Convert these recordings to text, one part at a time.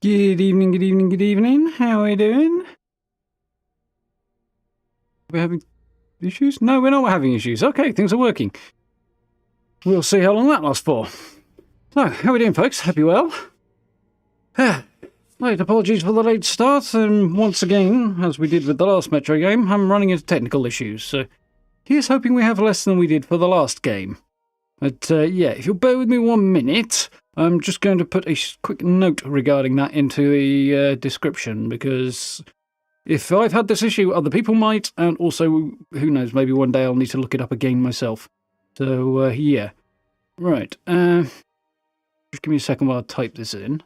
Good evening, good evening, good evening. How are we doing? We're having issues? No, we're not having issues. Okay, things are working. We'll see how long that lasts for. So, how are we doing, folks? Hope you're well. Late apologies for the late start, and once again, as we did with the last Metro game, I'm running into technical issues, so Here's hoping we have less than we did for the last game. But yeah, if you'll bear with me 1 minute, I'm just going to put a quick note regarding that into the description, because if I've had this issue, other people might, and also, who knows, maybe one day I'll need to look it up again myself. So, yeah. Right, just give me a second while I type this in.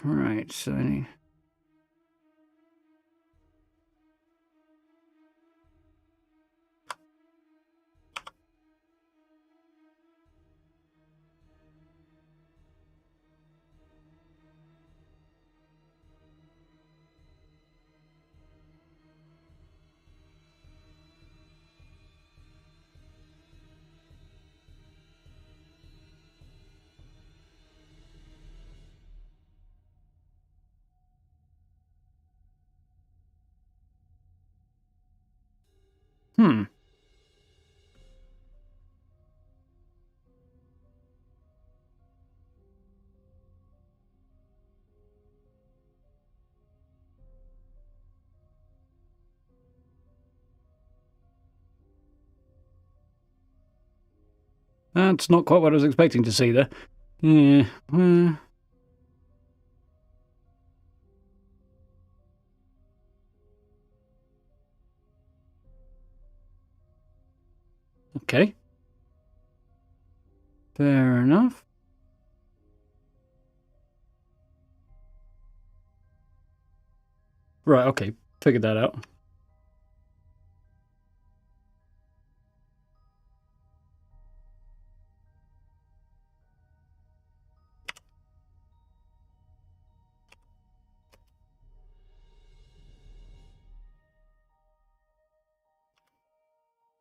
Right, so any... That's not quite what I was expecting to see there. Yeah, okay. Fair enough. Right, okay. Figured that out.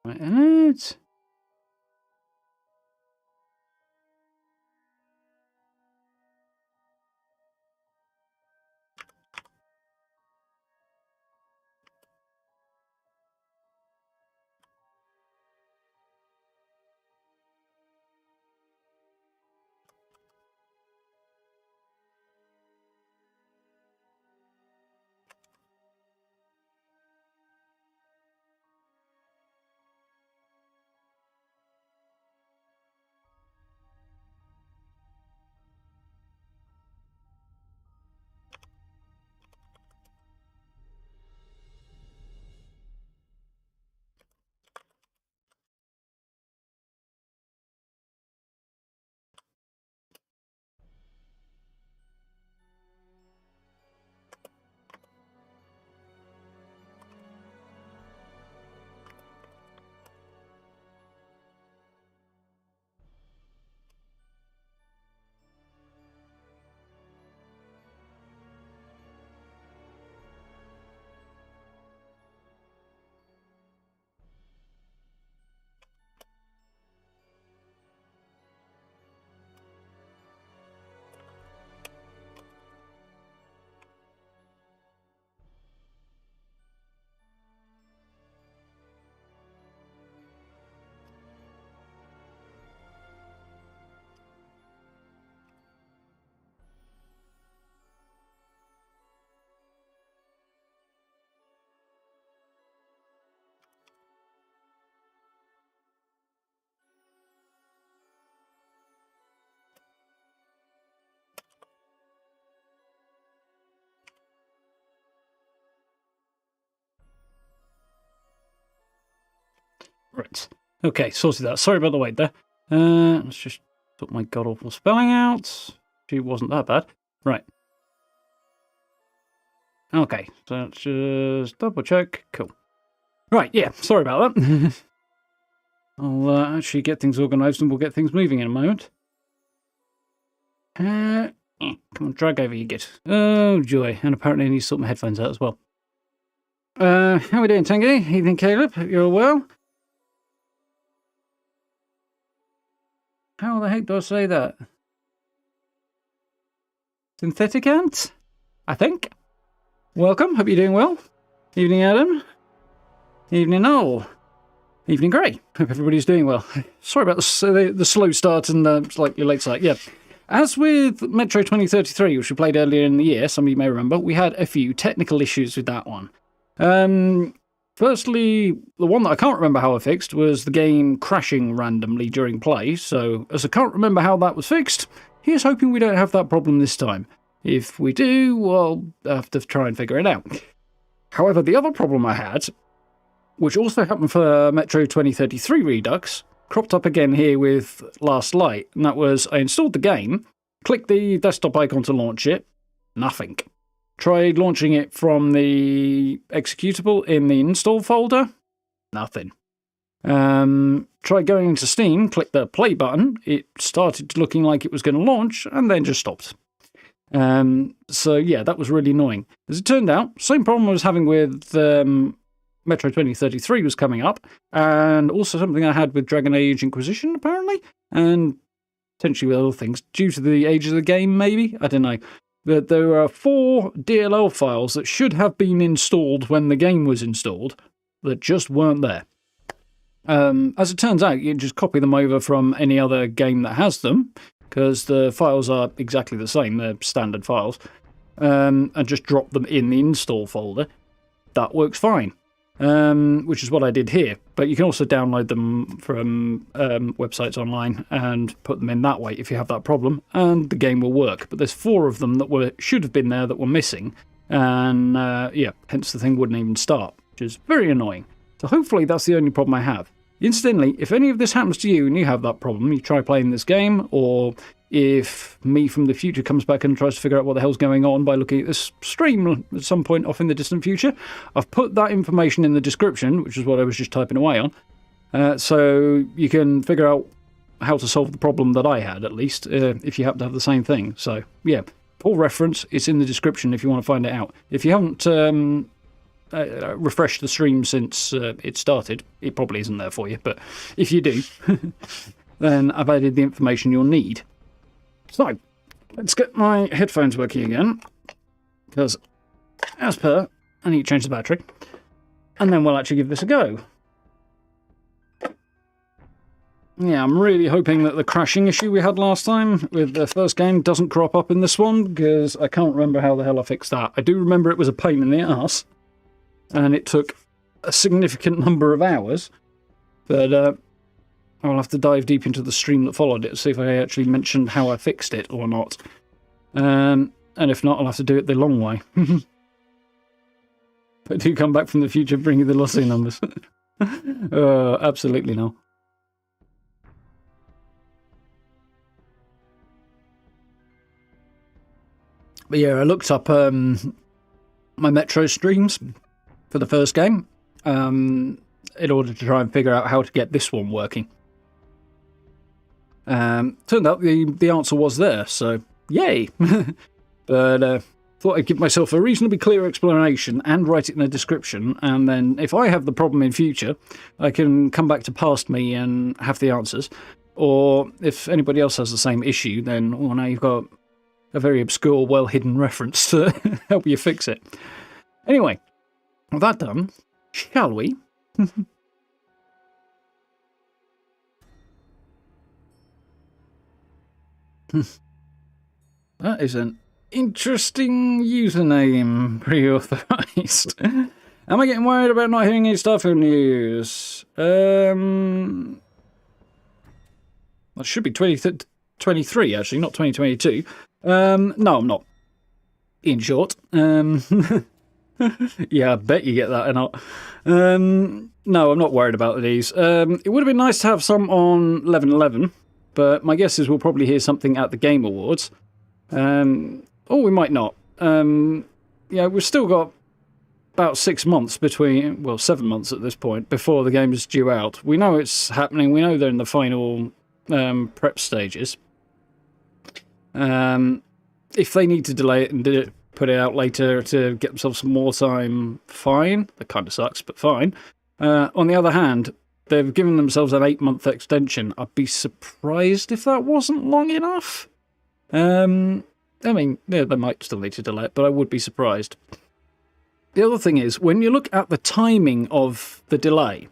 Right, and it's... Right. Okay, sorted that. Sorry about the wait there. Let's just put my god-awful spelling out. She wasn't that bad. Right. Okay, so let's just double check. Cool. Right, yeah, sorry about that. I'll actually get things organised and we'll get things moving in a moment. Come on, drag over, you git. Oh, joy. And apparently I need to sort my headphones out as well. How we doing, Tanguy? Evening, Caleb. You're well? How the heck do I say that? Synthetic ant? I think. Welcome, hope you're doing well. Evening, Adam. Evening, Noel. Evening, Gray. Hope everybody's doing well. Sorry about the slow start and slightly late start. Yeah. As with Metro 2033, which we played earlier in the year, some of you may remember, we had a few technical issues with that one. Firstly, the one that I can't remember how I fixed was the game crashing randomly during play, so as I can't remember how that was fixed, here's hoping we don't have that problem this time. If we do, well, I'll have to try and figure it out. However, the other problem I had, which also happened for Metro 2033 Redux, cropped up again here with Last Light, and that was I installed the game, clicked the desktop icon to launch it, nothing. Tried launching it from the executable in the install folder, nothing. Tried going into Steam, clicked the play button, it started looking like it was going to launch, and then just stopped. So yeah, that was really annoying. As it turned out, same problem I was having with Metro 2033 was coming up, and also something I had with Dragon Age Inquisition, apparently, and potentially with other things, due to the age of the game, maybe? I don't know. But there are 4 DLL files that should have been installed when the game was installed that just weren't there. As it turns out, you just copy them over from any other game that has them, because the files are exactly the same, they're standard files, and just drop them in the install folder. That works fine, which is what I did here. But you can also download them from websites online and put them in that way if you have that problem, and the game will work. But there's 4 of them that should have been there that were missing, and yeah, hence the thing wouldn't even start, which is very annoying. So hopefully that's the only problem I have. Incidentally, if any of this happens to you and you have that problem, you try playing this game, or if me from the future comes back and tries to figure out what the hell's going on by looking at this stream at some point off in the distant future, I've put that information in the description, which is what I was just typing away on, so you can figure out how to solve the problem that I had, at least, if you happen to have the same thing. So, yeah, full reference, it's in the description if you want to find it out. If you haven't refreshed the stream since it started, it probably isn't there for you, but if you do, then I've added the information you'll need. So, let's get my headphones working again, because, as per, I need to change the battery, and then we'll actually give this a go. Yeah, I'm really hoping that the crashing issue we had last time with the first game doesn't crop up in this one, because I can't remember how the hell I fixed that. I do remember it was a pain in the arse, and it took a significant number of hours, but I'll have to dive deep into the stream that followed it to see if I actually mentioned how I fixed it or not. And if not, I'll have to do it the long way. But do come back from the future bringing the lossy numbers. Absolutely no. But yeah, I looked up my Metro streams for the first game in order to try and figure out how to get this one working. Turned out the answer was there, so yay! But thought I'd give myself a reasonably clear explanation and write it in a description, and then if I have the problem in future, I can come back to past me and have the answers. Or if anybody else has the same issue, then well, now you've got a very obscure, well-hidden reference to help you fix it. Anyway, with that done, shall we? That is an interesting username, pre-authorized. Am I getting worried about not hearing any Starfield news? That should be 2023, actually, not 2022. No, I'm not. In short. Yeah, I bet you get that or not. No, I'm not worried about these. It would have been nice to have some on 11/11, but my guess is we'll probably hear something at the Game Awards. Or we might not. Yeah, we've still got about 6 months between, well, 7 months at this point, before the game is due out. We know it's happening. We know they're in the final prep stages. If they need to delay it and put it out later to get themselves some more time, fine. That kind of sucks, but fine. On the other hand, they've given themselves an 8-month extension. I'd be surprised if that wasn't long enough. I mean, yeah, they might still need to delay it, but I would be surprised. The other thing is, when you look at the timing of the delay,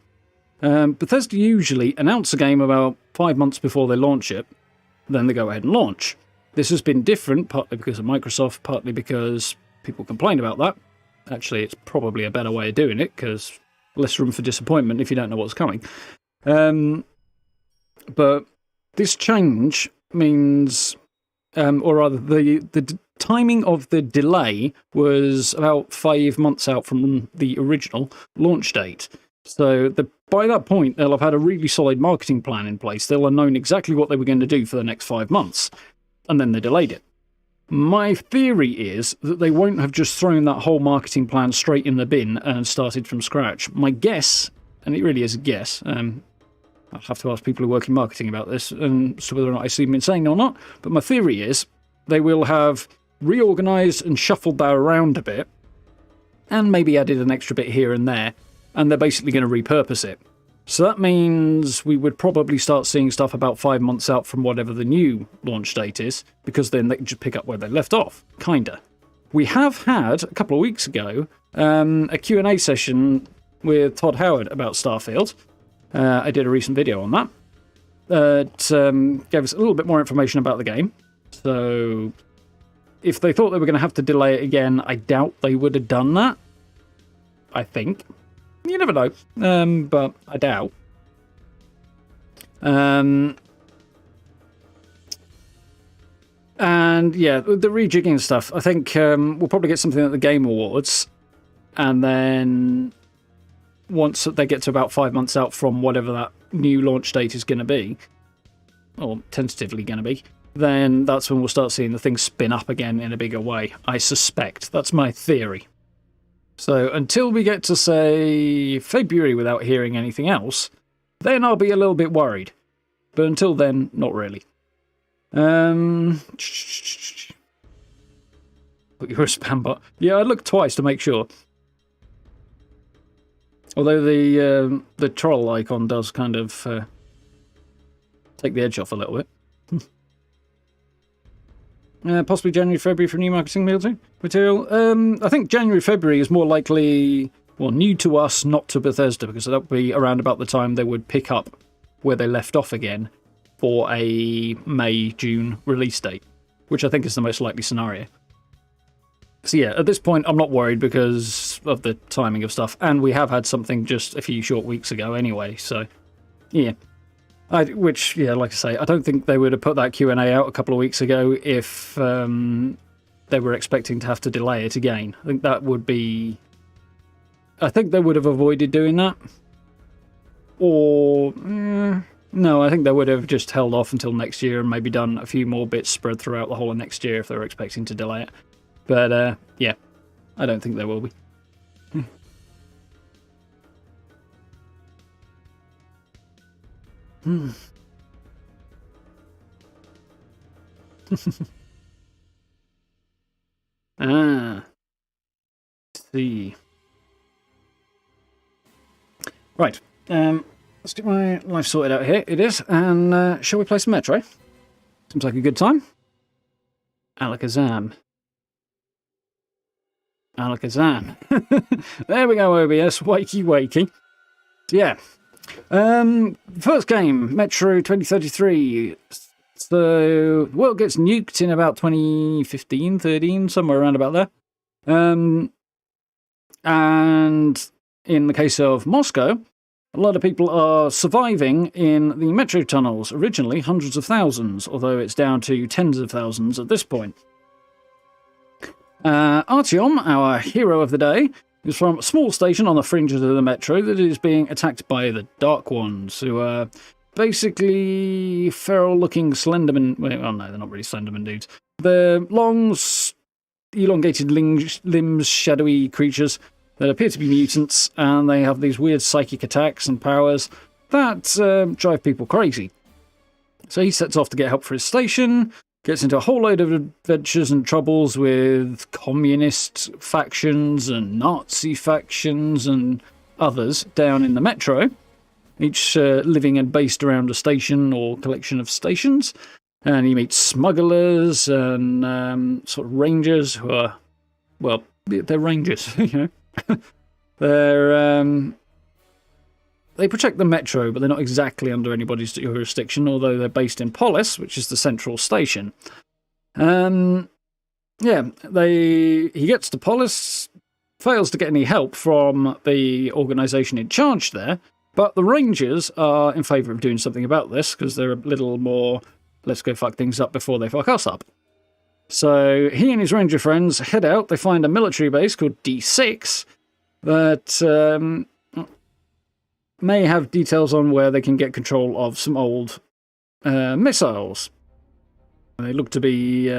Bethesda usually announce a game about 5 months before they launch it, then they go ahead and launch. This has been different, partly because of Microsoft, partly because people complain about that. Actually, it's probably a better way of doing it, because less room for disappointment if you don't know what's coming. But this change means, or rather, the timing of the delay was about 5 months out from the original launch date. So by that point, they'll have had a really solid marketing plan in place. They'll have known exactly what they were going to do for the next 5 months, and then they delayed it. My theory is that they won't have just thrown that whole marketing plan straight in the bin and started from scratch. My guess, and it really is a guess, I'll have to ask people who work in marketing about this and so whether or not I seem insane or not, but my theory is they will have reorganised and shuffled that around a bit and maybe added an extra bit here and there, and they're basically going to repurpose it. So that means we would probably start seeing stuff about 5 months out from whatever the new launch date is, because then they can just pick up where they left off, kinda. We have had, a couple of weeks ago, a Q&A session with Todd Howard about Starfield. I did a recent video on that. It gave us a little bit more information about the game. So if they thought they were going to have to delay it again, I doubt they would have done that. I think. You never know, but I doubt. And yeah, the rejigging stuff, I think we'll probably get something at the Game Awards, and then once they get to about 5 months out from whatever that new launch date is going to be, or tentatively going to be, then that's when we'll start seeing the things spin up again in a bigger way. I suspect. That's my theory. So until we get to, say, February without hearing anything else, then I'll be a little bit worried. But until then, not really. But you're a spam bot. Yeah, I looked twice to make sure. Although the troll icon does kind of take the edge off a little bit. Possibly January, February for new marketing material. I think January, February is more likely, well, new to us, not to Bethesda, because that would be around about the time they would pick up where they left off again for a May, June release date, which I think is the most likely scenario. So yeah, at this point, I'm not worried because of the timing of stuff, and we have had something just a few short weeks ago anyway, so yeah. Which, yeah, like I say, I don't think they would have put that Q&A out a couple of weeks ago if they were expecting to have to delay it again. I think that would be... I think they would have avoided doing that. Or... no, I think they would have just held off until next year and maybe done a few more bits spread throughout the whole of next year if they were expecting to delay it. But, yeah, I don't think they will be. Let's see. Right, let's get my life sorted out here. It is, and shall we play some Metro? Seems like a good time. Alakazam. Alakazam. There we go, OBS. Wakey, wakey. So, yeah. First game, Metro 2033. So, the world gets nuked in about 2015, 13, somewhere around about there. And in the case of Moscow, a lot of people are surviving in the metro tunnels. Originally, hundreds of thousands, although it's down to tens of thousands at this point. Artyom, our hero of the day, is from a small station on the fringes of the metro that is being attacked by the Dark Ones, who are basically feral-looking Slenderman... Well, no, they're not really Slenderman dudes. They're long, elongated limbs, shadowy creatures that appear to be mutants, and they have these weird psychic attacks and powers that drive people crazy. So he sets off to get help for his station, gets into a whole load of adventures and troubles with communist factions and Nazi factions and others down in the metro, each living and based around a station or collection of stations. And you meet smugglers and sort of rangers who are, well, they're rangers, you know. They protect the metro, but they're not exactly under anybody's jurisdiction, although they're based in Polis, which is the central station. Yeah, he gets to Polis, fails to get any help from the organisation in charge there, but the Rangers are in favour of doing something about this, because they're a little more, let's go fuck things up before they fuck us up. So he and his Ranger friends head out, they find a military base called D6 that may have details on where they can get control of some old missiles. They look to be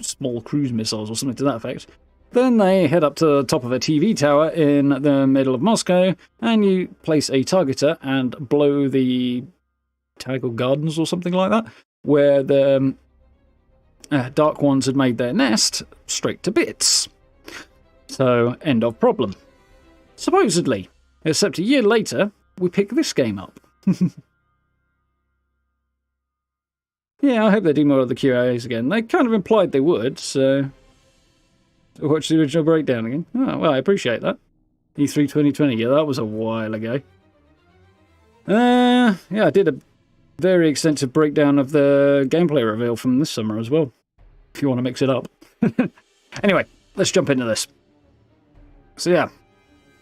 small cruise missiles or something to that effect. Then they head up to the top of a TV tower in the middle of Moscow, and you place a targeter and blow the Tagal Gardens or something like that, where the Dark Ones had made their nest, straight to bits. So, end of problem. Supposedly. Except a year later, we pick this game up. Yeah, I hope they do more of the QAs again. They kind of implied they would, so... Watch the original breakdown again. Oh, well, I appreciate that. E3 2020, yeah, that was a while ago. Yeah, I did a very extensive breakdown of the gameplay reveal from this summer as well, if you want to mix it up. Anyway, let's jump into this. So yeah,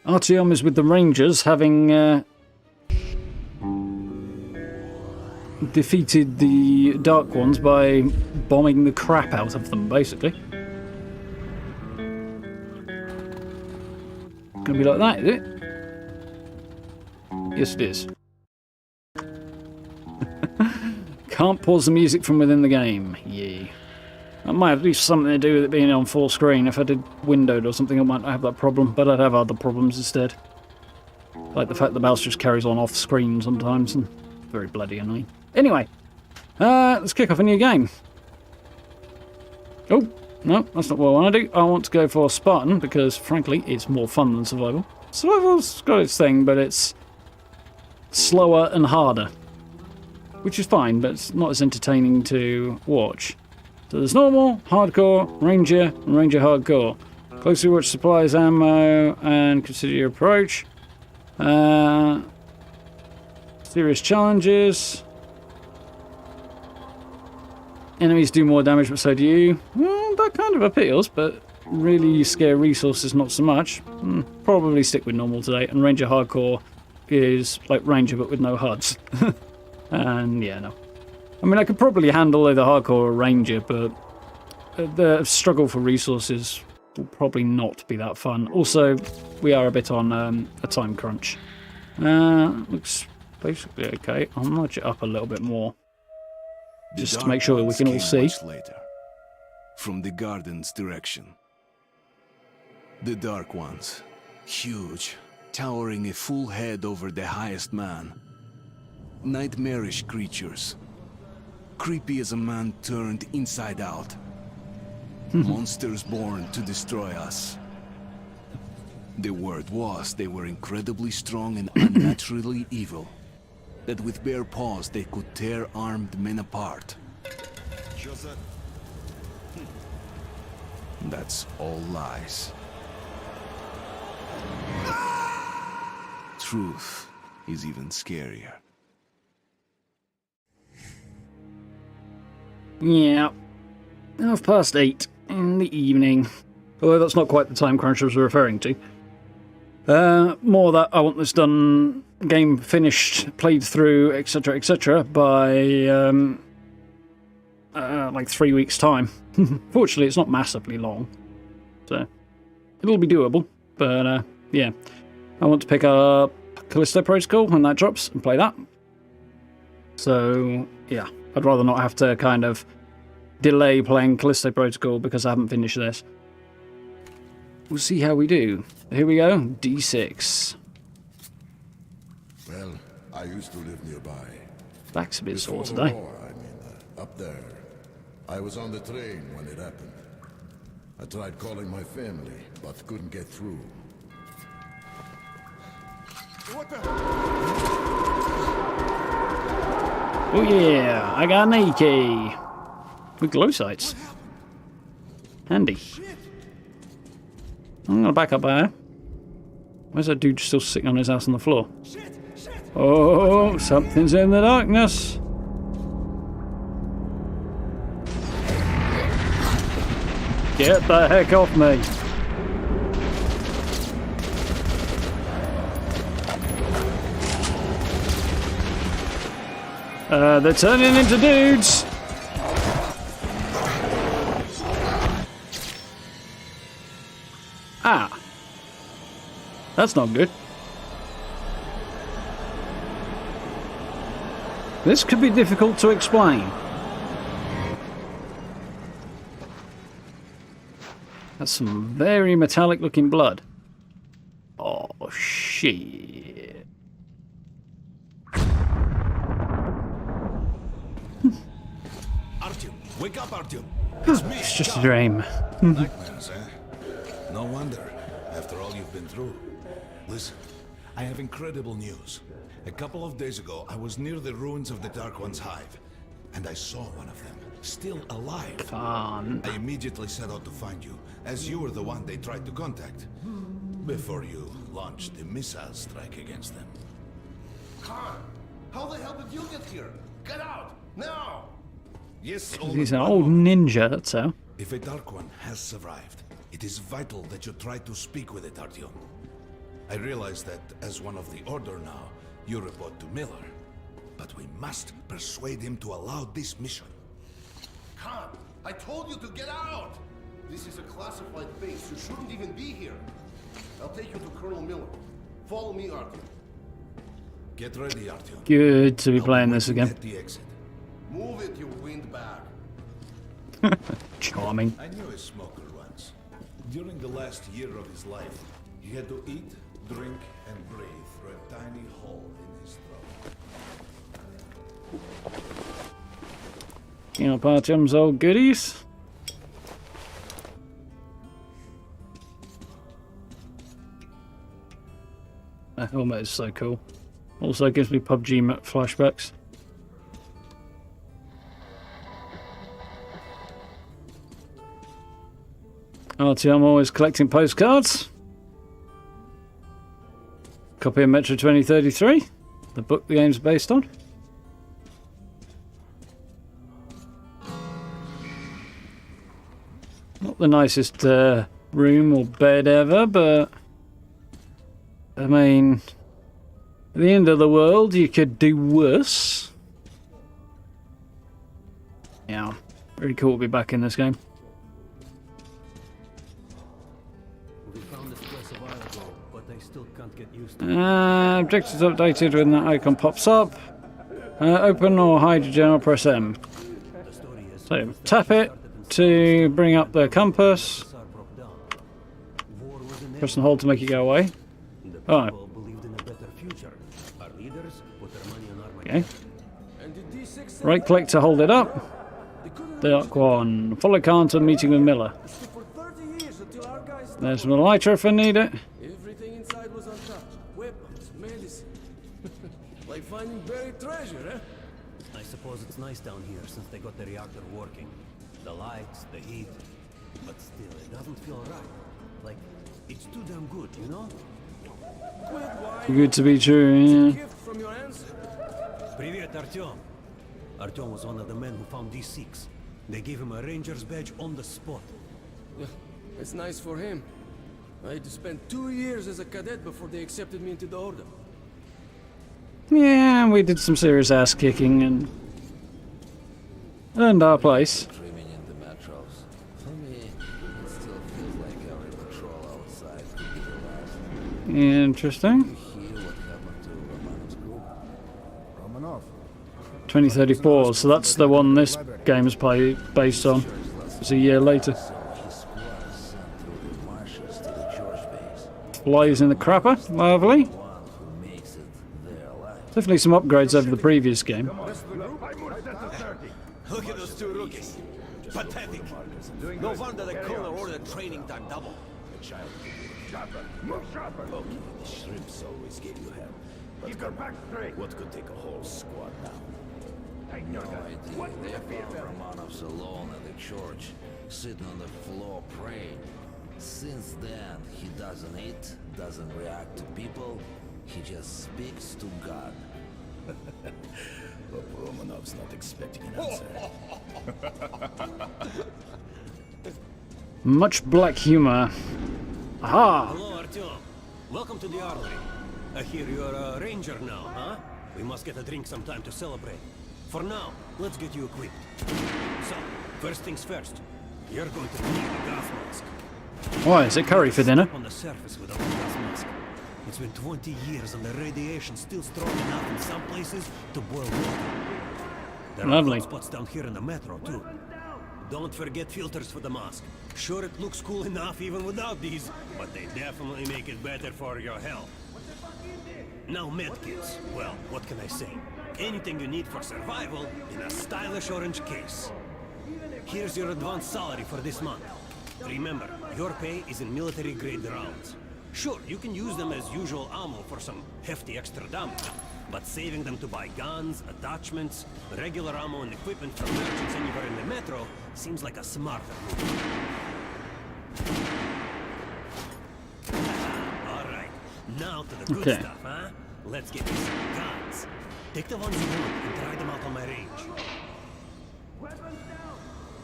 Artyom is with the Rangers, having defeated the Dark Ones by bombing the crap out of them, basically. Gonna be like that, is it? Yes, it is. Can't pause the music from within the game. Yay. That might have something to do with it being on full screen. If I did windowed or something, I might not have that problem, but I'd have other problems instead. Like the fact the mouse just carries on off screen sometimes, and very bloody annoying. Anyway, let's kick off a new game. Oh, no, that's not what I want to do. I want to go for Spartan, because frankly, it's more fun than Survival. Survival's got its thing, but it's slower and harder. Which is fine, but it's not as entertaining to watch. So there's normal, hardcore, ranger, and ranger hardcore. Closely watch supplies, ammo, and consider your approach. Serious challenges. Enemies do more damage, but so do you. Well, that kind of appeals, but really scare resources not so much. Probably stick with normal today. And ranger hardcore is like ranger, but with no HUDs. And yeah, no. I mean, I could probably handle either hardcore or ranger, but the struggle for resources will probably not be that fun. Also, we are a bit on a time crunch. Looks basically okay. I'll nudge it up a little bit more, just to make sure we can all see. Later, from the garden's direction. The Dark Ones, huge, towering a full head over the highest man. Nightmarish creatures. Creepy as a man turned inside out. Monsters born to destroy us. The word was they were incredibly strong and unnaturally evil. That with bare paws they could tear armed men apart. That's all lies. Truth is even scarier. Yeah, 8:30 in the evening. Although that's not quite the time crunch I was referring to. More that I want this done, game finished, played through, etc., by like 3 weeks' time. Fortunately, it's not massively long, so it'll be doable. But yeah, I want to pick up Callisto Protocol when that drops and play that. So yeah, I'd rather not have to kind of delay playing Callisto Protocol because I haven't finished this. We'll see how we do. Here we go, D6. Well, I used to live nearby. Back's a bit sore Before the today. war, up there. I was on the train when it happened. I tried calling my family, but couldn't get through. What the? Oh yeah, I got an AK with glow sights. Handy. I'm gonna back up there. Where's that dude still sitting on his ass on the floor? Oh, something's in the darkness. Get the heck off me. They're turning into dudes. Ah. That's not good. This could be difficult to explain. That's some very metallic looking blood. Oh, shit. Artyom, wake up, Artyom. It's just a dream. Nightmares, eh? No wonder, after all you've been through. Listen, I have incredible news. A couple of days ago, I was near the ruins of the Dark One's hive, and I saw one of them, still alive. Fun. I immediately set out to find you, as you were the one they tried to contact, before you launched the missile strike against them. Khan, how the hell did you get here? Get out, now! Yes, He's an old ninja, that's how. If a Dark One has survived, it is vital that you try to speak with it, Artyom. I realize that, as one of the Order now, you report to Miller. But we must persuade him to allow this mission. Khan, I told you to get out! This is a classified base. You shouldn't even be here. I'll take you to Colonel Miller. Follow me, Artyom. Get ready, Artyom. Good to be playing this again. At the exit. Move it, you windbag. Charming. I knew a smoker once. During the last year of his life, he had to eat, drink, and breathe through a tiny hole in his throat. You know, Artyom's old goodies. The helmet is so cool. Also gives me PUBG flashbacks. Artyom always collecting postcards. Copy of Metro 2033, the book the game's based on. Not the nicest room or bed ever, but I mean, at the end of the world, you could do worse. Yeah, really cool to be back in this game. We found this place a while ago, but I still can't get used to it. Objectives updated when that icon pops up. Open or hide your journal, press M. The story is So tap it to bring up the compass. Tsar broke down. War was Press and hold to make it go away. The Oh. people believed in a better future. Our leaders put their money on Okay. Armageddon. And the D6 Right click to hold it up. Dark one. Follow Khan to a meeting with Miller. For 30 years until our guys There's an elytra if I need it. everything inside was untouched. Weapons, medicine. Like finding buried treasure, eh? I suppose it's nice down here since they got the reactor working. The lights, the heat. But still, it doesn't feel right. Like, it's too damn good, you know? Quit whining. Too good to be true, yeah. Gift from your ancestors. Привет, Artyom. Artyom was one of the men who found D6. They gave him a ranger's badge on the spot. It's nice for him. I had to spend 2 years as a cadet before they accepted me into the order. Yeah, we did some serious ass kicking and earned our place. Dreaming in the metros. For me, it still feels like every patrol outside could be the last. Interesting. You hear what happened to Romanov's group? Romanov. 2034, so that's the one this game is based on. It's a year later. So his squad is sent through the marshes to the George base. Flies in the crapper, lovely. One who makes it there alive. Definitely some upgrades over the previous game. Look at those two rookies. Pathetic. No wonder the colonel ordered training time double. Okay, the shrimps always give you hell. But come on, what could take a whole squad now? No idea. They found Romanovs alone at the church, sitting on the floor praying. Since then, he doesn't eat, doesn't react to people. He just speaks to God. Hope Romanov's not expecting an answer. Much black humor. Aha! Hello, Artyom. Welcome to the armory. I hear you're a ranger now, huh? We must get a drink sometime to celebrate. For now, let's get you equipped. So, first things first. You're going to need a gas mask. Why, is it curry for dinner? On the surface without a gas mask. It's been 20 years and the radiation's still strong enough in some places to boil water. There Lovely. are spots down here in the metro, too. Don't forget filters for the mask. Sure, it looks cool enough even without these, but they definitely make it better for your health. Now medkits. Well, what can I say? Anything you need for survival in a stylish orange case. Here's your advance salary for this month. Remember, your pay is in military-grade rounds. Sure, you can use them as usual ammo for some hefty extra damage, but saving them to buy guns, attachments, regular ammo and equipment from merchants anywhere in the metro seems like a smarter move. Alright, now to the good stuff, huh? Let's get you some guns. Take the ones you want and try them out on my range.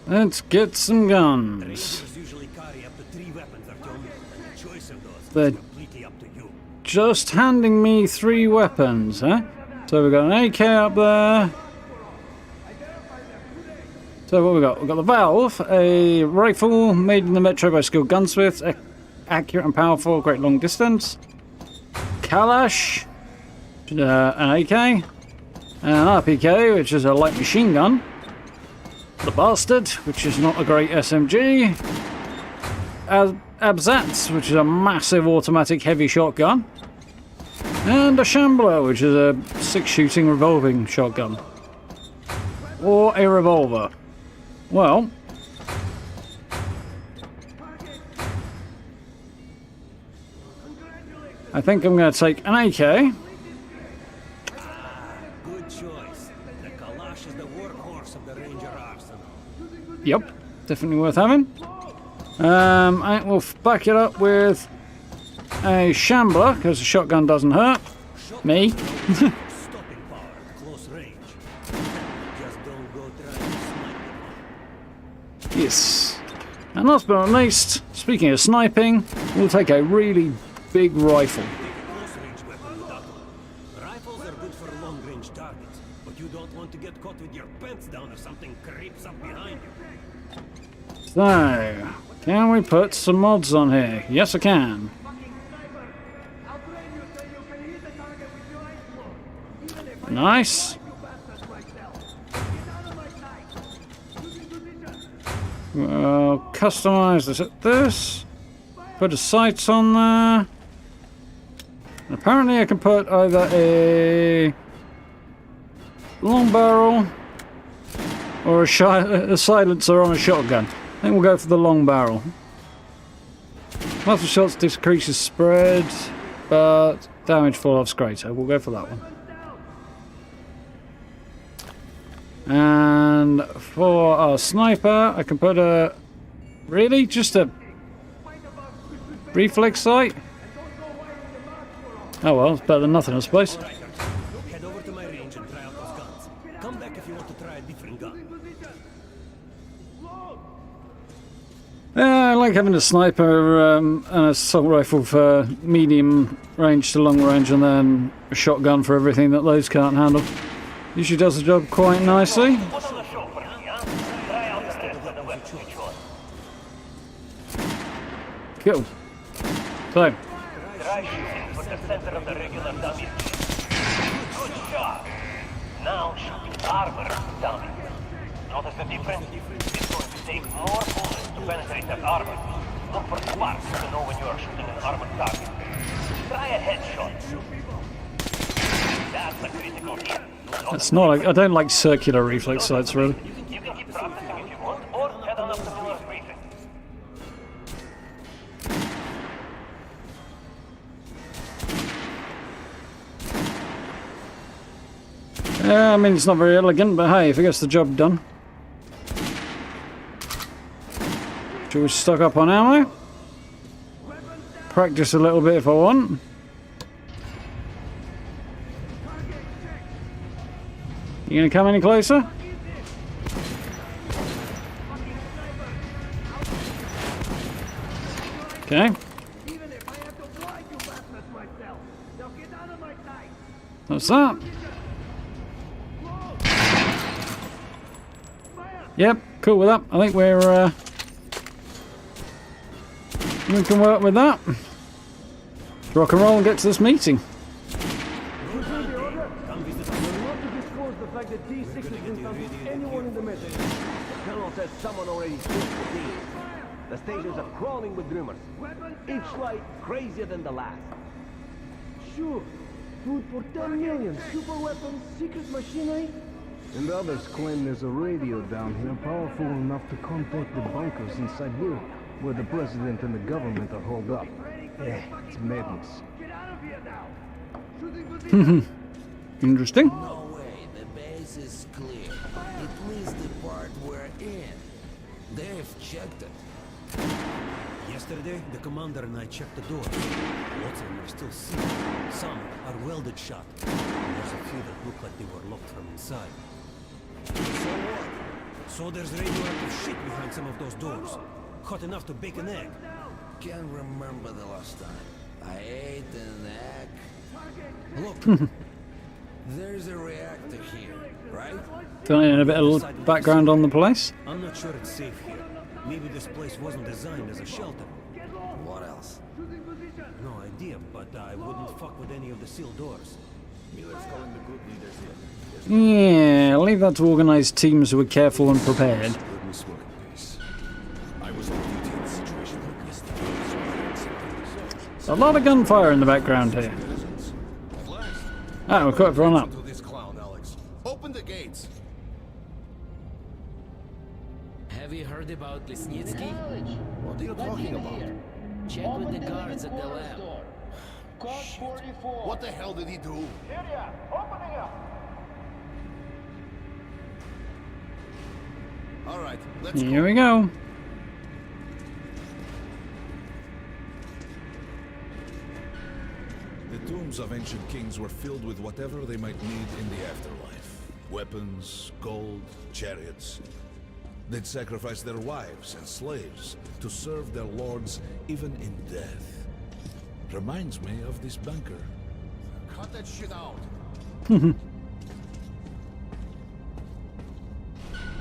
Let's get some guns. Rangers usually carry up to 3 weapons, Artyom, and the choice of those They're is completely up to you. just handing me 3 weapons, huh? So we've got an AK up there. So what we got? We've got the Valve, a rifle made in the Metro by skilled gunsmiths, accurate and powerful, great long distance. Kalash, an AK, and an RPK, which is a light machine gun. The Bastard, which is not a great SMG. Abzats, which is a massive automatic heavy shotgun. And a Shambler, which is a 6-shooting revolving shotgun. Or a revolver. Well, I think I'm going to take an AK. Good choice. The Kalash is the workhorse of the Ranger arsenal. Yep, definitely worth having. I will back it up with a Shambler, because the shotgun doesn't hurt me. Stopping power at close range. Just don't go trying to snipe them. Yes. And last but not least, speaking of sniping, we'll take a really big rifle. Take a close range weapon without one. Rifles are good for long range targets, but you don't want to get caught with your pants down if something creeps up behind you. So, can we put some mods on here? Yes, I can. Nice. Well, customize this. Put a sight on there. And apparently I can put either a long barrel or a silencer on a shotgun. I think we'll go for the long barrel. Multiple shots decreases spread, but damage fall-off's greater. We'll go for that one. And for our sniper, I can put a... Really? Just a reflex sight? Oh well, it's better than nothing, I suppose. Alright, head over to my range and try out those guns. Come back if you want to try a different gun. Yeah, I like having a sniper and an assault rifle for medium range to long range, and then a shotgun for everything that those can't handle. Usually does the job quite nicely. Cool. So, now shoot armor dummy. Notice the difference? It's going to take more bullets to penetrate that armor. Look for sparks to know when you are shooting an armored target. Try a headshot. That's a critical hit. that's not like, I don't like circular reflex sights really. You can keep practicing if you want, or head on up to Miller's briefing. I mean, it's not very elegant, but hey, if it gets the job done. Should we stock up on ammo? Practice a little bit if I want. You gonna come any closer? Okay. What's that? Yep, cool with that. I think we're we can work with that. Rock and roll and get to this meeting. Someone already took the deal. The stations are crawling with rumors. Each light crazier than the last. Sure. Food for 10 million. Super weapons, secret machinery. And others claim there's a radio down here powerful enough to contact the bunkers in Siberia, where the president and the government are holed up. It's madness. Interesting. No way, the base is clear. At least the part we're in. They've checked it. Yesterday, the commander and I checked the doors. Lots of them are still sealed. Some are welded shut. And there's a few that look like they were locked from inside. So what? So there's radioactive shit behind some of those doors. Hot enough to bake an egg. Can't remember the last time I ate an egg. Look, there's a reactor here, right? Filling in a bit of background on the place. I'm not sure it's safe here. Maybe this place wasn't designed as a shelter. What else? No idea, but I wouldn't fuck with any of the sealed doors. Yeah, leave that to organized teams who are careful and prepared. A lot of gunfire in the background here. Ah, we're quite run up. Open the gates. Have you heard about Lesnitsky? What are you talking about? Check with the guards at the lab. What the hell did he do? All right, let's Here we go. The tombs of ancient kings were filled with whatever they might need in the afterlife. Weapons, gold, chariots. They'd sacrifice their wives and slaves to serve their lords even in death. Reminds me of this bunker. cut that shit out.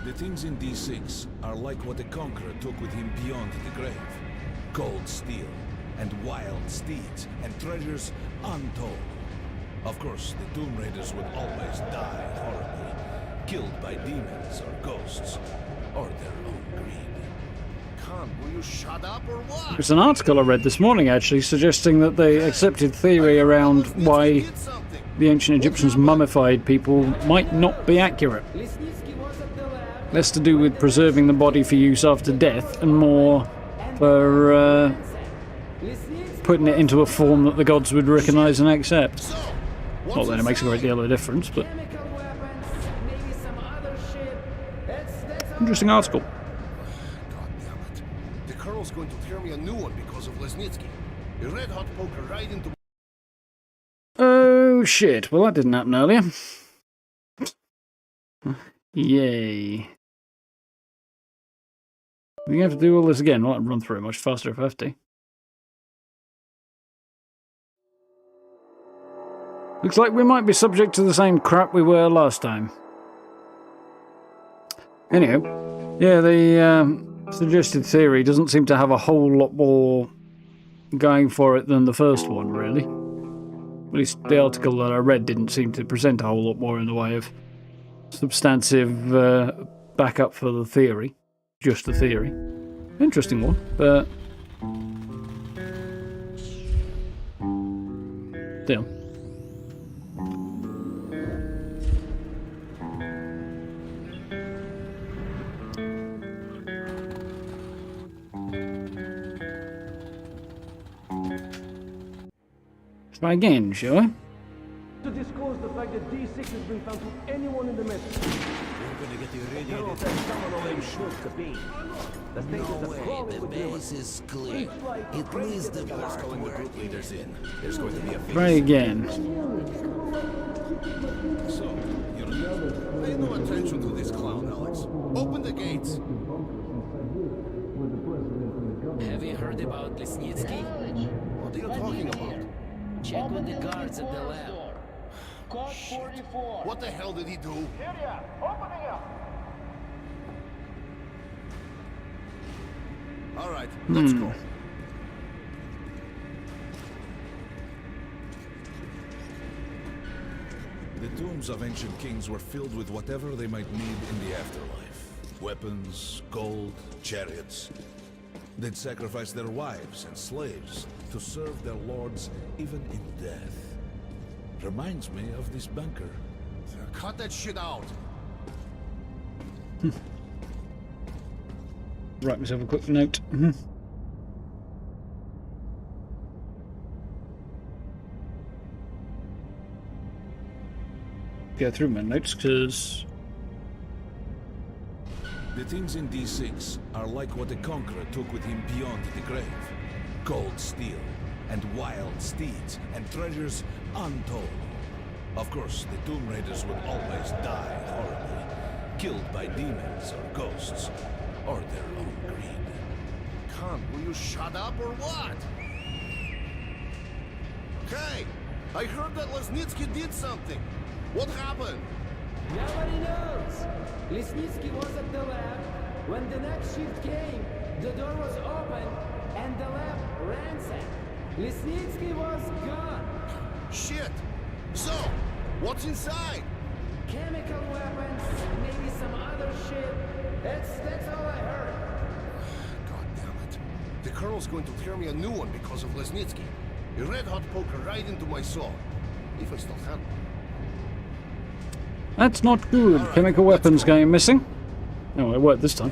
The things in D6 are like what the Conqueror took with him beyond the grave. Gold steel, and wild steeds, and treasures untold. Of course, the Tomb Raiders would always die horribly, killed by demons or ghosts, or their own greed. Khan, will you shut up or what? There's an article I read this morning, actually, suggesting that the accepted theory around why the ancient Egyptians mummified people might not be accurate. Less to do with preserving the body for use after death, and more for putting it into a form that the gods would recognize and accept. Not that it makes a great deal of difference, but... Interesting article. God damn it. The Colonel's going to tear me a new one because of Lesnitsky. A red-hot poker right into... Oh, shit. Well, that didn't happen earlier. Yay. We have to do all this again. I'll run through it much faster if I have to. Looks like we might be subject to the same crap we were last time. Anyhow, yeah, the suggested theory doesn't seem to have a whole lot more going for it than the first one, really. At least the article that I read didn't seem to present a whole lot more in the way of substantive backup for the theory. Just the theory. Interesting one, but... still. Try again, shall we? To disclose the fact that D6 has been found to anyone in the metro. We're gonna get irradiated. Colonel said someone already smoked the beam. The stations No are way, crawling the with rumors. base is clear. It leads the Let's calling the group leaders in. There's going to be a Try again. So, you're Pay no attention to this clown, Alex. Open the gates. Have you heard about Lesnitsky? What are you talking about? Check with the guards at the lab. What the hell did he do? All right, let's go. The tombs of ancient kings were filled with whatever they might need in the afterlife. Weapons, gold, chariots. They'd sacrifice their wives and slaves to serve their lords even in death. Reminds me of this bunker. Cut that shit out. Write myself a quick note. Go through my notes because The things in D6 are like what the Conqueror took with him beyond the grave. Gold steel, and wild steeds, and treasures untold. Of course, the Tomb Raiders would always die horribly, killed by demons or ghosts, or their own greed. Khan, will you shut up or what? Hey, I heard that Lesnitsky did something. What happened? Nobody knows. Lesnitsky was at the lab. When the next shift came, the door was open and the lab ransacked. Lesnitsky was gone. Shit. So, what's inside? Chemical weapons, maybe some other shit. That's all I heard. God damn it. The Colonel's going to tear me a new one because of Lesnitsky. A red-hot poker right into my soul. If I still have one. that's not good. All right, Chemical weapons going missing. Oh, it worked this time.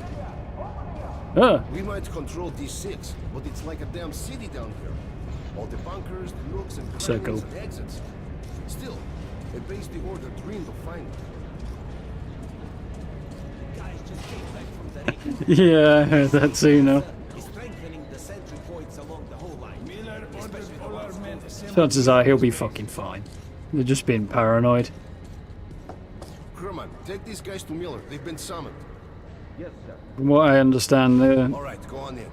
Ah, We might control D6, but it's like a damn city down here. All the bunkers, the nooks and Circle. crannies and exits. Still, a base the Order dreamed of finding. Guys just came back from the Reagan. yeah, I heard that too now. Strengthening the sentry points along the whole line. Especially the ones closest. Chances are he'll be fucking fine. They're just being paranoid. Crewman, take these guys to Miller. They've been summoned. Yes, sir. From what I understand, the All right, go on in.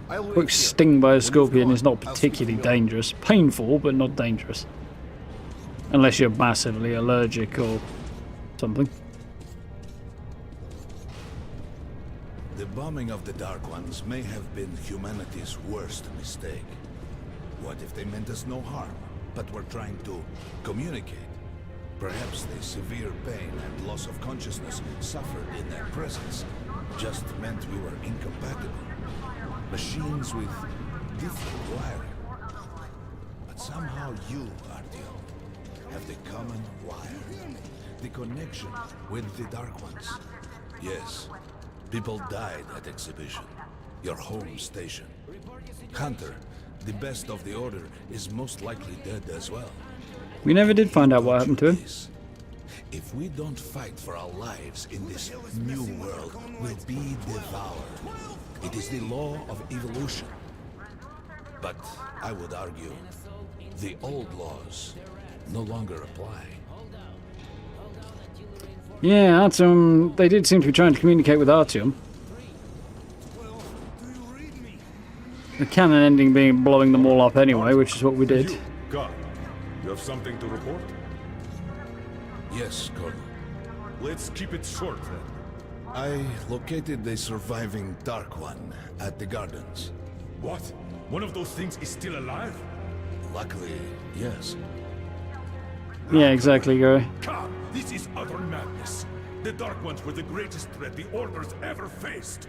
I'll wait quick here. sting by a When you've scorpion gone, is not I'll speak to particularly Miller. dangerous. Painful, but not dangerous. Unless you're massively allergic or something. The bombing of the Dark Ones may have been humanity's worst mistake. What if they meant us no harm, but were trying to communicate? Perhaps the severe pain and loss of consciousness suffered in their presence just meant we were incompatible. Machines with different wiring. But somehow you, Artyom, have the common wire. The connection with the Dark Ones. Yes, people died at exhibition. Your home station. Hunter, the best of the Order, is most likely dead as well. We never did find out what happened to him. If we don't fight for our lives in this new world, we'll be devoured. It is the law of evolution. But I would argue, the old laws no longer apply. Yeah, Artyom, they did seem to be trying to communicate with Artyom. The canon ending being blowing them all up anyway, which is what we did. God, you have something to report? Yes, Colonel. Let's keep it short then. I located the surviving Dark One at the gardens. What? One of those things is still alive? Luckily, yes. Yeah, exactly, Gary. Come, this is utter madness. The Dark Ones were the greatest threat the Order's ever faced.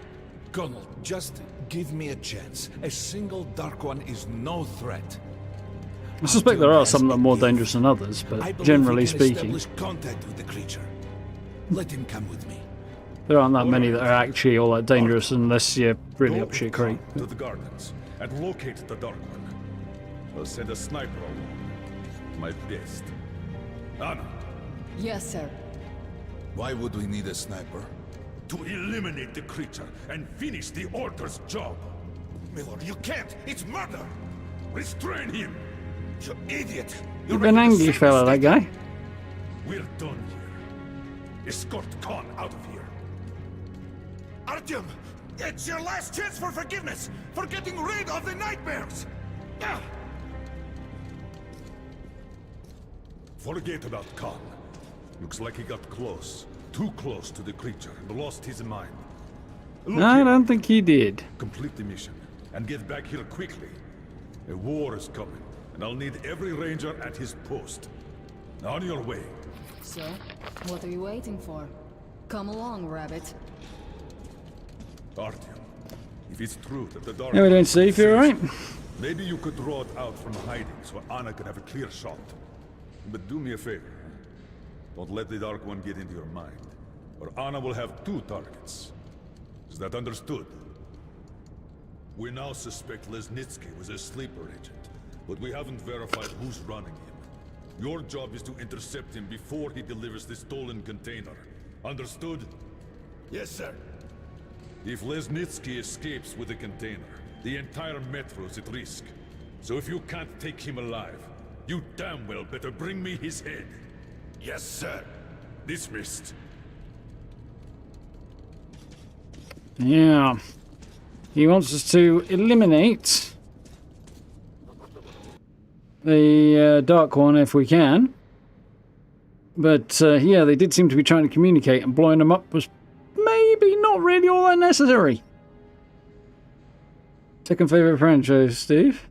Colonel, just give me a chance. A single Dark One is no threat. I suspect there are some that are more dangerous than others, I but believe generally we can speaking, establish contact with the creature. Let him come with me. there aren't that many that are actually all that dangerous unless you're really Go up shit with creek. Khan to the gardens and locate the Dark One. I'll send a sniper along. My best. Anna, Yes, sir. Why would we need a sniper? To eliminate the creature and finish the Order's job. Miller, you can't! It's murder! Restrain him! You idiot! You're an angry fella, that guy. We're done here. Escort Khan out of here. Artyom! It's your last chance for forgiveness! For getting rid of the nightmares! Ah! Forget about Khan. Looks like he got close. Too close to the creature and lost his mind. No, I don't think he did. Complete the mission and get back here quickly. A war is coming, and I'll need every ranger at his post. On your way. So, what are you waiting for? Come along, Rabbit. Artyom, if it's true that the Dark... Yeah, we don't see if you're right. Maybe you could draw it out from hiding so Anna could have a clear shot. But do me a favor. Don't let the Dark One get into your mind, or Anna will have 2 targets. Is that understood? We now suspect Lesnitsky was a sleeper agent, but we haven't verified who's running him. Your job is to intercept him before he delivers the stolen container. Understood? Yes, sir. If Lesnitsky escapes with the container, the entire metro is at risk. So if you can't take him alive, you damn well better bring me his head. Yes, sir. Dismissed. Yeah. He wants us to eliminate the Dark One if we can. But, yeah, they did seem to be trying to communicate, and blowing them up was maybe not really all that necessary. Second favourite franchise, Steve?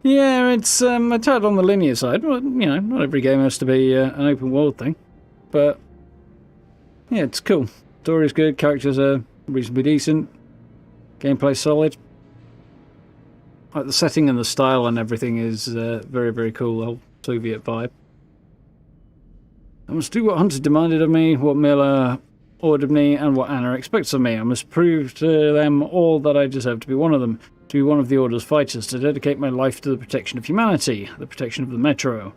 Yeah, it's a tad on the linear side. Well, you know, not every game has to be an open world thing. But, yeah, it's cool. Story's good, characters are reasonably decent, gameplay solid. Like the setting and the style and everything is very, very cool, the whole Soviet vibe. I must do what Hunter demanded of me, what Miller ordered me, and what Anna expects of me. I must prove to them all that I deserve to be one of them, to be one of the Order's fighters, to dedicate my life to the protection of humanity, the protection of the Metro.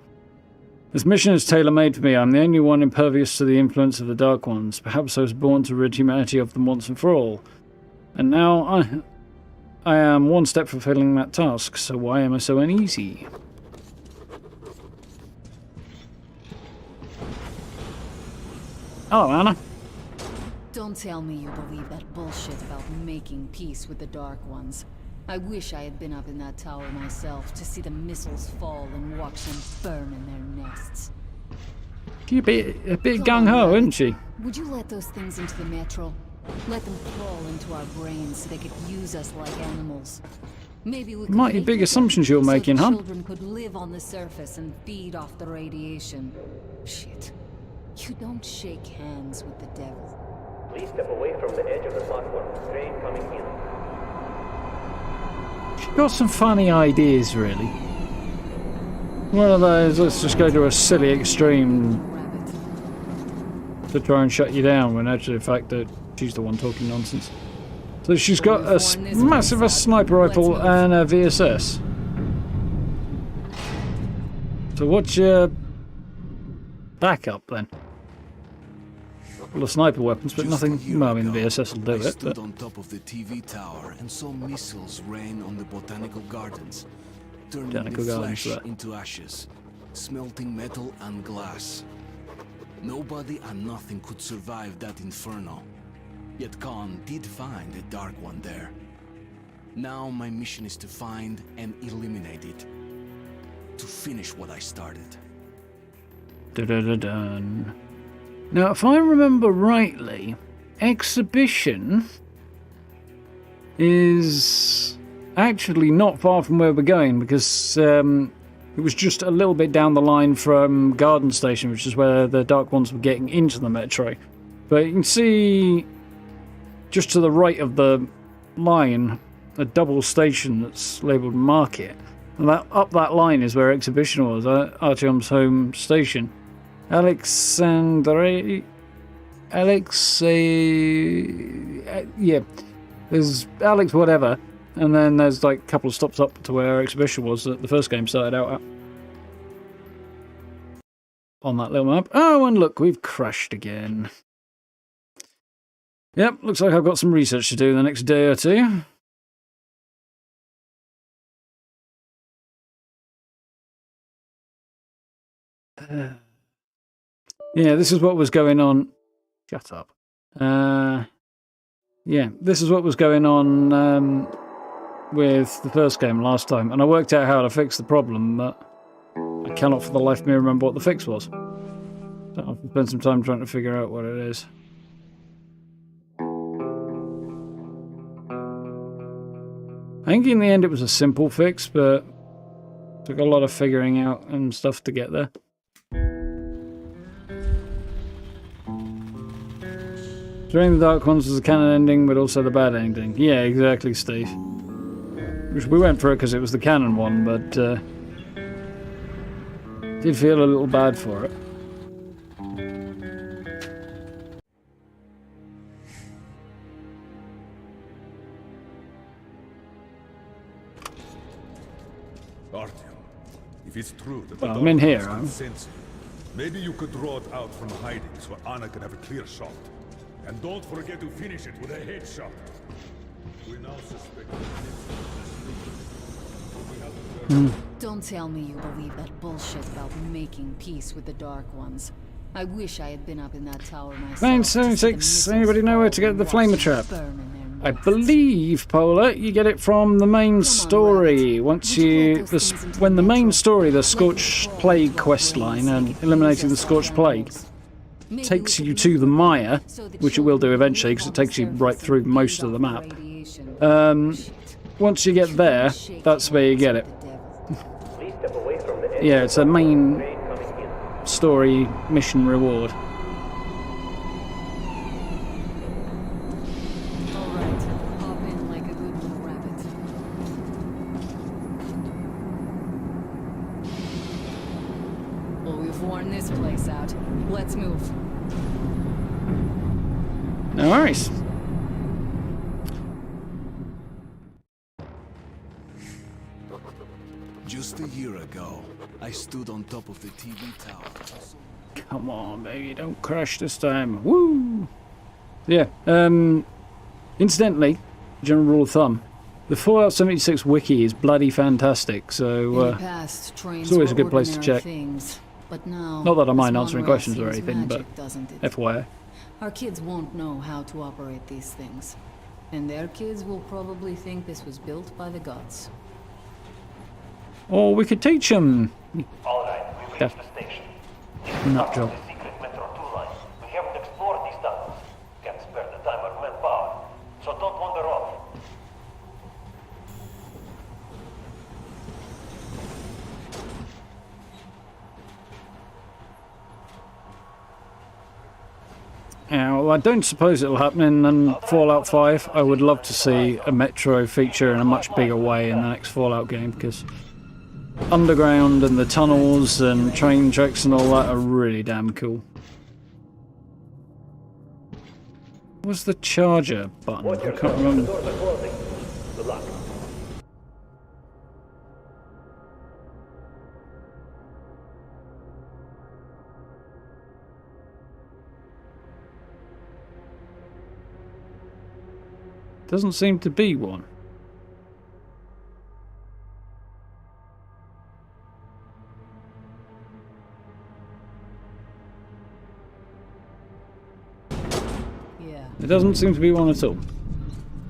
This mission is tailor-made for me. I'm the only one impervious to the influence of the Dark Ones. Perhaps I was born to rid humanity of them once and for all. And now I am one step from fulfilling that task, so why am I so uneasy? Hello, Anna. Don't tell me you believe that bullshit about making peace with the Dark Ones. I wish I had been up in that tower myself to see the missiles fall and watch them burn in their nests. She's a bit gung-ho, isn't she? Would you let those things into the Metro? Let them crawl into our brains so they could use us like animals. Maybe we could Mighty big assumptions you're making, huh? Children could live on the surface and feed off the radiation. Shit. You don't shake hands with the devil. Please step away from the edge of the platform. Train coming in. She's got some funny ideas, really. One of those, let's just go to a silly extreme to try and shut you down, when actually the fact that she's the one talking nonsense. So she's got a massive sniper rifle and a VSS. So what's your backup then? Well, the sniper weapons, but nothing. Well, I mean, the VSS will do I it. stood But on top of the TV tower and saw missiles rain on the botanical gardens, turning Botanical the gardens, flesh right. into ashes, smelting metal and glass. Nobody and nothing could survive that inferno. Yet Khan did find a Dark One there. Now my mission is to find and eliminate it. To finish what I started. dun. Now, if I remember rightly, Exhibition is actually not far from where we're going, because it was just a little bit down the line from Garden Station, which is where the Dark Ones were getting into the Metro. But you can see just to the right of the line a double station that's labelled Market. And that up that line is where Exhibition was, Artyom's home station. Yeah, there's Alex whatever, and then there's like a couple of stops up to where Exhibition was that the first game started out at. on that little map. Oh, and look, we've crashed again. Yep, looks like I've got some research to do the next day or two. Yeah, this is what was going on. Shut up. Yeah, this is what was going on with the first game last time, and I worked out how to fix the problem, but I cannot for the life of me remember what the fix was. So I'll spend some time trying to figure out what it is. I think in the end it was a simple fix, but it took a lot of figuring out and stuff to get there. During the Dark Ones was the canon ending, but also the bad ending. Yeah, exactly, Steve. We went for it because it was the canon one, but did feel a little bad for it. Artyom, if it's true that Well, I'm in here, I'm. maybe you could draw it out from hiding so Anna can have a clear shot. And don't forget to finish it with a headshot. We now suspect. Don't tell me you believe that bullshit about making peace with the Dark Ones. I wish I had been up in that tower myself. 976, anybody know where to get the flamer trap? I believe, Polar, you get it from the main story. Once you, when the main story, the Scorched Plague questline and eliminating the Scorched Plague takes you to the Mire, which it will do eventually because it takes you right through most of the map. Once you get there, that's where you get it. Yeah, it's a main story mission reward. Alright, hop in like a good little rabbit. Well, we've worn this place out. Let's move. No worries. Just a year ago, I stood on top of the TV tower. Come on, baby, don't crash this time. Woo! Yeah, incidentally, general rule of thumb, the Fallout 76 wiki is bloody fantastic, so it's always a good place to check. Things, but now, not that I mind this answering monorail questions or seems anything, magic, but doesn't it? FYI. Our kids won't know how to operate these things. And their kids will probably think this was built by the gods. Or we could teach them. Alright, we've reached the station. Nut job. The secret Metro 2 line. We haven't explored these tunnels. Can't spare the time or manpower. So don't wander off. Yeah, well, I don't suppose it'll happen in Fallout 5. I would love to see a Metro feature in a much bigger way in the next Fallout game, because underground and the tunnels and train tracks and all that are really damn cool. What's the charger button? I can't remember. Good luck. Doesn't seem to be one. Yeah. It doesn't seem to be one at all.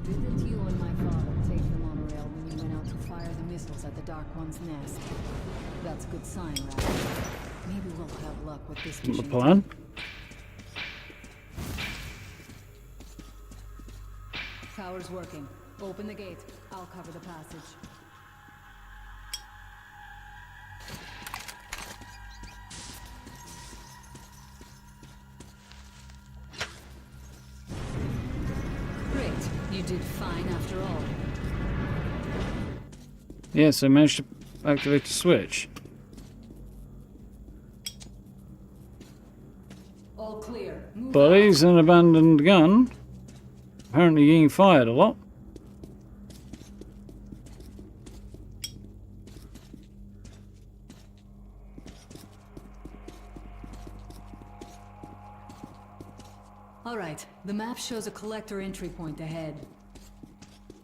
Didn't you and my father take the monorail when you went out to fire the missiles at the Dark One's nest? That's a good sign, right? Maybe we'll have luck with this The mission. plan. Tower's working. Open the gate. I'll cover the passage. Great. You did fine after all. Yes, I managed to activate the switch. All clear. Move Bodies and abandoned gun. Apparently getting fired a lot. Alright, the map shows a collector entry point ahead.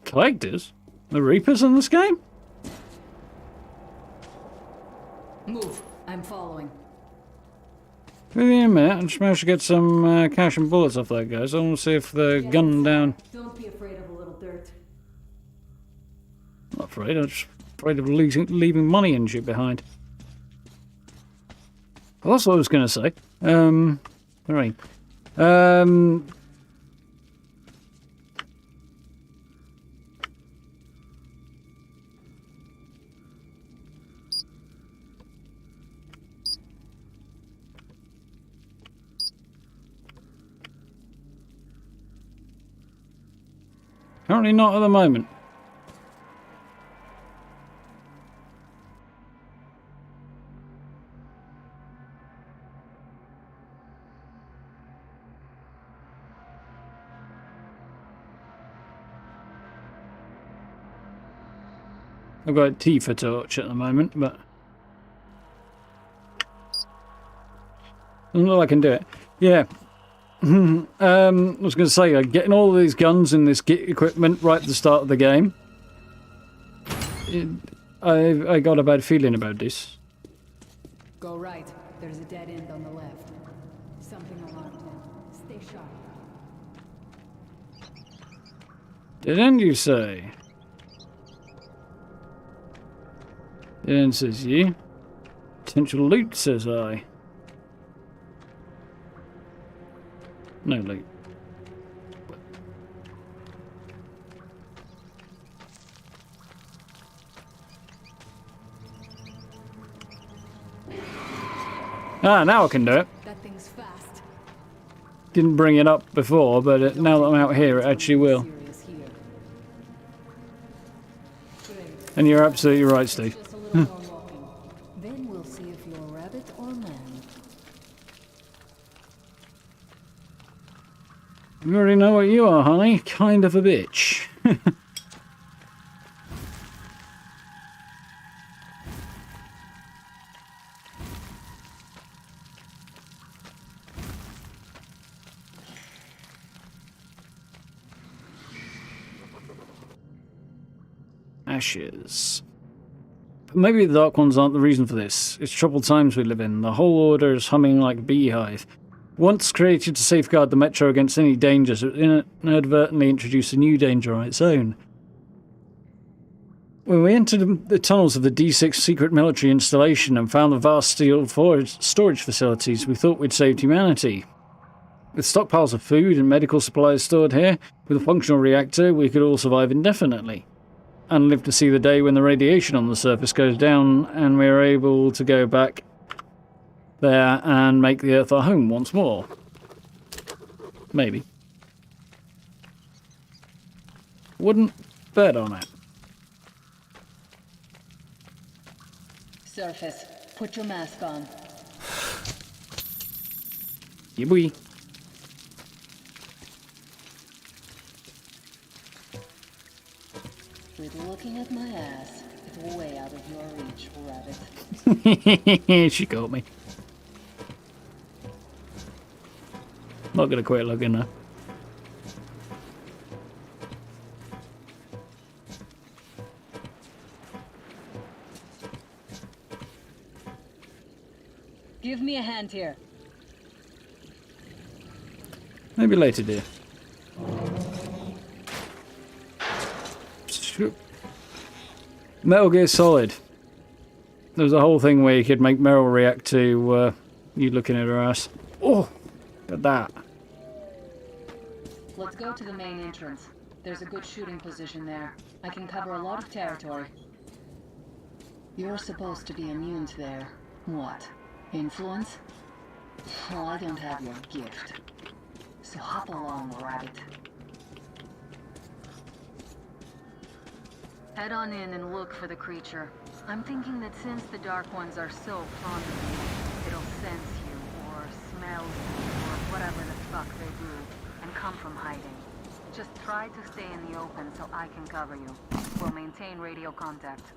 Collectors? The Reapers in this game? Move. I'm following. Give me a minute. I just managed to get some cash and bullets off that guy, so I want to see if they're gunned down. Don't be afraid of a little dirt. Not afraid, I'm just afraid of leaving money and shit behind. Well, that's what I was going to say. Right. Currently not at the moment. I've got a Tifa torch at the moment, but doesn't look like I can do it. Yeah. I was going to say, getting all of these guns and this kit equipment right at the start of the game. I got a bad feeling about this. Go right. There's a dead end on the left. Something alarmed him. Stay sharp. Dead end, you say? Dead end, says you. Potential loot, says I. No loot. Ah, now I can do it. That thing's fast. Didn't bring it up before, but now that I'm out here, it actually will. And you're absolutely right, Steve. Then we'll see if you're rabbit or man. You already know what you are, honey. Kind of a bitch. Ashes. But maybe the Dark Ones aren't the reason for this. It's troubled times we live in. The whole order is humming like a beehive. Once created to safeguard the Metro against any dangers, it inadvertently introduced a new danger on its own. When we entered the tunnels of the D6 secret military installation and found the vast steel storage facilities, we thought we'd saved humanity. With stockpiles of food and medical supplies stored here, with a functional reactor, we could all survive indefinitely. And live to see the day when the radiation on the surface goes down and we're able to go back there and make the Earth our home once more. Maybe. Wouldn't bet on it. Surface, put your mask on. Yeah, boy. With looking at my ass, it's way out of your reach, rabbit. She got me. Not gonna quit looking though. Give me a hand here. Maybe later, dear. Metal Gear Solid. There was a whole thing where you could make Meryl react to you looking at her ass. Oh, look at that. Let's go to the main entrance. There's a good shooting position there. I can cover a lot of territory. You're supposed to be immune to their... what? Influence? Well, I don't have your gift. So hop along, rabbit. Head on in and look for the creature. I'm thinking that since the Dark Ones are so fond of you, it'll sense you, or smell you, or whatever the fuck they do, and come from hiding. Just try to stay in the open so I can cover you. We'll maintain radio contact.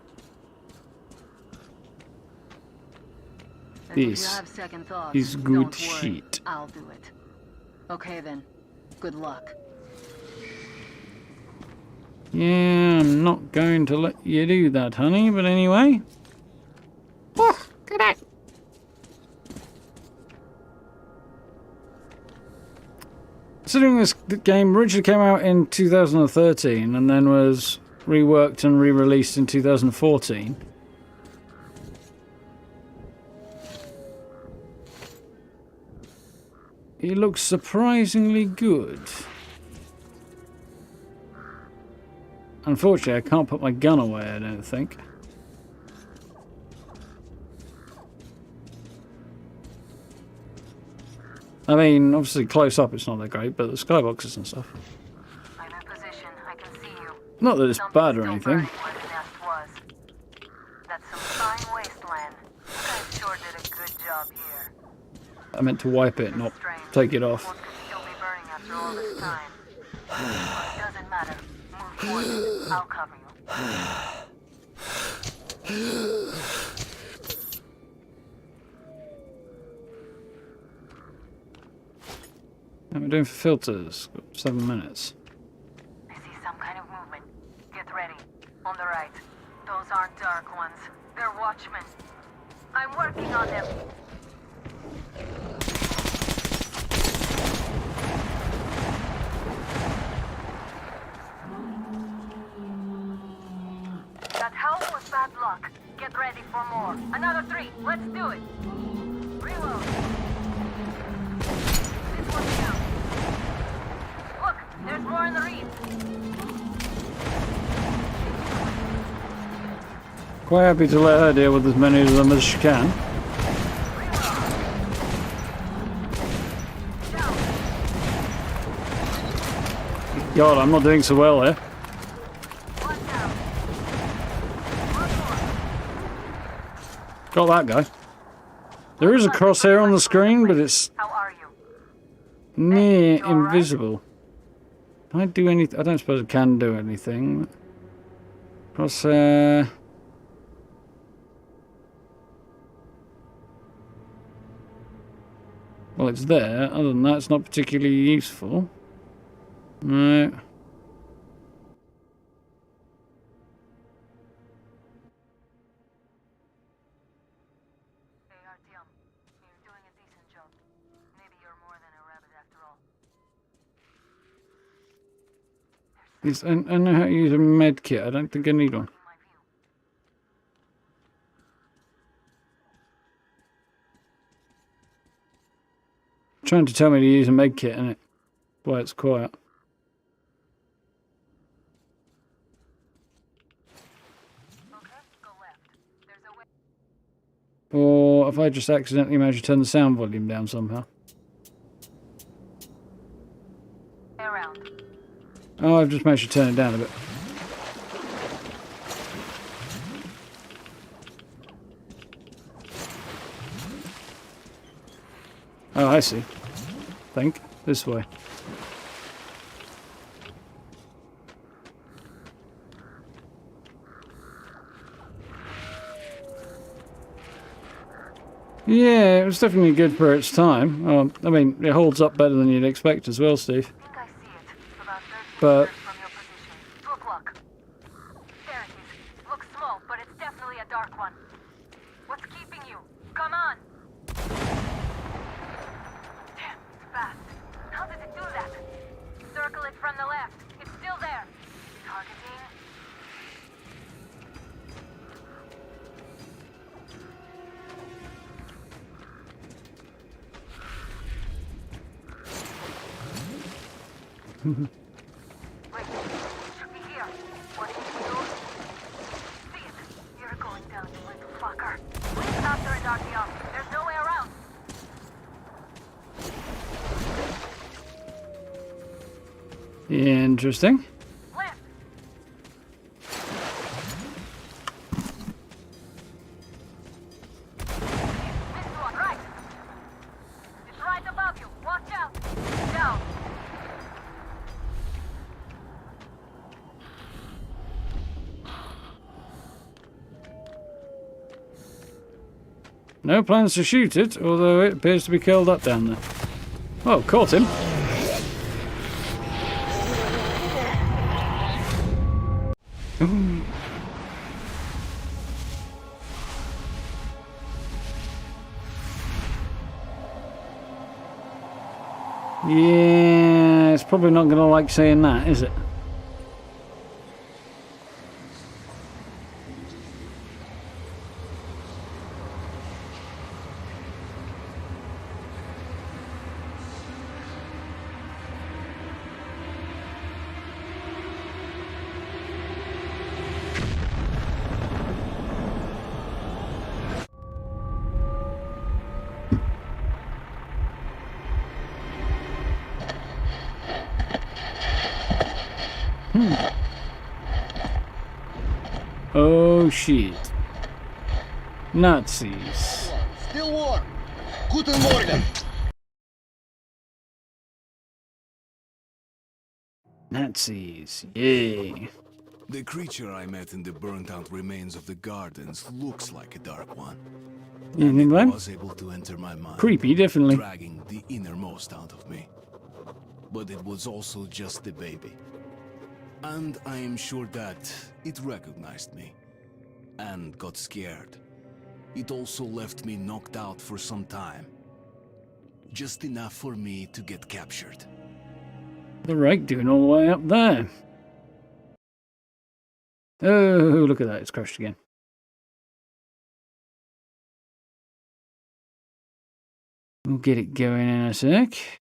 And if you have second thoughts, is good don't worry, shit. I'll do it. Okay then, Good luck. Yeah, I'm not going to let you do that, honey, but anyway. Oh, get out! Considering this game originally came out in 2013 and then was reworked and re-released in 2014. It looks surprisingly good. Unfortunately, I can't put my gun away, I don't think. I mean, obviously close up it's not that great, but the skyboxes and stuff. I'm in position. I can see you. Not that it's bad or anything. Where the nest was. That's some fine wasteland. You guys sure did a good job here. I meant to wipe it, not take it off. What could still be burning after all this time? It doesn't matter. Move towards it. I'll cover you. How am I doing for filters? Got 7 minutes. I see some kind of movement. Get ready. On the right. Those aren't dark ones. They're watchmen. I'm working on them. That howl was bad luck. Get ready for more. Another 3. Let's do it. Reload. This one's down. Look, there's more in the reeds. Quite happy to let her deal with as many of them as she can. God, I'm not doing so well here. Got that guy. There is a crosshair on the screen, but it's near invisible. Can I do anything? I don't suppose I can do anything. Crosshair. Well, it's there. Other than that, it's not particularly useful. No. Hey, Artyom. You're doing a decent job. Maybe you're more than a rabbit after all. Yes, I know how to use a med kit. I don't think I need one. Trying to tell me to use a med kit, isn't it? Why it's quiet. Or if I just accidentally manage to turn the sound volume down somehow. Oh, I've just managed to turn it down a bit. Oh, I see. Think. This way. Yeah, it was definitely good for its time. I mean, it holds up better than you'd expect as well, Steve. But There it is. Looks small, but it's definitely a dark one. What's keeping you? Come on! Damn, it's fast. How did it do that? Circle it from the left. It's still there. Targeting. Wait, it should be here. What did you do? See it. You're going down, you little fucker. Leave after it, Artyom. There's no way around. interesting. Left. This one, right. It's right above you. Watch out. Down. No plans to shoot it, although it appears to be curled up down there. Oh, caught him. Yeah, it's probably not going to like saying that, is it? Oh shit. Nazis. Still warm. Guten Morgen. Nazis, yay. The creature I met in the burnt-out remains of the gardens looks like a dark one. Anything I like? was able to enter my mind. Creepy, definitely. Dragging the innermost out of me. But it was also just a baby. And I am sure that it recognized me. And got scared. It also left me knocked out for some time. Just enough for me to get captured. The rake doing all the way up there. Oh, look at that, it's crashed again. We'll get it going in a sec.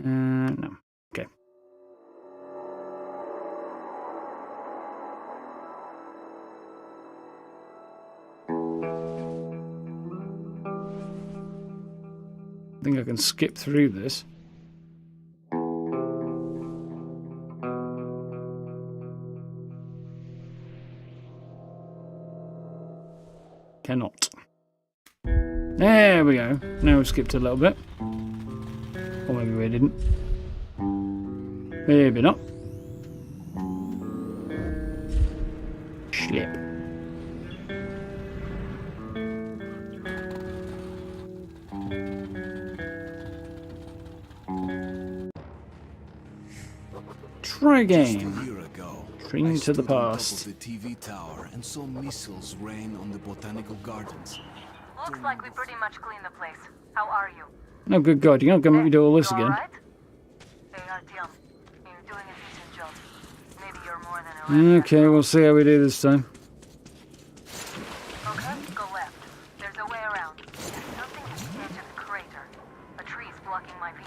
No. Okay. I think I can skip through this. Cannot. There we go. Now we've skipped a little bit. Or maybe we didn't. Maybe not. Slip. Try again. Just a year ago, Train I to stood the on top past. of the TV tower and saw missiles rain on the botanical gardens. Looks like we pretty much cleaned the place. How are you? Oh, good God, you're not going to make me do all this again. Alright? Hey, Artyom. You're doing a decent job. Maybe you're more than a Okay, we'll see how we do this time. Okay, go left. There's a way around. Something at the edge of the crater. A tree's blocking my view.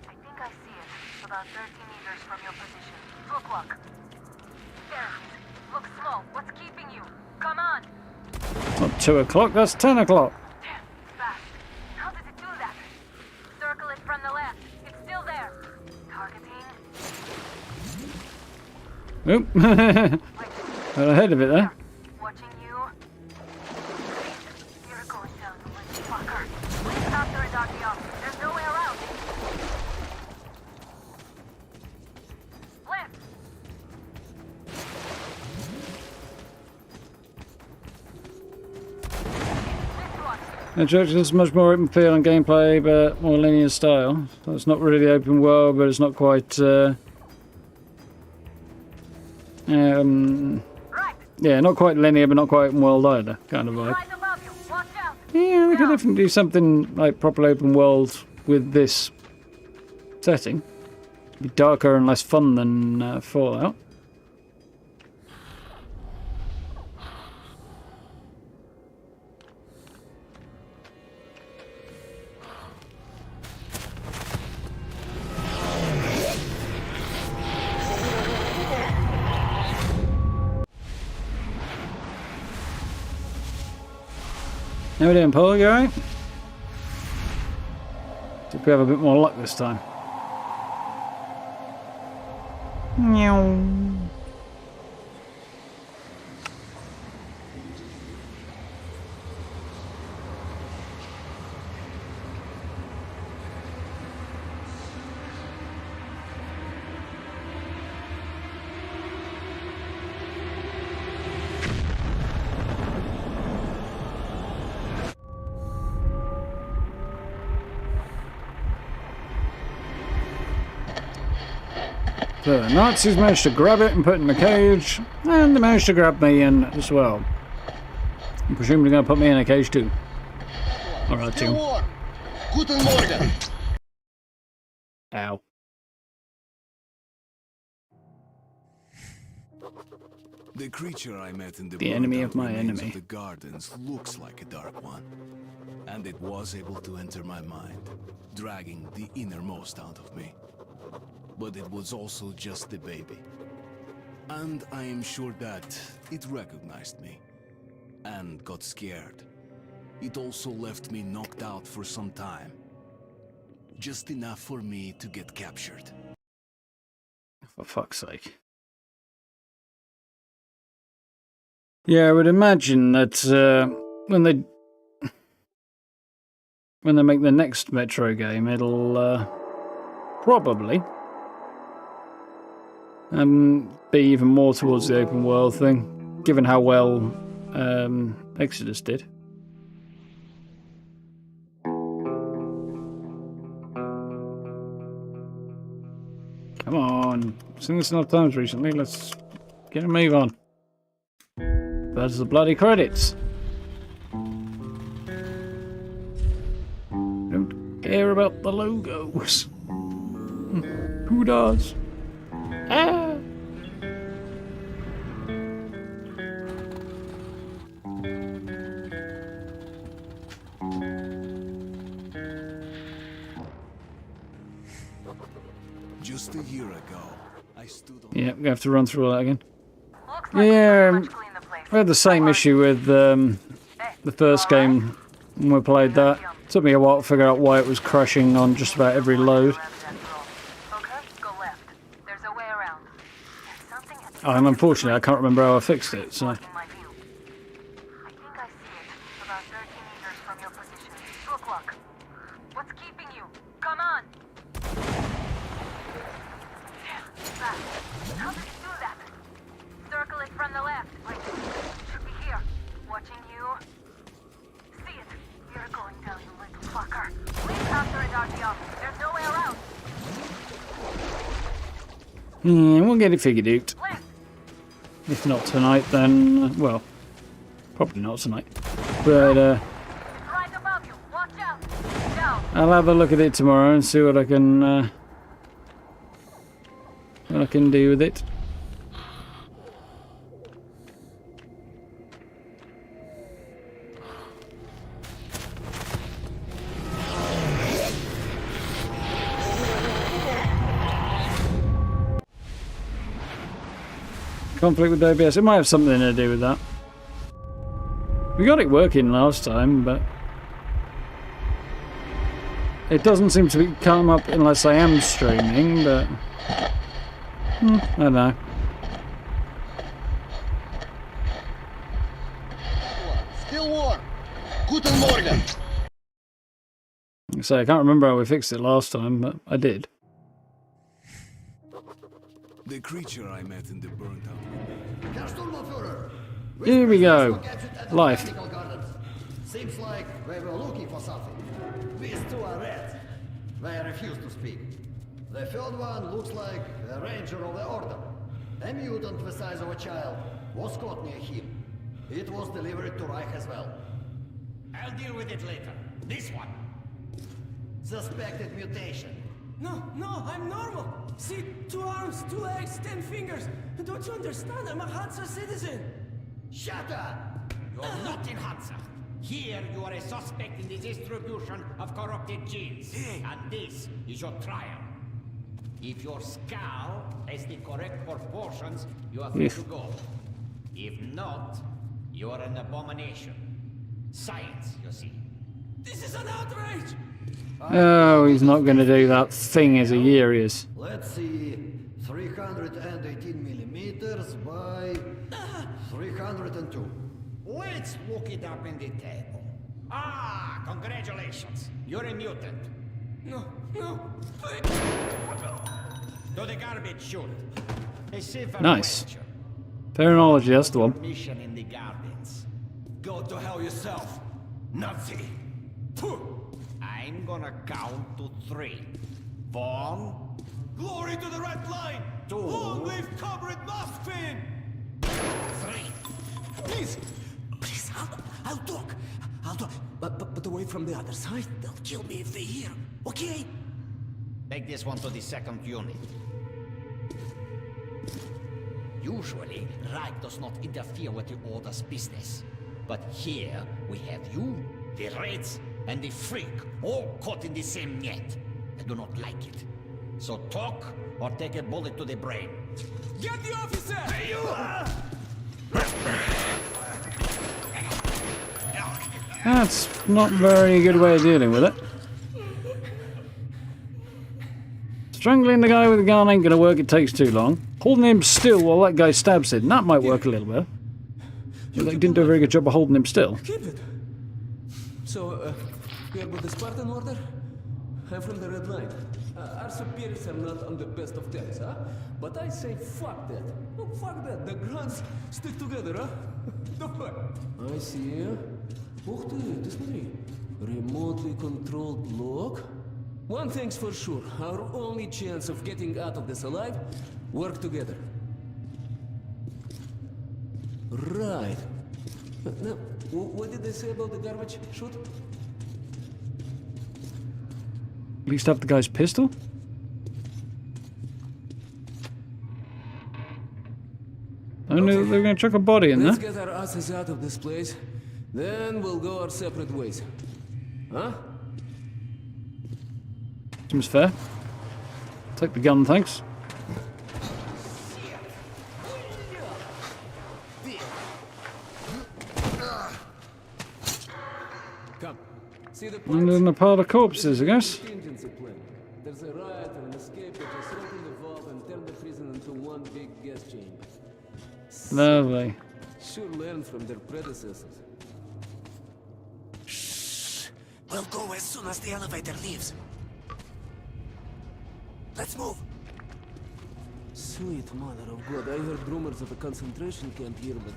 I think I see it. About 30 meters from your position. 2 o'clock. There it is. Looks small. What's keeping you? Come on! Not 2 o'clock, that's 10 o'clock. Damn, fast. How did it do that? Circle it from the left. It's still there. Targeting. Oop. Got ahead of it there. Watching you. You're going down, you little fucker. After it, Artyom. There's no way around. Left. The Church is much more open feel and gameplay, but more linear style. So it's not really open world, but it's not quite. Yeah, not quite linear, but not quite open world either. Kind of vibe. Yeah, they could definitely do something like proper open world with this setting. It'd be darker and less fun than Fallout. How we doing, Paul? You alright? See if we have a bit more luck this time. Meow. The Nazis managed to grab it and put it in the cage, and they managed to grab me in as well. I'm presumably going to put me in a cage too. Alright, Artyom. Guten Morgen. Ow. The creature I met in The enemy of my remains enemy. of the gardens looks like a dark one, and it was able to enter my mind, dragging the innermost out of me. But it was also just a baby, and I am sure that it recognized me and got scared. It also left me knocked out for some time, just enough for me to get captured. For fuck's sake. Yeah, I would imagine that when they make the next Metro game, it'll probably be even more towards the open world thing, given how well Exodus did. Come on, I've seen this enough times recently, let's get a move on. There's the bloody credits. Don't care about the logos. Who does? Ah! Just a year ago, I stood on... Yeah, we have to run through all that again. Yeah, we had the same issue with the first game when we played that. It took me a while to figure out why it was crashing on just about every load. And unfortunately, I can't remember how I fixed it, so... Yeah, we'll get it figured out. If not tonight, then... well, probably not tonight. But, I'll have a look at it tomorrow and see what I can do with it. Conflict with OBS. It might have something to do with that. We got it working last time, but it doesn't seem to come up unless I am streaming, but I don't know. Still warm. Guten Morgen. So I can't remember how we fixed it last time, but I did. The creature I met in the burnt out. Here we go. Life. Seems like they were looking for something. These two are rats. They refuse to speak. The third one looks like a ranger of the order. A mutant the size of a child was caught near him. It was delivered to Reich as well. I'll deal with it later. This one. Suspected mutation. No, I'm normal. See, 2 arms, 2 legs, 10 fingers. Don't you understand? I'm a Hansa citizen. Shut up! You're not in Hansa. Here you are a suspect in the distribution of corrupted genes. And this is your trial. If your skull has the correct proportions, you are free to go. If not, you are an abomination. Science, you see. This is an outrage! Oh, he's not going to do that thing as a year is. Let's see, 318 millimeters by 302. Let's look it up in the table. Ah, congratulations. You're a mutant. No. To the garbage chute. A safer Nice. question. Terminology, that's the one. Mission in the gardens. Go to hell yourself, Nazi. I'm gonna count to 3. 1. Glory to the red line! 2. Oh, we've covered Moskvin! 3. Please! Please, I'll talk. I'll talk. But away from the other side. They'll kill me if they hear. Okay? Take this one to the 2nd unit. Usually, Reich does not interfere with the Order's business. But here, we have you, the Reds, and the Freak all caught in the same net. I do not like it. So talk, or take a bullet to the brain. Get the officer! Hey, you! That's not very good way of dealing with it. Strangling the guy with the gun ain't gonna work, it takes too long. Holding him still while that guy stabs him, that might work a little bit. But they didn't do a very good job of holding him still. Keep it. So, you are with the Spartan Order? I'm from the Red Line. Our superiors are not on the best of terms, huh? But I say fuck that. No, fuck that. The grunts stick together, huh? The fuck? I see. Ух ты, ты смотри. Remotely controlled block. One thing's for sure. Our only chance of getting out of this alive, work together. Right. Now, what did they say about the garbage chute? At least have the guy's pistol? I knew they were going to chuck a body in there. Let's get our asses out of this place. Then we'll go our separate ways. Huh? Seems fair. Take the gun, thanks. Come. See the And then a pile of corpses, I guess. There's a riot or an escape that just open the vault and turn the prison into one big gas chamber. Lovely. Sure learn from their predecessors. We'll go as soon as the elevator leaves. Let's move. Sweet mother of God, I heard rumors of a concentration camp here, but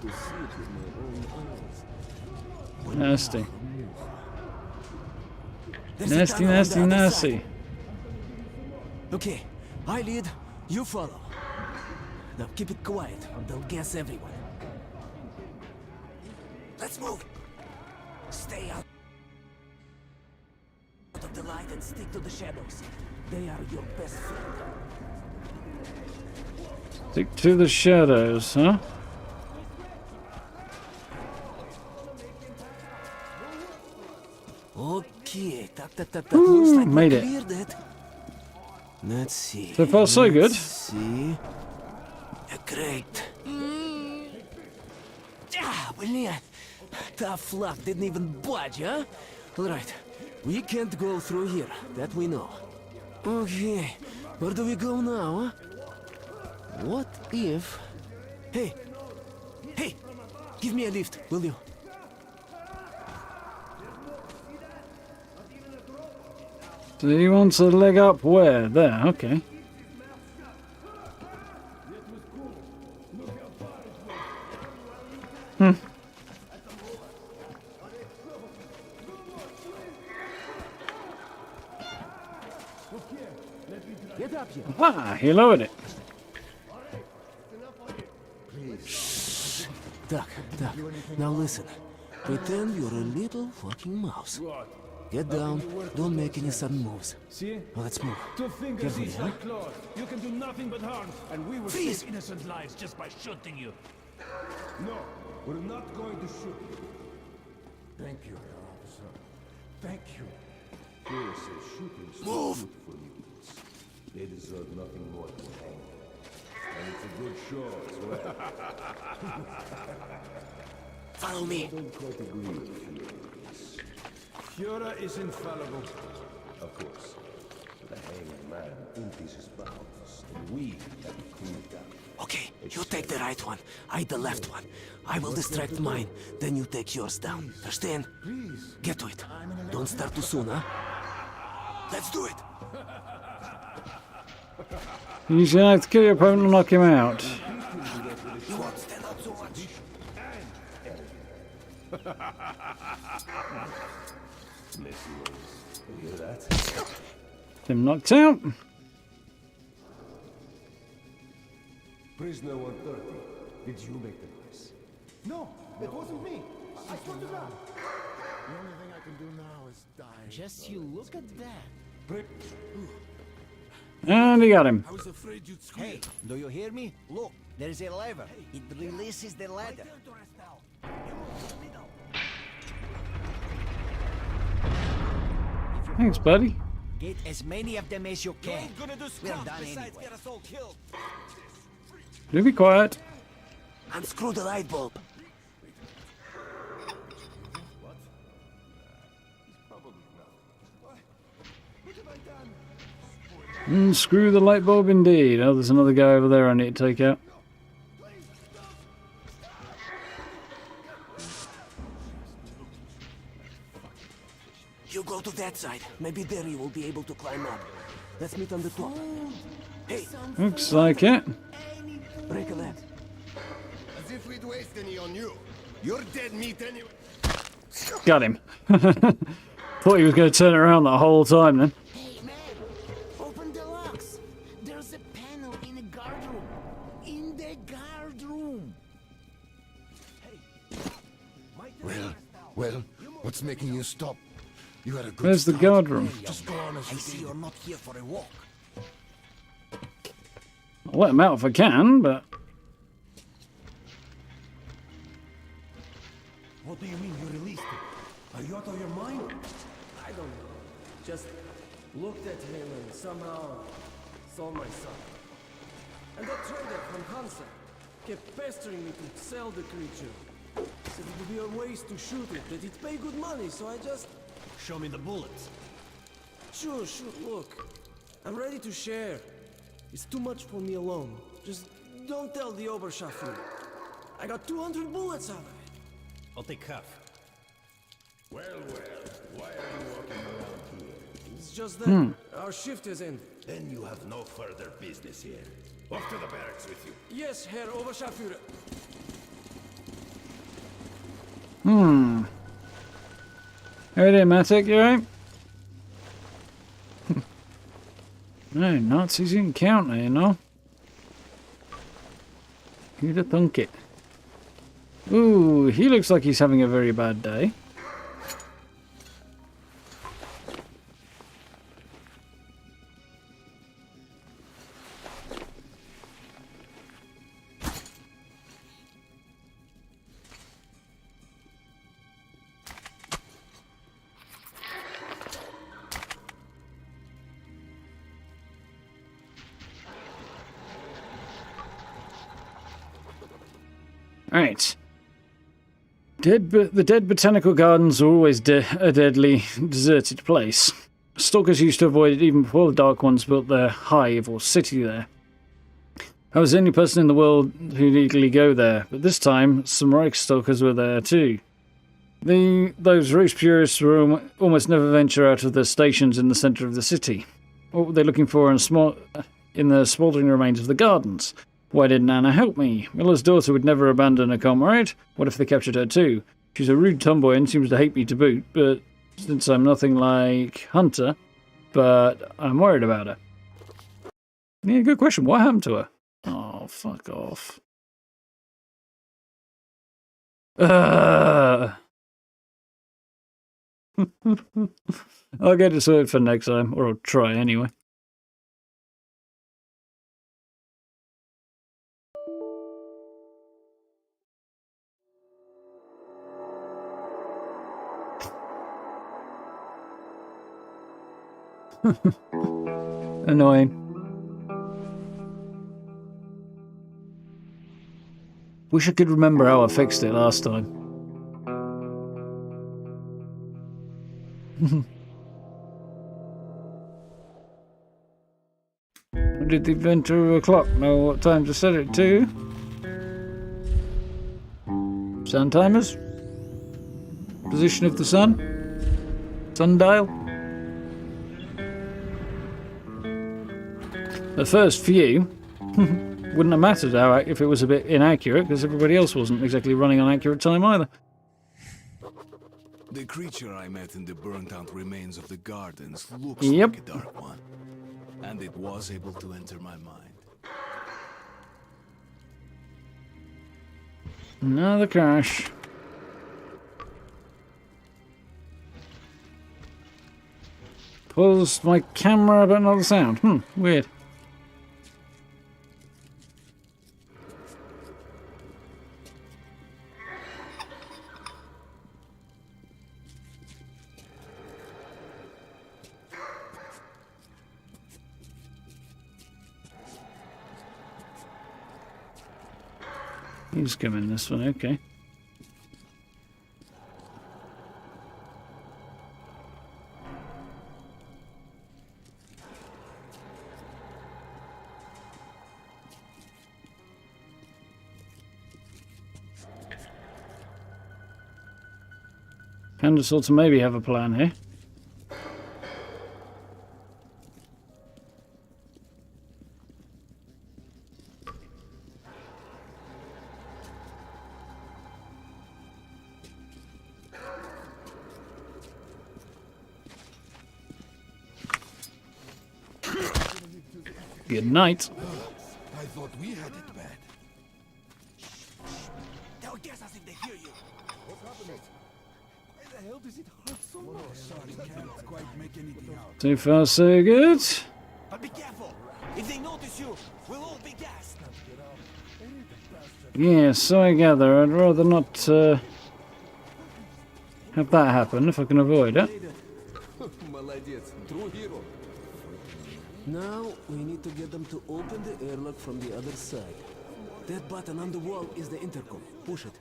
to see it with my own eyes. Nasty. There's a Nasty, tunnel on nasty, the other nasty. side. Okay, I lead, you follow. Now keep it quiet, or they'll guess everyone. Let's move. Stay out of the light and stick to the shadows. They are your best friend. Stick to the shadows, huh? Okay, looks like made we it. cleared it. Let's see. So far, so good. Let's see. Great. Блин. Tough luck, didn't even budge, huh? Alright, we can't go through here, that we know. Okay, where do we go now, huh? What if... Hey! Hey! Give me a lift, will you? So he wants a leg up where? There, okay. Get up here. Ah, he lowered it. Duck, now listen. Pretend you're a little fucking mouse. Get down, don't make any sudden moves. See? Now let's move. Two fingers Carefully, each huh? like claws. You can do nothing but harm, and we will Freeze! save innocent lives just by shooting you. No, we're not going to shoot you. Thank you, officer. Thank you. Here says shooting Move! for mutants. They deserve nothing more than hanging. And it's a good show as well. Follow me. I don't quite agree with Führer. Führer is infallible. Of course. The hanged man empties his mouths, and we have to clean it down. Okay, you take the right one, I the left one. I will distract mine, then you take yours down. Understand? Please. Get to it. Don't start too soon, huh? Let's do it. You're gonna have to kill your opponent and knock him out. You won't stand up so much. You hear that? Him knocked out. Prisoner 130, did you make the noise? No, it wasn't me. I swear to God. The only thing I can do now is die. Just you look at that. And he got him. I was afraid you'd squeal. Hey, do you hear me? Look, there is a lever. It releases the ladder. Thanks, buddy. Get as many of them as you can. We're done anyway. Do be quiet. Unscrew the light bulb. Screw the light bulb indeed. Oh, there's another guy over there I need to take out. You go to that side. Maybe there you will be able to climb up. Let's meet on the top. Hey! Looks like it. Break a leg. As if we'd waste any on you. You're dead meat anyway. Got him. Thought he was going to turn it around the whole time then. Hey, man! Open the locks! There's a panel in the guard room. In the guard room! Well, what's making you stop? You had a good Where's the start. guard room? Just go on as I you see did. you're not here for a walk. I'll let him out if I can, but... What do you mean you released him? Are you out of your mind? I don't know. Just looked at him and somehow saw my son. And that trader from Hansa kept pestering me to sell the creature. Said it would be a waste to shoot it, that he'd pay good money, so I just... Show me the bullets. Sure, look. I'm ready to share. It's too much for me alone. Just don't tell the Oberscharführer. I got 200 bullets out of it. I'll take half. Well, why are you walking around here? It's just that our shift is ended. Then you have no further business here. Off to the barracks with you. Yes, Herr Oberscharführer. Hey there, Matic, you alright? No, Nazis in counter, you know? Who'd have thunk it? Ooh, he looks like he's having a very bad day. Alright. The dead botanical gardens are always a deadly, deserted place. Stalkers used to avoid it even before the Dark Ones built their hive or city there. I was the only person in the world who legally go there, but this time some Reichstalkers were there too. Those race purists were almost never venture out of their stations in the centre of the city. What were they looking for in the smouldering remains of the gardens? Why didn't Anna help me? Miller's daughter would never abandon a comrade. What if they captured her too? She's a rude tomboy and seems to hate me to boot, but since I'm nothing like Hunter, but I'm worried about her. Yeah, good question. What happened to her? Oh, fuck off. I'll get it sorted for next time, or I'll try anyway. Annoying. Wish I could remember how I fixed it last time. Did the inventor of a clock know what time to set it to? Sun timers? Position of the sun? Sundial? The first few wouldn't have mattered if it was a bit inaccurate, because everybody else wasn't exactly running on accurate time either. The creature I met in the burnt-out remains of the gardens looks Yep. like a dark one, and it was able to enter my mind. Another crash. Pulls my camera but not the sound. Weird. He's coming this way, okay. Kind of sort of maybe have a plan here. Good night. I thought we had it bad. They'll guess us if they hear you. What's happening? Why the hell does it hurt so much? Sorry, can't quite make anything out. So far, so good. But be careful. If they notice you, we'll all be gassed. Yeah, so I gather I'd rather not have that happen if I can avoid it. Молодец, true hero. Now we need to get them to open the airlock from the other side. That button on the wall is the intercom. Push it.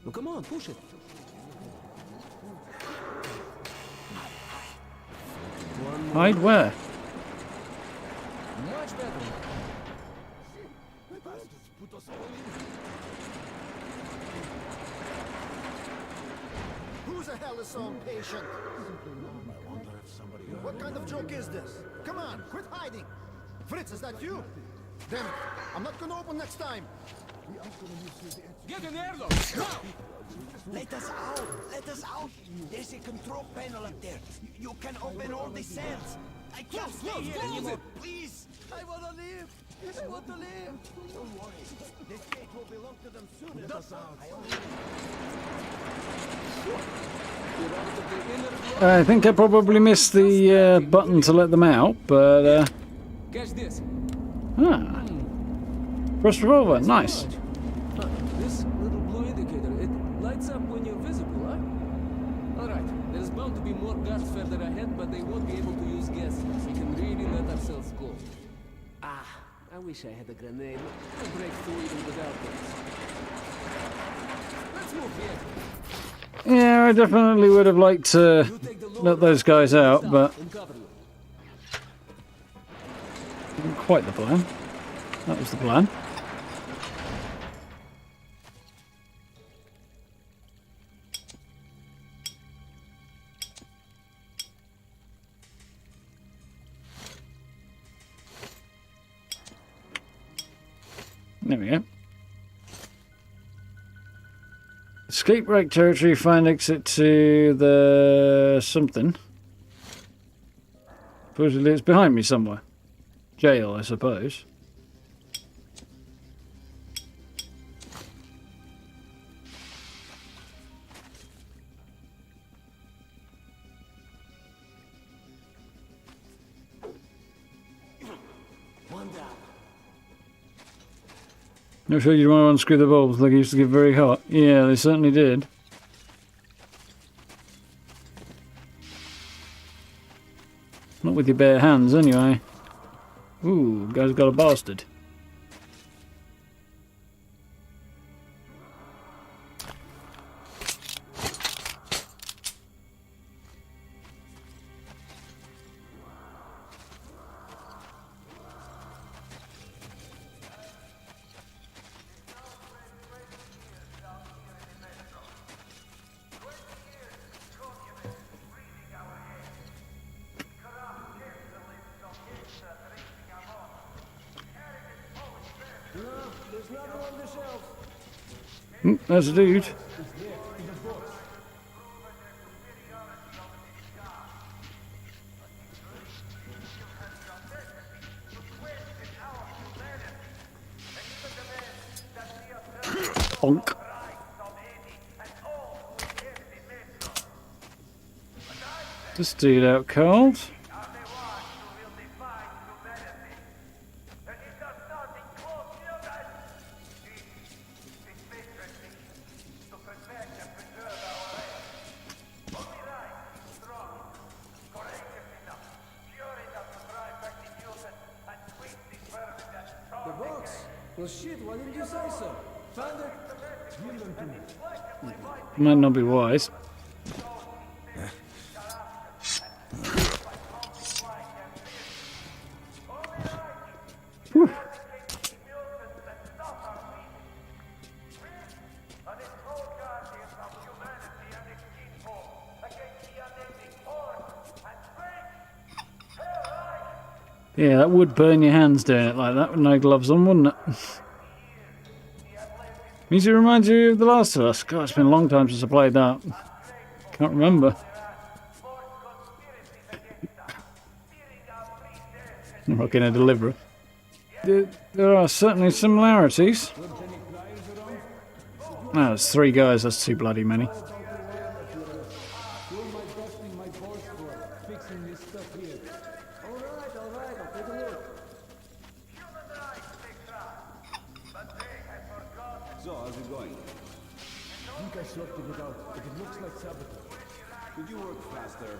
Oh, come on, push it. Hide where? Much better. Who the hell is so impatient? What kind of joke is this? Come on, quit hiding! Fritz, is that you? Damn it, I'm not gonna open next time! Get an airlock! Now! Let us out! Let us out! There's a control panel up there. You can open all the cells. I can't stay here anymore. Please! I wanna live! I want to live! Don't worry. This gate will belong to them soon. Let us out. I think I probably missed the button to let them out, but Catch this. First revolver, nice. This little blue indicator, it lights up when you're visible, huh? Alright, there's bound to be more guards further ahead, but they won't be able to use gas. We can really let ourselves go. Ah, I wish I had a grenade. I'll break through even without this. Let's move here. Yeah, I definitely would have liked to let those guys out, but wasn't quite the plan. That was the plan. There we go. Escape wreck territory, find exit to the something. Supposedly it's behind me somewhere. Jail, I suppose. Not sure you'd want to unscrew the bulbs like it used to get very hot. Yeah, they certainly did. Not with your bare hands, anyway. Ooh, guy's got a bastard. There's a dude. Bonk. This dude out cold. The box? Well, shit, why didn't you say so? Found it? Give them to me. Might not be wise. Whew. Yeah, that would burn your hands doing it like that with no gloves on, wouldn't it? Means it reminds you of The Last of Us. God, it's been a long time since I played that. Can't remember. I'm not going to deliver it. There are certainly similarities. No, it's 3 guys, that's too bloody many. So, how's it going? I think I sorted it out, but it looks like sabotage. Could you work faster?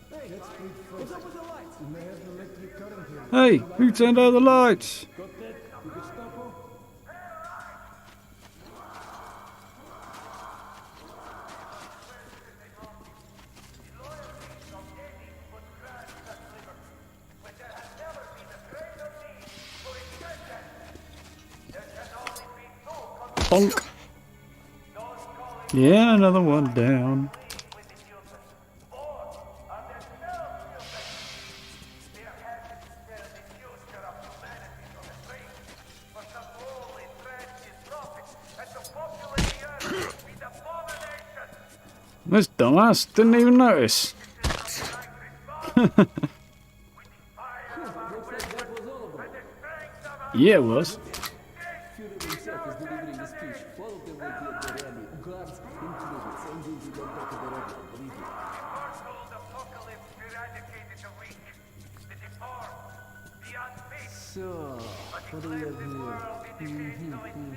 Hey, let's breathe first. What's up with the lights? We may have an electric current here. Hey, who turned out the lights? Got that? You could stop her? Bonk. Yeah, another one down. This dumbass didn't even notice. Yeah, it was. So, what do we have here?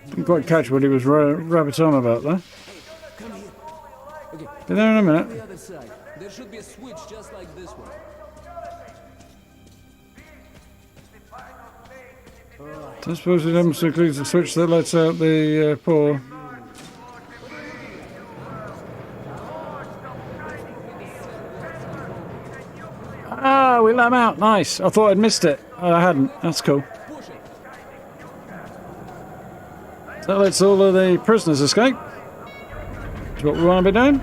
Didn't quite catch what he was rabbit on about there. Come here. Okay. Be there in a minute. On the other side, there should be a switch just like this one. I suppose it almost includes the switch that lets out the pour. Ah, we let him out. Nice. I thought I'd missed it. I hadn't. That's cool. That lets all of the prisoners escape. That's what we want to be doing.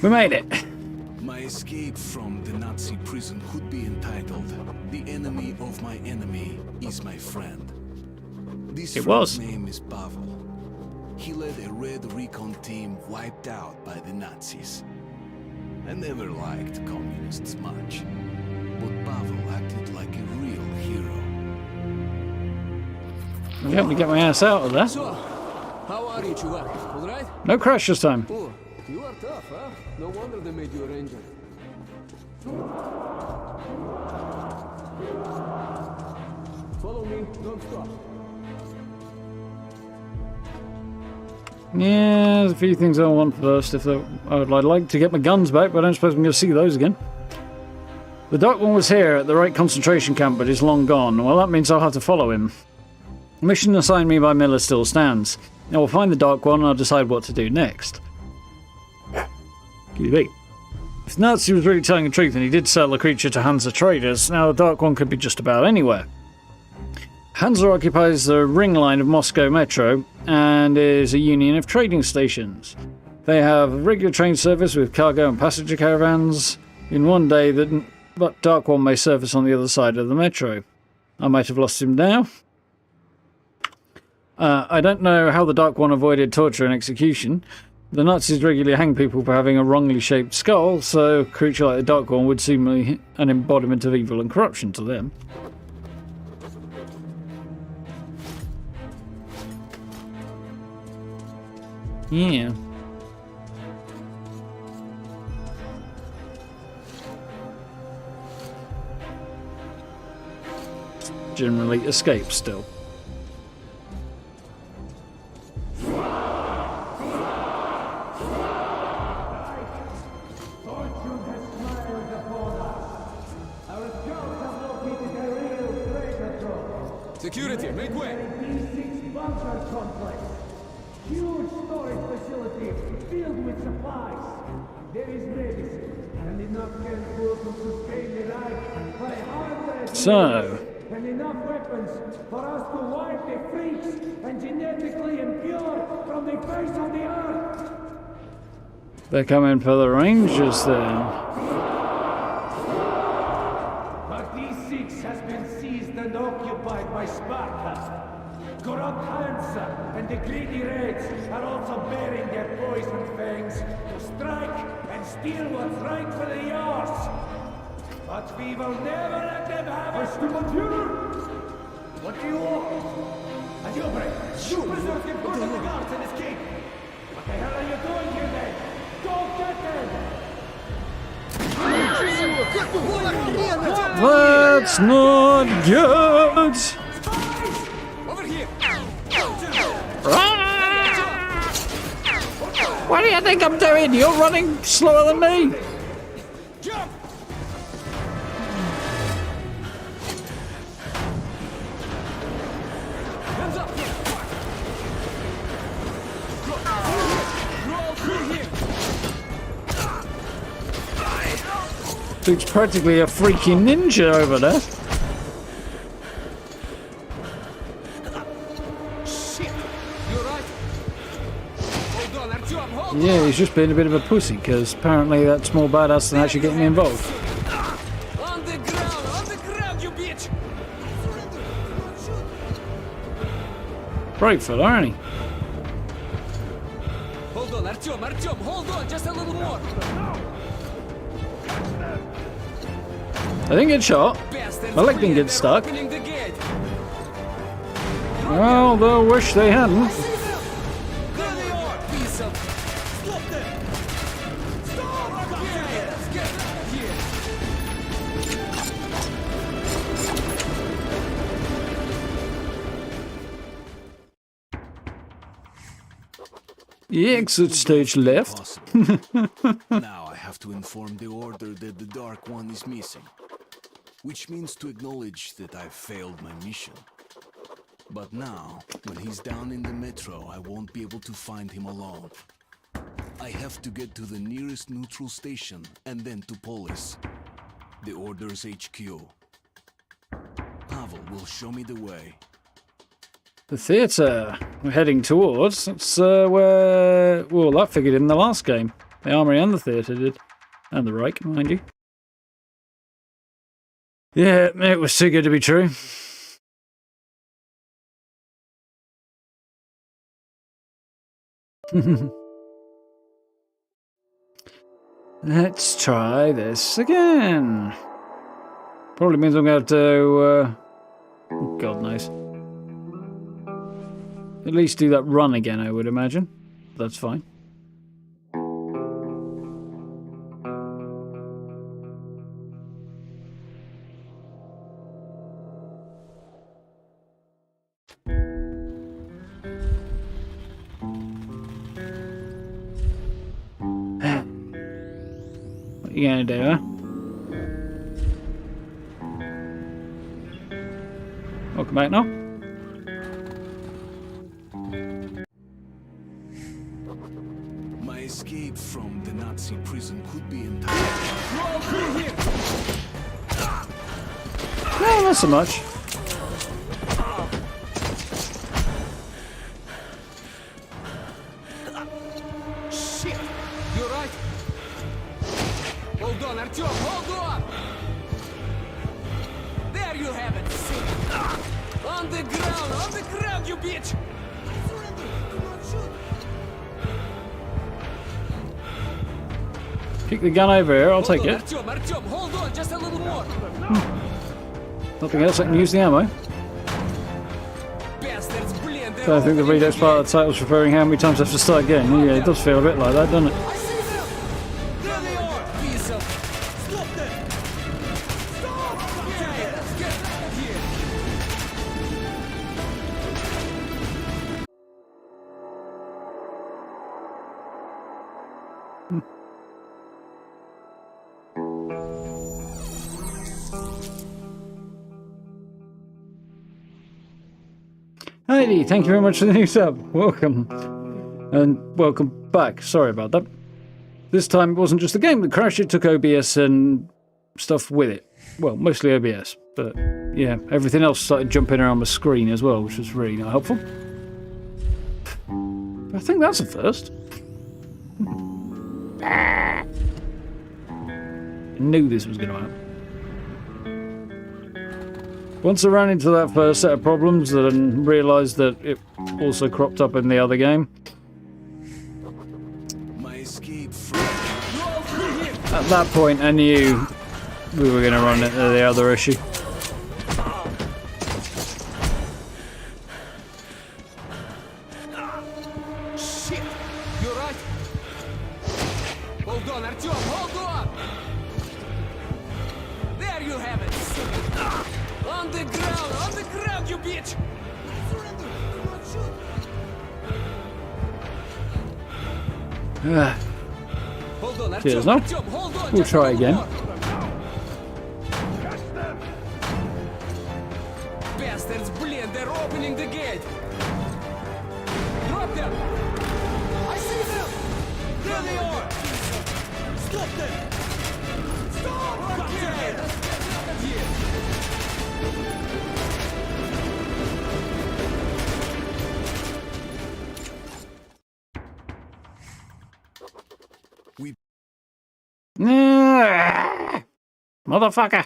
We made it. My escape from the Nazi prison could be entitled "The Enemy of My Enemy is My Friend." This friend's name is Pavel. He led a Red Recon team wiped out by the Nazis. I never liked communists much, but Pavel acted like a real hero. You helped me get my ass out of there. So, how are you, Chuvak? All right? No crash this time. Oh, you are tough, huh? No wonder they made you a ranger. Follow me, don't stop. Yeah, there's a few things I want first. I'd like to get my guns back, but I don't suppose I'm going to see those again. The Dark One was here at the right concentration camp, but is long gone. Well, that means I'll have to follow him. The mission assigned me by Miller still stands. I will find the Dark One and I'll decide what to do next. QB. If Nazi was really telling the truth and he did sell the creature to Hansa traders, now the Dark One could be just about anywhere. Hansa occupies the ring line of Moscow Metro and is a union of trading stations. They have regular train service with cargo and passenger caravans. In one day, but Dark One may surface on the other side of the metro. I might have lost him now. I don't know how the Dark One avoided torture and execution. The Nazis regularly hang people for having a wrongly shaped skull, so a creature like the Dark One would seem an embodiment of evil and corruption to them. Yeah. Generally escape still. Security, make way! D6 bunker complex. Huge storage facility filled with supplies. There is medicine and enough canned food to sustain the Reich for 100 years. And enough weapons for us to wipe the freaks and genetically impure from the face of the earth. They're coming for the Rangers then. But D6 has been seized and occupied by Sparta. Corrupt Hansa and the greedy Reds are also bearing their poison fangs to strike and steal what's rightfully yours. But we will never let them have us. What do you want? Adiobre, you preserve the important guards and escape. What the hell are you doing here then? Don't get them! That's not good! Over here! What do you think I'm doing? You're running slower than me! Jump! Hands up! Roll through here! Dude's practically a freaking ninja over there. Shit! You alright? Hold on, Artyom, hold on! Yeah, he's just being a bit of a pussy, because apparently that's more badass than actually getting involved. On the ground, you bitch! Brave fella, aren't he? Hold on, Artyom, hold on, just a little more! I didn't get shot. My leg didn't get stuck. Opening the gate. Well, they'll wish they hadn't. There they are, piece of... Stop them! Stop! Okay, let's get out of here! The exit stage left. Now I have to inform the Order that the Dark One is missing. Which means to acknowledge that I've failed my mission. But now, when he's down in the metro, I won't be able to find him alone. I have to get to the nearest neutral station and then to Polis, the Order's HQ. Pavel will show me the way. The theatre we're heading towards. That's where... Well, that figured in the last game. The Armory and the theatre did. And the Reich, mind you. Yeah, it was too good to be true. Let's try this again. Probably means I'm going to have to... God knows. At least do that run again, I would imagine. That's fine. What are you gonna do, huh? Welcome back now. My escape from the Nazi prison could be entirely... No, not so much. Shit! You alright? Hold on, Artyom, hold on! There you have it, see? On the ground, you bitch! Kick the gun over here, I'll take it. Artyom, hold on, just a little more. Nothing else, I can use the ammo. So I think the redux part of the title's referring how many times I have to start again. Yeah, it does feel a bit like that, doesn't it? Heidi, thank you very much for the new sub. Welcome. And welcome back. Sorry about that. This time it wasn't just the game that crashed, it took OBS and stuff with it. Well, mostly OBS, but yeah, everything else started jumping around the screen as well, which was really not helpful. I think that's a first. I knew this was going to happen. Once I ran into that first set of problems and realised that it also cropped up in the other game, at that point I knew we were going to run into the other issue. Shit! You right? Hold on, Artyom, hold on! There you have it! On the ground, you bitch! Hold on, Cheers, no? Artyom, hold on! We'll try again. Bastards, blin, they're opening the gate! Drop them! I see them! There they are! Stop them! Stop! Okay, let's get out of here! Motherfucker!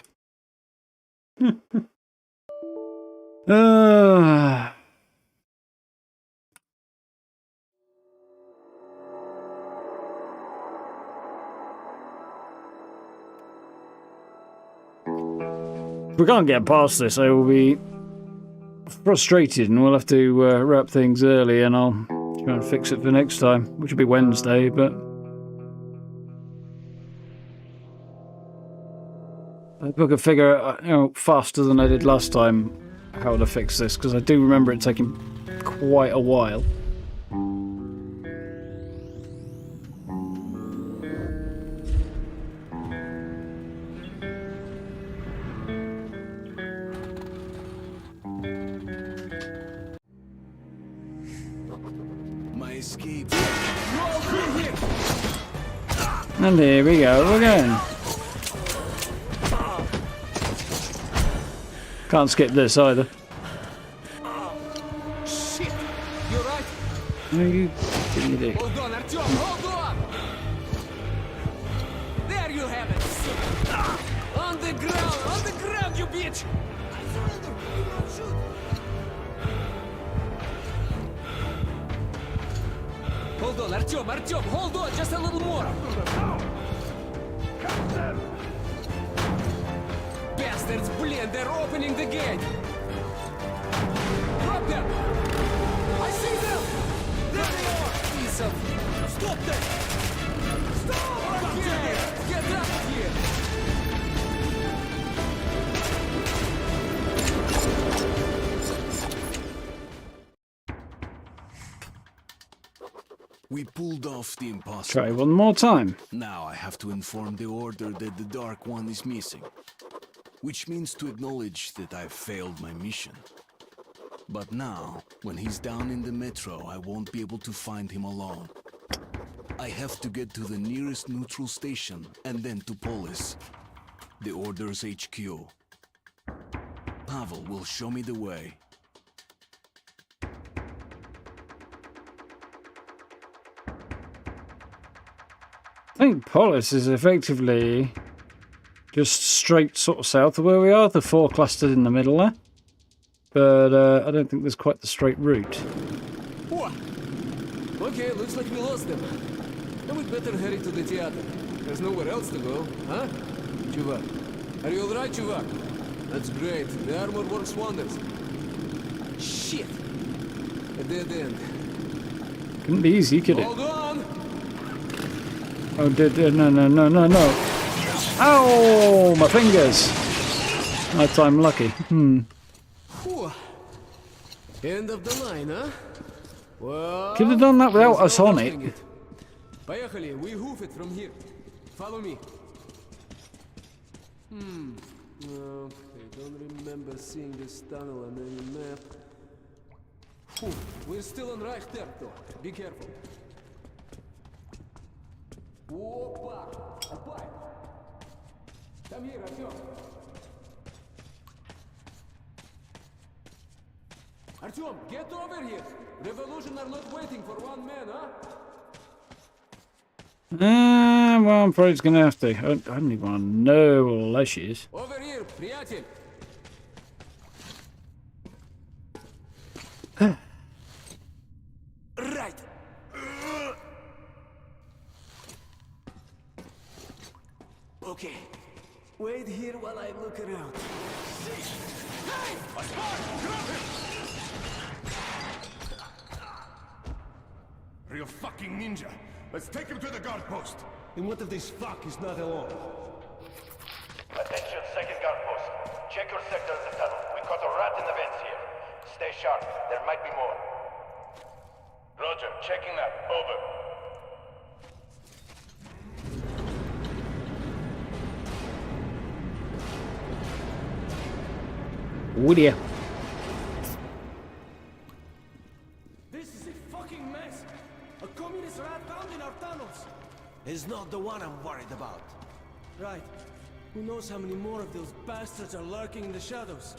If we can't get past this, I will be frustrated and we'll have to wrap things early and I'll try and fix it for next time, which will be Wednesday, but I could figure out faster than I did last time how to fix this, because I do remember it taking quite a while. My escape. And here we go again. Can't skip this either. Shit! You right? No, you idiot. Hold on, Artyom, hold on! There you have it! On the ground, you bitch! I surrender! Do not shoot! Hold on, Artyom, hold on! Just a little more! Bastards, blin, they're opening the gate! Drop them! I see them! There they are! Piece of... Stop them! Stop! Okay! Get out of here! We pulled off the impossible. Try one more time. Now I have to inform the Order that the Dark One is missing. Which means to acknowledge that I've failed my mission. But now, when he's down in the metro, I won't be able to find him alone. I have to get to the nearest neutral station, and then to Polis, the Order's HQ. Pavel will show me the way. I think Polis is effectively just straight sort of south of where we are, the four clustered in the middle there. But I don't think there's quite the straight route. Okay, looks like we lost them. And we'd better hurry to the theater. There's nowhere else to go, huh? Chuvak. Are you alright, Chuvak? That's great. The armor works wonders. Shit. A dead end. Couldn't be easy, could it? Hold on! Oh, no. Ow! My fingers! That I'm lucky. Whew. End of the line, huh? Well, Could have done that without us on it. Поехали, we hoof it from here. Follow me. Okay, don't remember seeing this tunnel on any map. Whew. We're still on Reich there, though. Be careful. Опа! A pipe! Come here, Artyom. Artyom, get over here! Revolution are not waiting for one man, huh? Well, I'm afraid it's going to have to. I don't even want to know all that she is. Over here, приятель! Right! Okay. Wait here while I look around. Hey! A spy! Grab him! Real fucking ninja. Let's take him to the guard post. And what if this fuck is not alone? Attention, second guard post. Check your sector of the tunnel. We caught a rat in the vents here. Stay sharp. There might be more. Roger. Checking that. Over. Oh dear. This is a fucking mess. A communist rat found in our tunnels. Is not the one I'm worried about. Right. Who knows how many more of those bastards are lurking in the shadows?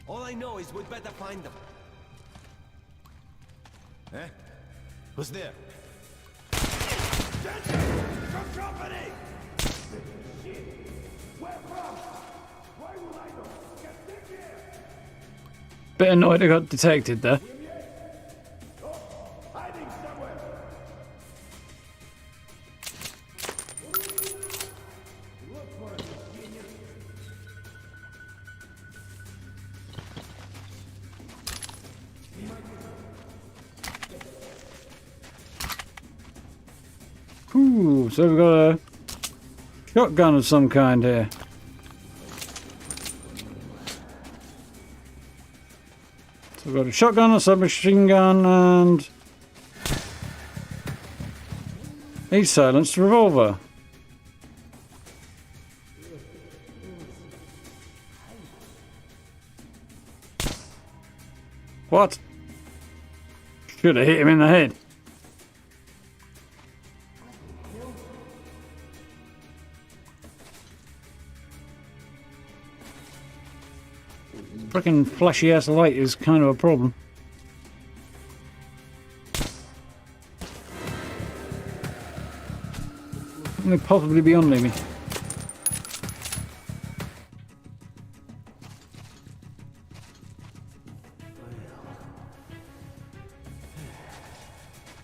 All I know is we'd better find them. Eh? Who's there? From company! Where from? Why would I know? Get here! Bit annoyed I got detected there. Hiding somewhere! Look for it, genius! Ooh, so we've got a shotgun of some kind here. So we've got a shotgun, a submachine gun, and a silenced revolver. What? Should have hit him in the head. Frickin' flashy ass light is kind of a problem. Can they possibly be on me?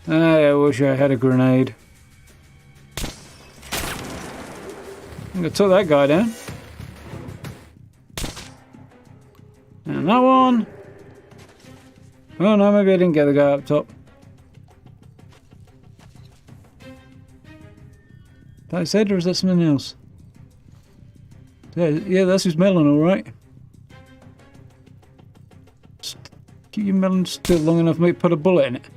I wish I had a grenade. I'm gonna took that guy down. And that one. Oh no, maybe I didn't get the guy up top. That I said, or is that something else? Yeah, that's his melon, alright. Keep your melon still long enough for me to put a bullet in it.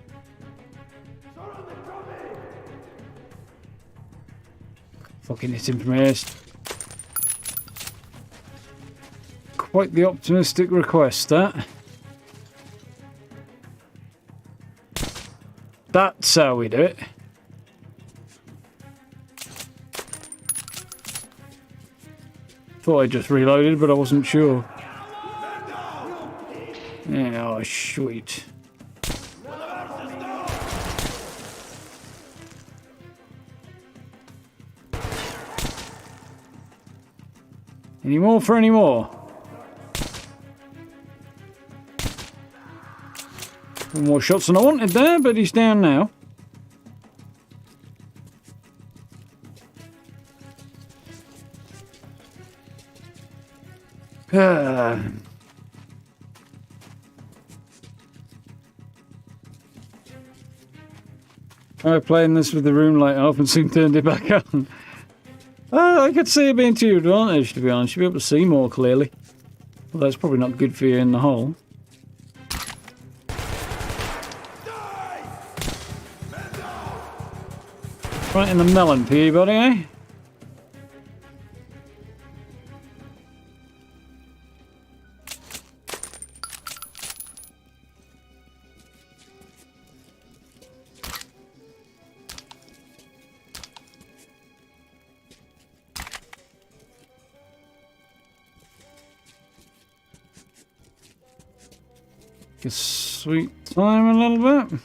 Fucking hit him from here. Quite the optimistic request, that. That's how we do it. Thought I just reloaded, but I wasn't sure. Yeah, oh, sweet. Any more for any more? One more shots than I wanted there, but he's down now. Try playing this with the room light off and soon turned it back on. I could see it being to your advantage, to be honest. You'll be able to see more clearly. Well, that's probably not good for you in the hole. Right in the melon, Peabody, eh? Sweet time a little bit.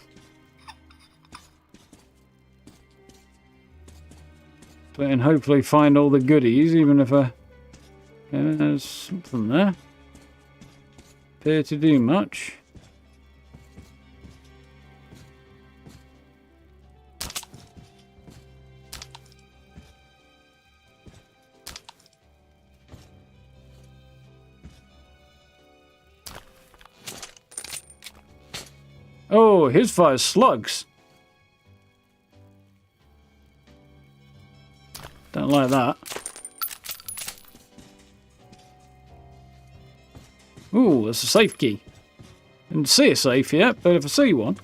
And hopefully find all the goodies, even if there's something there. Appear to do much. Oh, his fires slugs. Don't like that. Ooh, that's a safe key. Didn't see a safe yet, but if I see one...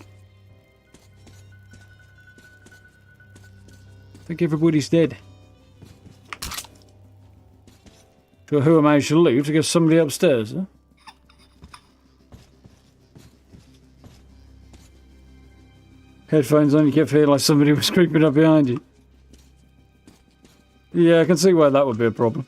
I think everybody's dead. So who I managed to loot? I guess somebody upstairs, huh? Headphones on, you kept feeling like somebody was creeping up behind you. Yeah, I can see why that would be a problem.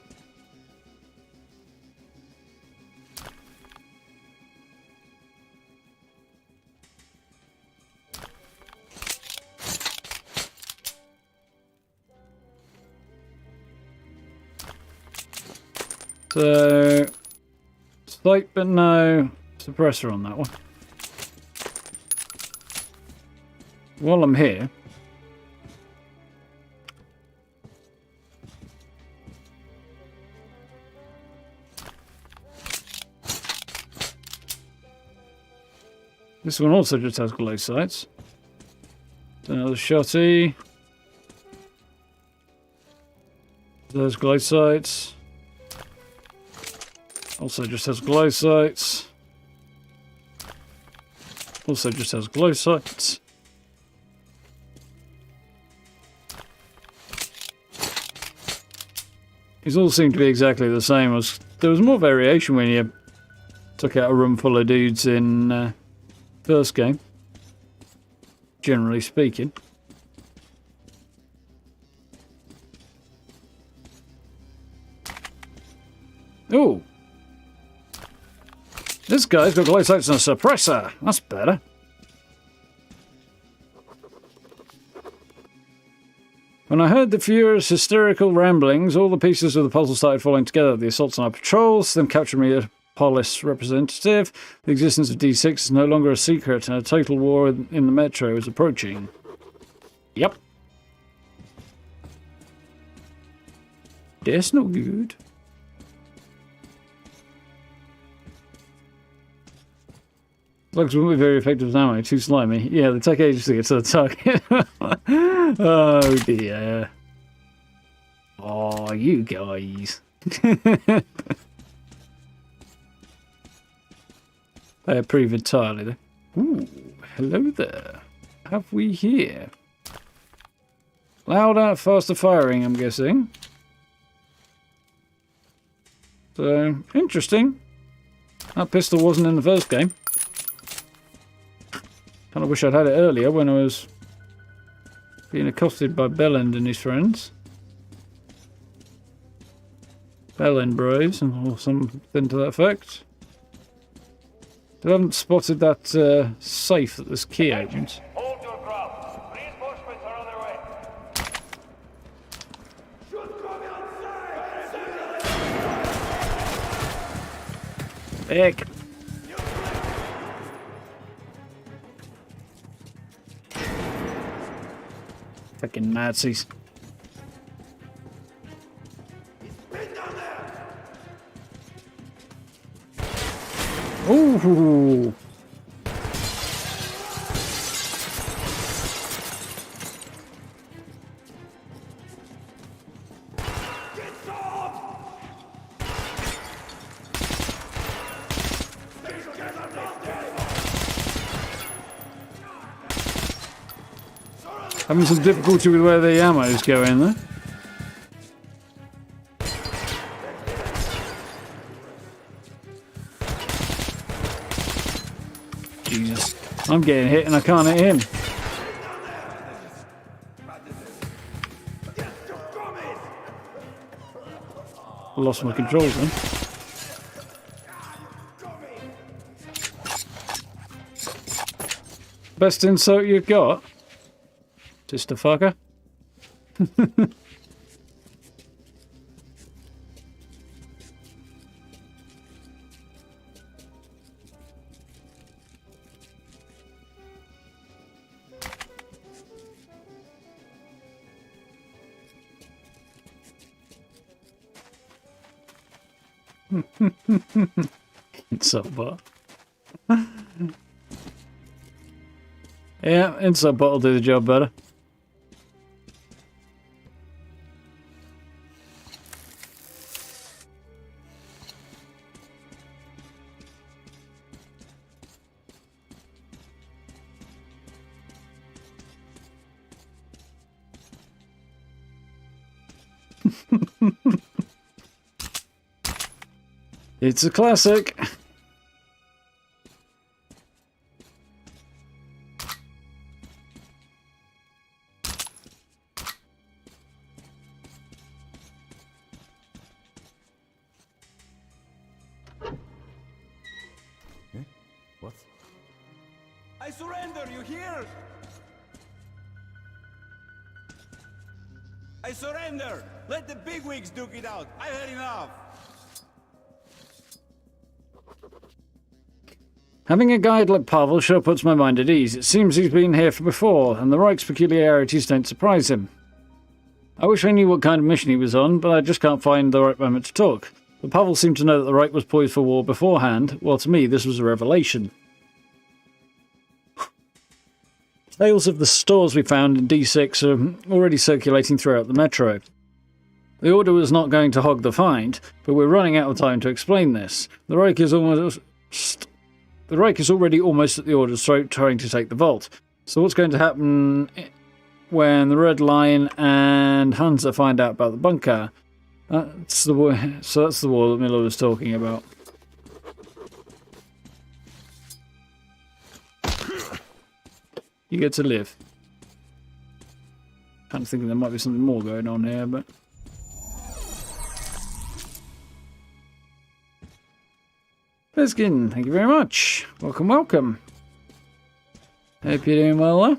So, sight but no suppressor on that one. While I'm here, this one also just has glow sights. Another shotty. Those glow sights. Also just has glow sights. Also just has glow sights. These all seem to be exactly the same. There was more variation when you took out a room full of dudes in first game, generally speaking. Ooh. This guy's got glow sights and a suppressor. That's better. When I heard the furious, hysterical ramblings, all the pieces of the puzzle started falling together. The assaults on our patrols, them capturing me a polis representative. The existence of D6 is no longer a secret, and a total war in the metro is approaching. Yep. That's no good. Slugs won't be very effective as ammo, too slimy. Yeah, they take ages to get to the target. Oh dear. Oh, you guys. They approve entirely though. Ooh, hello there. Have we here? Louder, faster firing, I'm guessing. So, interesting. That pistol wasn't in the first game. Kind of wish I'd had it earlier when I was being accosted by Bellend and his friends. Bellend bros, or something to that effect. I haven't spotted that safe that this key opens. Hold your ground. Reinforcements are on their way. Heck. Fucking Nazis. Ooh. Having some difficulty with where the ammo is going there. Jesus. I'm getting hit and I can't hit him. I lost my controls then. Best insult you've got? Sister fucker. Insult bot. Yeah, insult bot will do the job better. It's a classic. What? I surrender, you hear? I surrender! Let the bigwigs duke it out! I've had enough! Having a guide like Pavel sure puts my mind at ease. It seems he's been here before, and the Reich's peculiarities don't surprise him. I wish I knew what kind of mission he was on, but I just can't find the right moment to talk. But Pavel seemed to know that the Reich was poised for war beforehand. Well, to me, this was a revelation. Tales of the stores we found in D6 are already circulating throughout the metro. The Order was not going to hog the find, but we're running out of time to explain this. The Reich is already almost at the Order's throat, trying to take the vault. So what's going to happen when the Red Line and Hansa find out about the bunker? That's the war that Miller was talking about. You get to live. Kind of thinking there might be something more going on here, but... Bezkin, thank you very much. Welcome, welcome. Hope you're doing well there.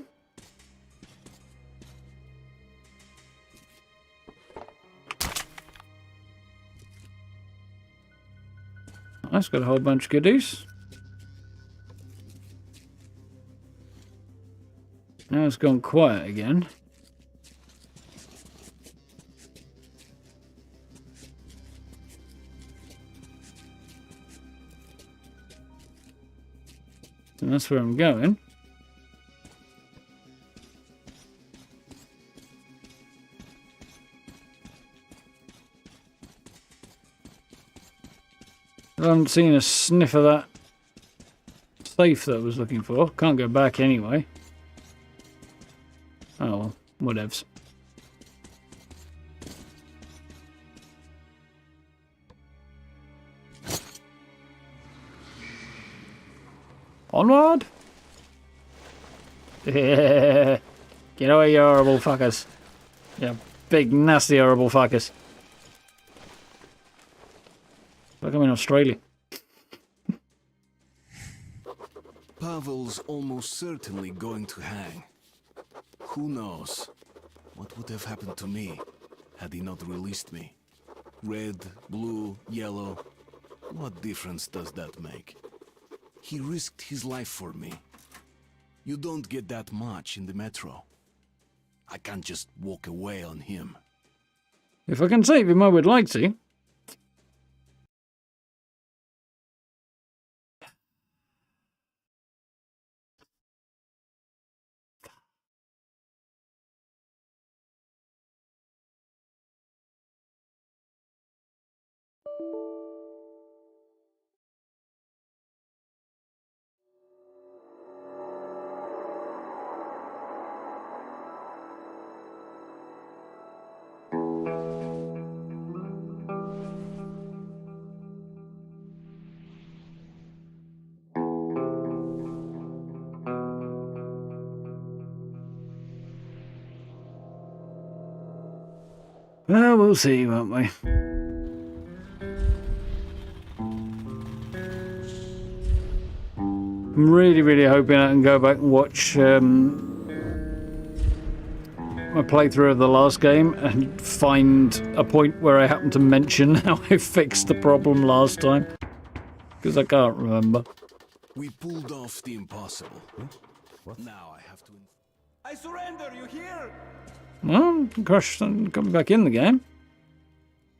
That's got a whole bunch of goodies. Now it's gone quiet again. And that's where I'm going. I haven't seen a sniff of that safe that I was looking for. Can't go back anyway. Oh well, whatevs. Onward! Get away, you horrible fuckers. You big, nasty, horrible fuckers. Like I'm in Australia. Pavel's almost certainly going to hang. Who knows what would have happened to me had he not released me? Red, blue, yellow, what difference does that make? He risked his life for me. You don't get that much in the metro. I can't just walk away on him. If I can save him, I would like to. Well, we'll see, won't we? I'm really, really hoping I can go back and watch my playthrough of the last game and find a point where I happen to mention how I fixed the problem last time. Because I can't remember. We pulled off the impossible. Now I have to... I surrender, you hear? Well, Crush coming back in the game.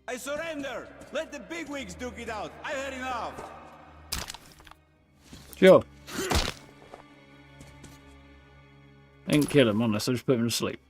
I surrender! Let the bigwigs duke it out! I had enough! Sure. Didn't kill him unless I just put him to sleep.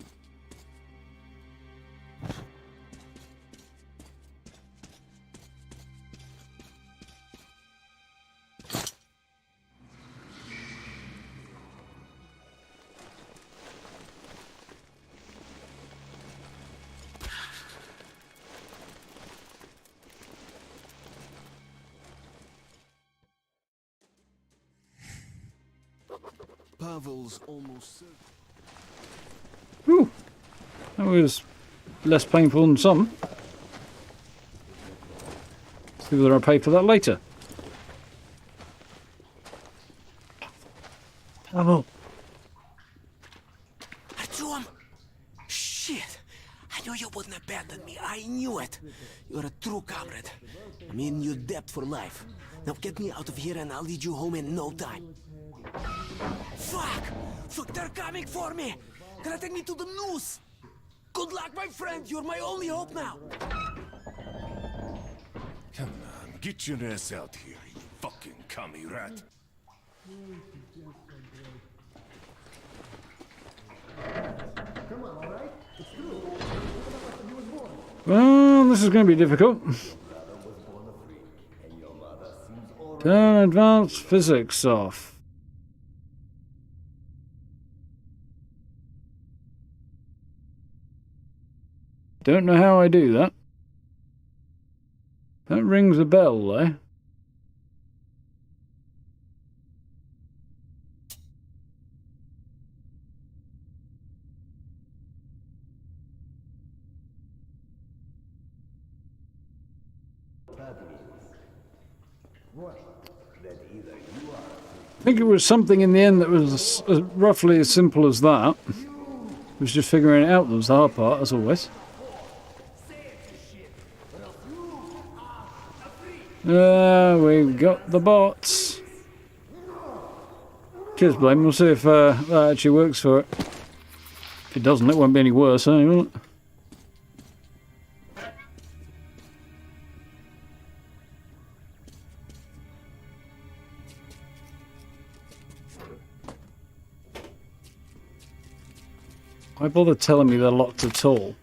Pavel's almost certain. Whew. That was less painful than some. See whether I pay for that later. Pavel. Artyom! Shit! I knew you wouldn't abandon me. I knew it. You're a true comrade. I'm in your debt for life. Now get me out of here and I'll lead you home in no time. Fuck! Fuck, they're coming for me! Gonna take me to the noose! Good luck, my friend! You're my only hope now! Come on, get your ass out here, you fucking commie rat. Come on, all right? It's true. Well, this is going to be difficult. Turn advanced physics off. Don't know how I do that. That rings a bell, though. I think it was something in the end that was roughly as simple as that. It was just figuring it out that was the hard part, as always. We've got the bots. Cheers, Blame. We'll see if that actually works for it. If it doesn't, it won't be any worse, will it? Why bother telling me they're locked at all?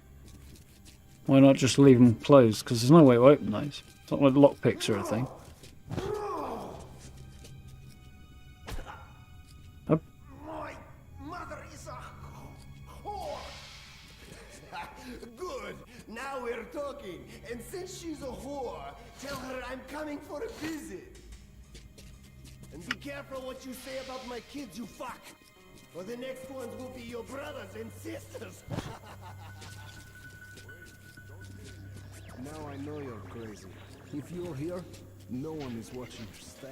Why not just leave them closed? Because there's no way to open those. It's not like lockpicks or a thing. My mother is a whore. Good. Now we're talking. And since she's a whore, tell her I'm coming for a visit. And be careful what you say about my kids, you fuck. Or the next ones will be your brothers and sisters. Now I know you're crazy. If you're here, no one is watching your stash.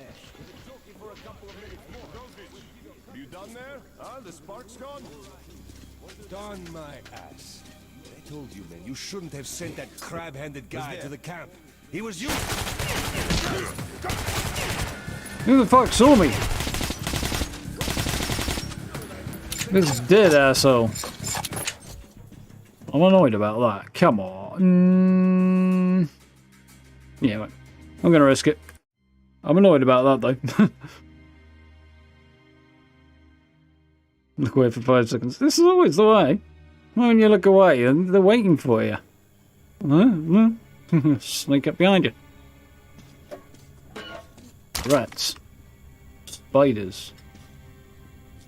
For a couple of minutes more. You done there? Huh? The spark's gone? Done my ass. I told you, man, you shouldn't have sent that crab-handed guy to the camp. He was you. Who the fuck saw me? This dead asshole. I'm annoyed about that. Come on. Yeah, right. I'm gonna risk it. I'm annoyed about that though. Look away for 5 seconds. This is always the way. When you look away and they're waiting for you. Sneak up behind you. Rats. Spiders.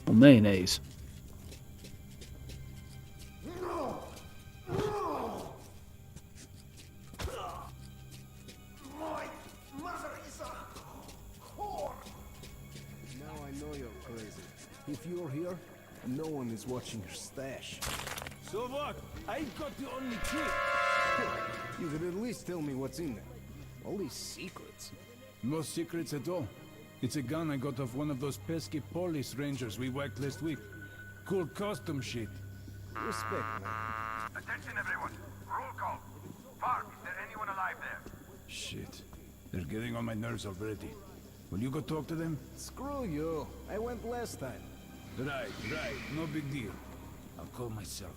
Or mayonnaise. If you're here, no one is watching your stash. So what? I've got the only key. You could at least tell me what's in there. All these secrets. No secrets at all. It's a gun I got off one of those pesky police rangers we whacked last week. Cool custom shit. Respect, man. Attention everyone. Roll call. Park, is there anyone alive there? Shit. They're getting on my nerves already. Will you go talk to them? Screw you. I went last time. Right. No big deal. I'll call myself.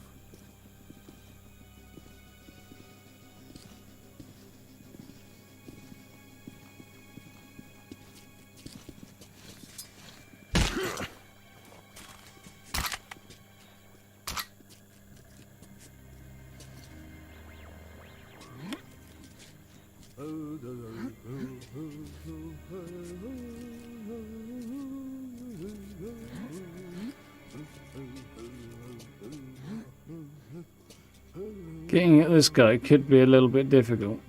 Getting at this guy could be a little bit difficult.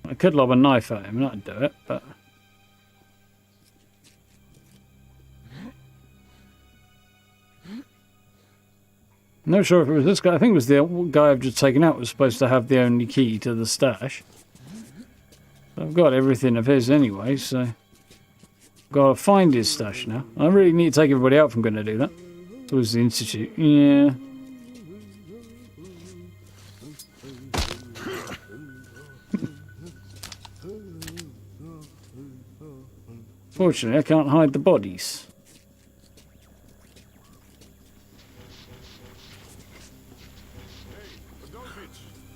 I could lob a knife at him and that'd do it, but... Not sure if it was this guy. I think it was the guy I've just taken out was supposed to have the only key to the stash. I've got everything of his anyway, so... Gotta find his stash now. I really need to take everybody out if I'm going to do that. Towards the Institute. Yeah. Fortunately, I can't hide the bodies.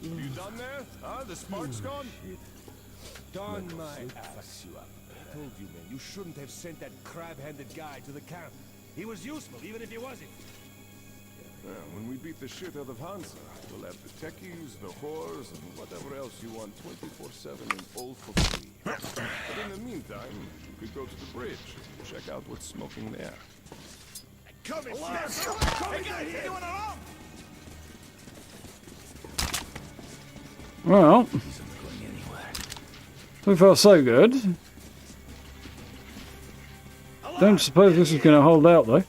You done there? Huh? The spark's gone? Darn my ass. I told you, man, you shouldn't have sent that crab-handed guy to the camp. He was useful, even if he wasn't. Well, when we beat the shit out of Hansa, we'll have the techies, the whores, and whatever else you want 24/7 and all for free. But in the meantime, we could go to the bridge and check out what's smoking there. Come in, Come guys, anyone around? Well, so far so good. Don't suppose this is going to hold out though.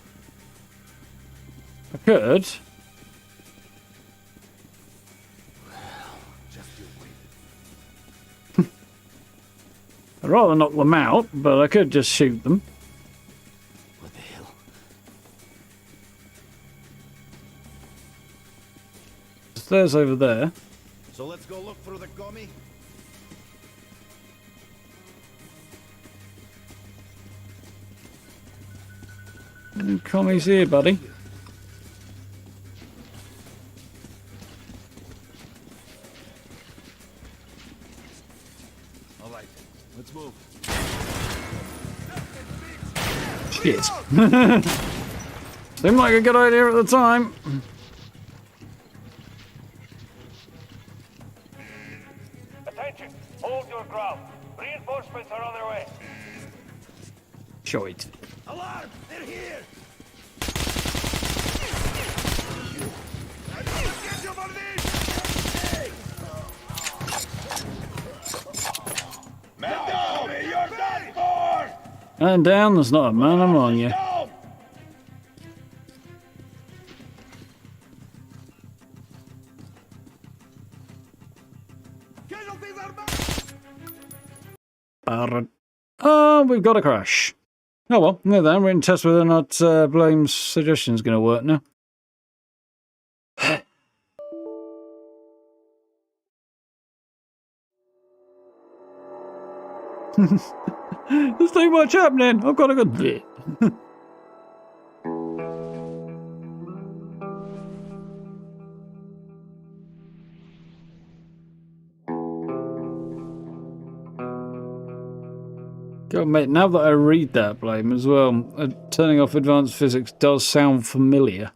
I could. I'd rather knock them out, but I could just shoot them. What the hell? Stairs over there. So let's go look through the gummy. Commies here, buddy. All right, let's move. Shit. Seemed like a good idea at the time. Attention! Hold your ground. Reinforcements are on their way. Show it. Alarm! They're here! Man down! You're done for! And down, there's not a man among you. Oh, we've got a crash. Oh well, no then, we're going to test whether or not Blame's suggestion is going to work now. There's too much happening. I've got a good bit. God, mate, now that I read that, Blame, as well, turning off advanced physics does sound familiar.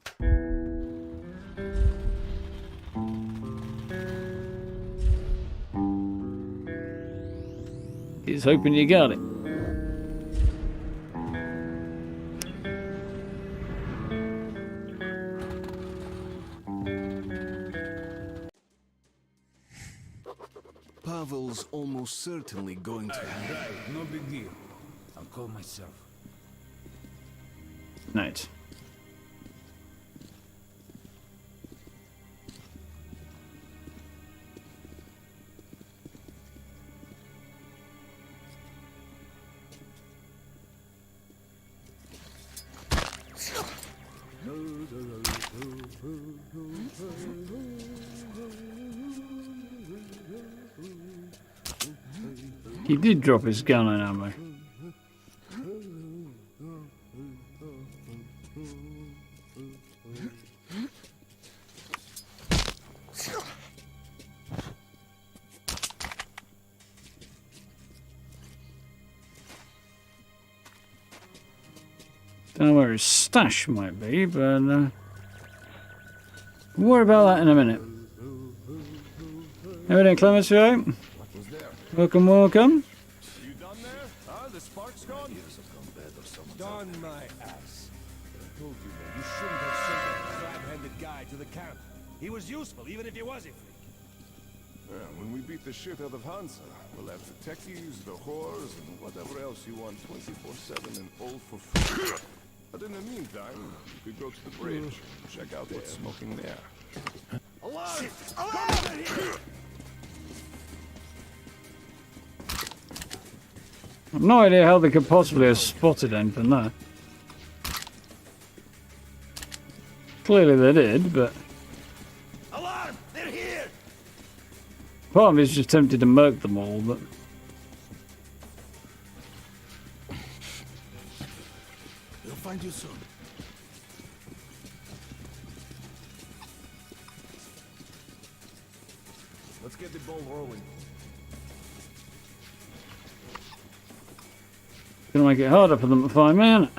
He's hoping you got it. Pavel's almost certainly going to have... Right, no big deal. I'll call myself. Right. He did drop his gun on ammo. Don't know where his stash might be, but we'll worry about that in a minute. How are we doing, Clemens? You all right? Welcome, welcome. You done there? Huh? The spark's gone? Darn my ass. I told you, man, you shouldn't have sent that crab-handed guy to the camp. He was useful, even if he was a freak. Yeah, when we beat the shit out of Hansa, we'll have the techies, the whores, and whatever else you want 24/7 and all for free. But in the meantime, you could go to the bridge, check out what's smoking there. Alarm! Alarm! Here! I've no idea how they could possibly have spotted anything there. Clearly they did, but... Alarm! They're here! Part of me is just tempted to murk them all, but... We'll find you soon. Let's get the ball rolling. Gonna make it harder for them to find me, ain't it?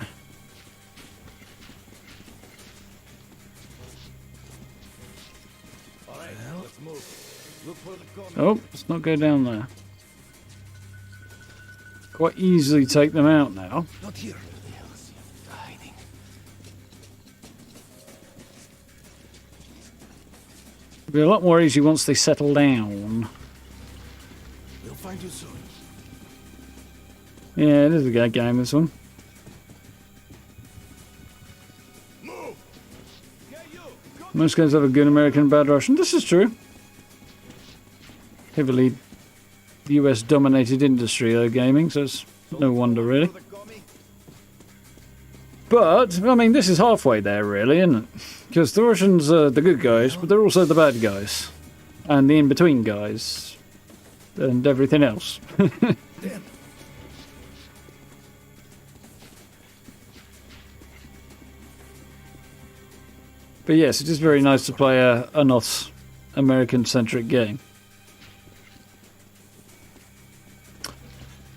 Alright, let's move. Look for the corner. Oh, let's not go down there. Quite easily take them out now. Not here. It'll be a lot more easy once they settle down. We'll find you soon. Yeah, it is a good game, this one. Most games have a good American and bad Russian. This is true. Heavily US-dominated industry, though, gaming, so it's no wonder, really. But, I mean, this is halfway there, really, isn't it? Because the Russians are the good guys, but they're also the bad guys. And the in-between guys. And everything else. But yes, it is very nice to play a not American-centric game.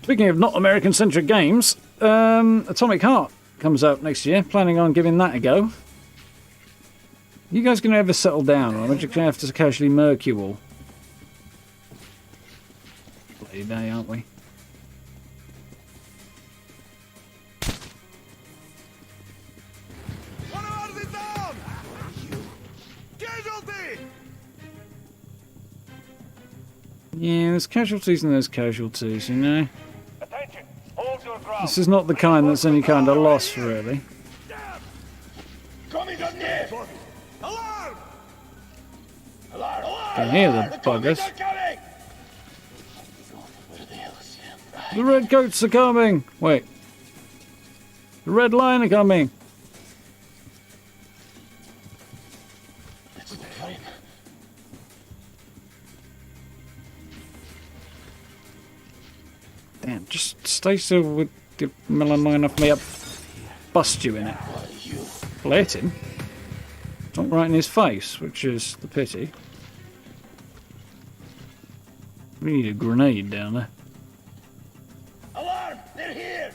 Speaking of not American-centric games, Atomic Heart comes out next year. Planning on giving that a go. You guys going to ever settle down, or am I just going to have to casually murk you all? Bloody day, aren't we? Yeah, there's casualties and there's casualties, you know. Attention! Hold your ground. This is not the kind that's any kind of loss, really. Coming up near! Alarm! Alarm! Alarm! Can hear the buggers. The redcoats are coming! Wait. The red line are coming! Damn, just stay still with the melon line off me up. Bust you in it. Let him. It's not right in his face, which is the pity. We need a grenade down there. Alarm! They're here!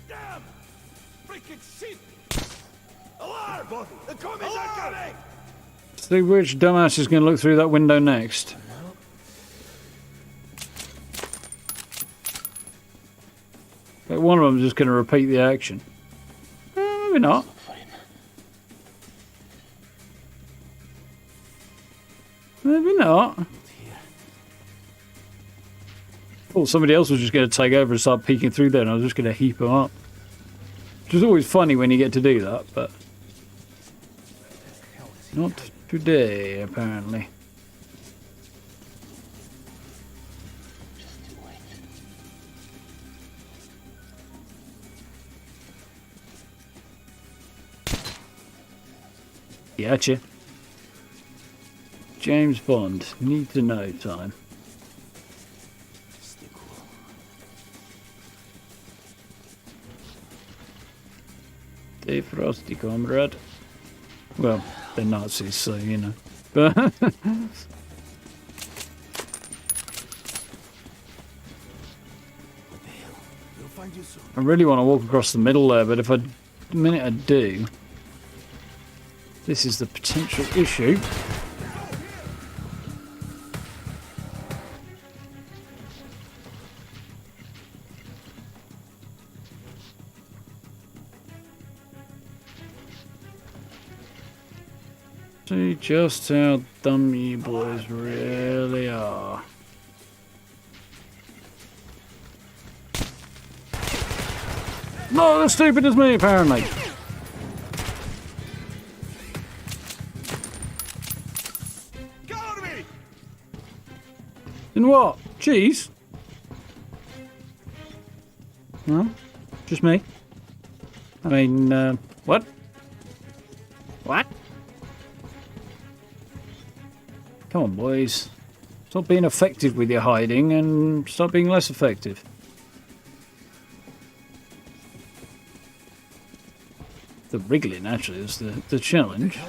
Damn! Freaking shit! Alarm! The commies are coming! See which dumbass is going to look through that window next. But one of them's just going to repeat the action. Maybe not. Maybe not. Thought somebody else was just going to take over and start peeking through there, and I was just going to heap them up. Which is always funny when you get to do that, but not today, apparently. Gotcha. James Bond, need to know time. Stay frosty, comrade. Well, they're Nazis, so you know. But I really want to walk across the middle there, but the minute I do, this is the potential issue. See just how dumb you boys really are. Not as stupid as me, apparently. In what? Cheese? No? Just me? I mean, what? What? Come on, boys. Stop being effective with your hiding and stop being less effective. The wriggling, actually, is the challenge.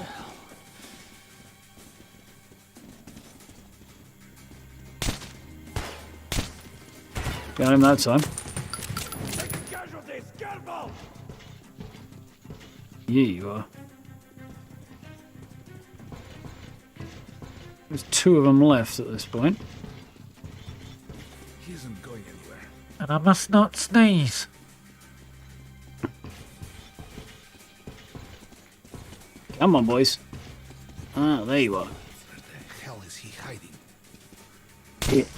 Got him that time. Yeah, you are. There's two of them left at this point. He isn't going anywhere. And I must not sneeze. Come on, boys. Ah, there you are. Where the hell is he hiding? Shit.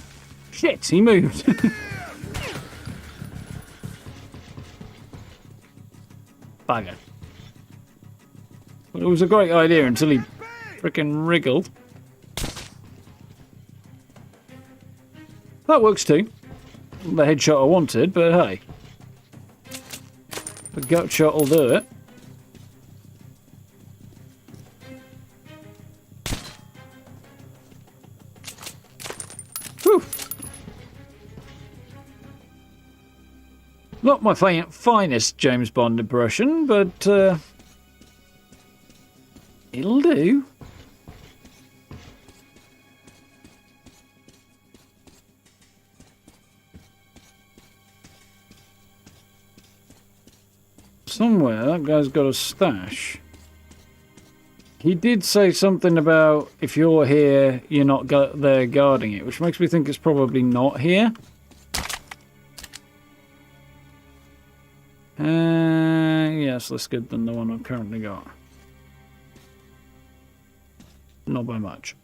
Shit, he moved. Bugger. Well, it was a great idea until he frickin' wriggled. That works too. The headshot I wanted, but hey. The gut shot will do it. Whew. Not my finest James Bond impression, but it'll do. Somewhere that guy's got a stash. He did say something about if you're here, you're not there guarding it, which makes me think it's probably not here. Yes, less good than the one I've currently got. Not by much.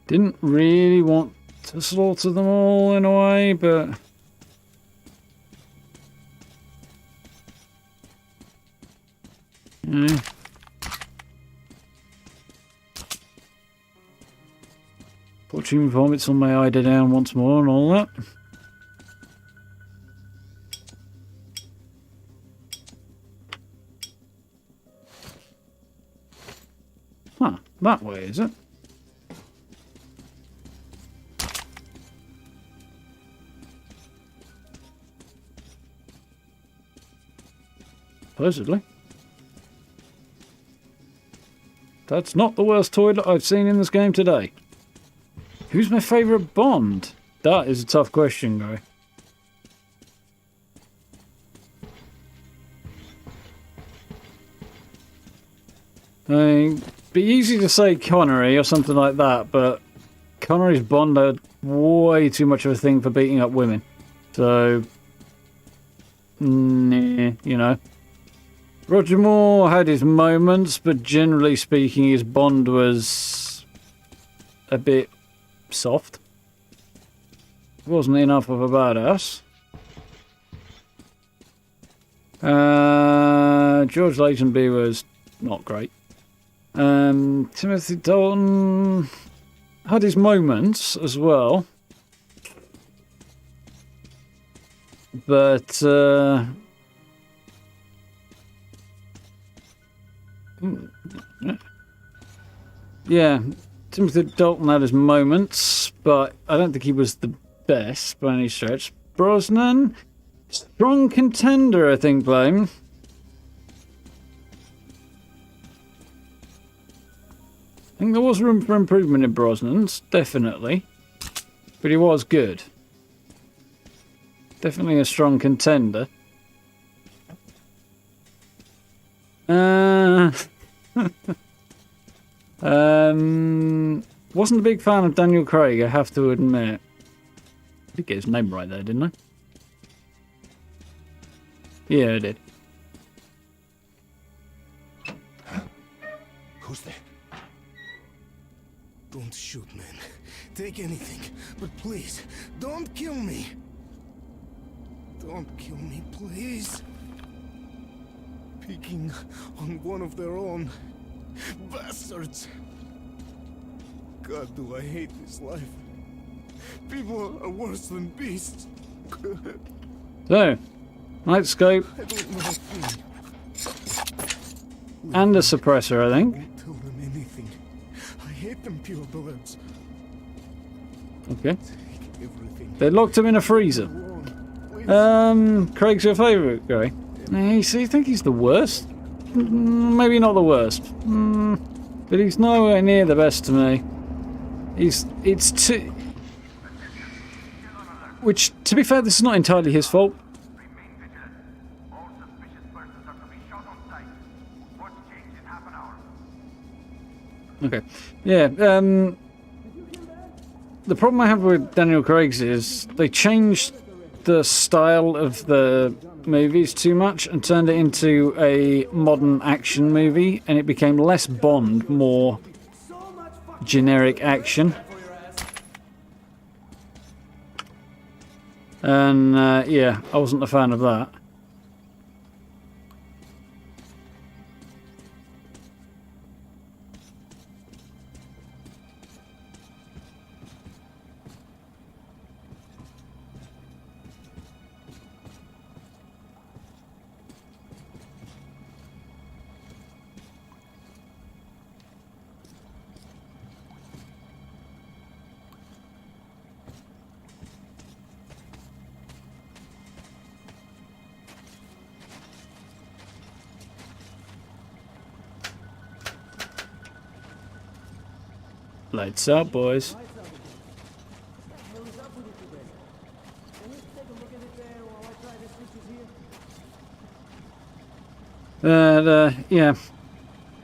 Didn't really want to slaughter them all in a way, but yeah. Fortune vomits on my eider down once more and all that. Huh, that way, is it? Supposedly. That's not the worst toilet I've seen in this game today. Who's my favourite Bond? That is a tough question, guy. It'd be easy to say Connery or something like that, but Connery's Bond had way too much of a thing for beating up women. So, nah, you know. Roger Moore had his moments, but generally speaking, his Bond was a bit soft. Wasn't enough of a badass. George Lazenby was not great. Timothy Dalton had his moments as well. But yeah, Timothy Dalton had his moments, but I don't think he was the best by any stretch. Brosnan, strong contender, I think, Blame. I think there was room for improvement in Brosnan's, definitely. But he was good. Definitely a strong contender. Wasn't a big fan of Daniel Craig, I have to admit. I did get his name right there, didn't I? Yeah, I did. Who's there? Don't shoot, man. Take anything, but please, don't kill me. Don't kill me, please. Picking on one of their own. Bastards. God, do I hate this life. People are worse than beasts. So, night scope. I don't know a thing. And a suppressor, I think. Don't tell them anything. I hate them purebloods. Okay. Take everything. They locked him in a freezer. Craig's your favourite guy. You see, I think he's the worst. Maybe not the worst. But he's nowhere near the best to me. It's too... Which, to be fair, this is not entirely his fault. Okay. Yeah, the problem I have with Daniel Craig's is they changed the style of the movies too much and turned it into a modern action movie, and it became less Bond, more generic action. And yeah, I wasn't a fan of that. Lights out, boys. Yeah.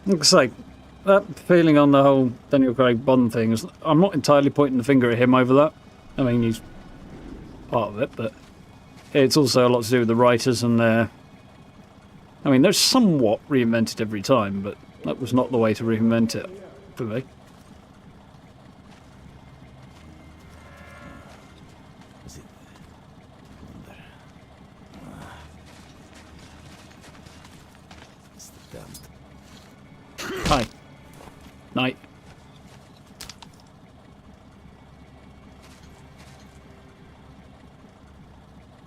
Looks like that feeling on the whole Daniel Craig Bond thing is, I'm not entirely pointing the finger at him over that. I mean, he's part of it, but it's also a lot to do with the writers and their... I mean, they're somewhat reinvented every time, but that was not the way to reinvent it for me. Hi. Night.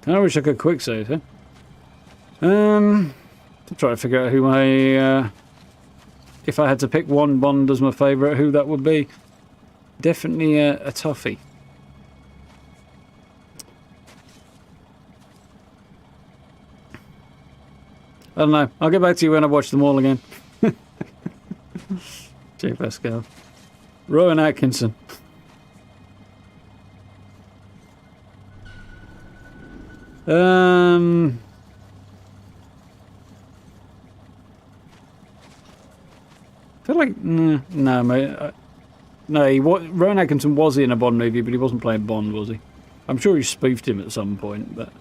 I wish I could quick save it. To try to figure out who my if I had to pick one Bond as my favourite, who that would be. Definitely a toughie. I don't know. I'll get back to you when I watch them all again. J. Pascal. Rowan Atkinson. feel like no, mate. No, Rowan Atkinson was in a Bond movie, but he wasn't playing Bond, was he? I'm sure he spoofed him at some point, but.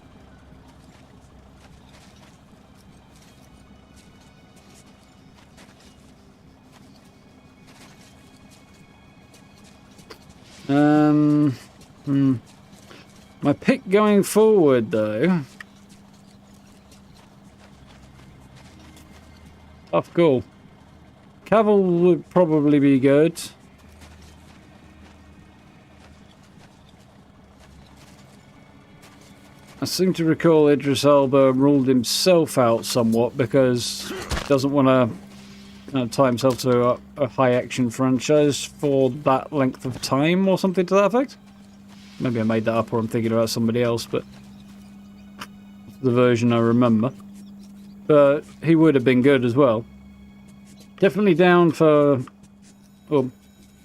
My pick going forward, though. Tough call. Cavill would probably be good. I seem to recall Idris Elba ruled himself out somewhat because he doesn't want to tie himself to a high-action franchise for that length of time or something to that effect. Maybe I made that up or I'm thinking about somebody else, but the version I remember. But he would have been good as well. Definitely down for, well,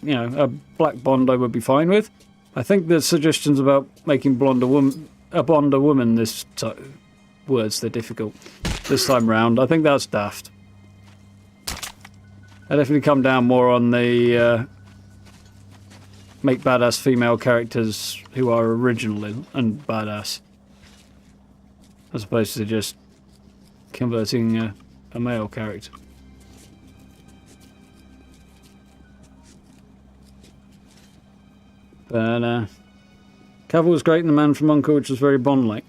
you know, a black Bond I would be fine with. I think the suggestions about making a Bond a woman this time, words, they're difficult, this time round, I think that's daft. I definitely come down more on the make badass female characters who are original and badass, as opposed to just converting a male character. But Cavill was great in The Man from U.N.C.L.E., which was very Bond-like.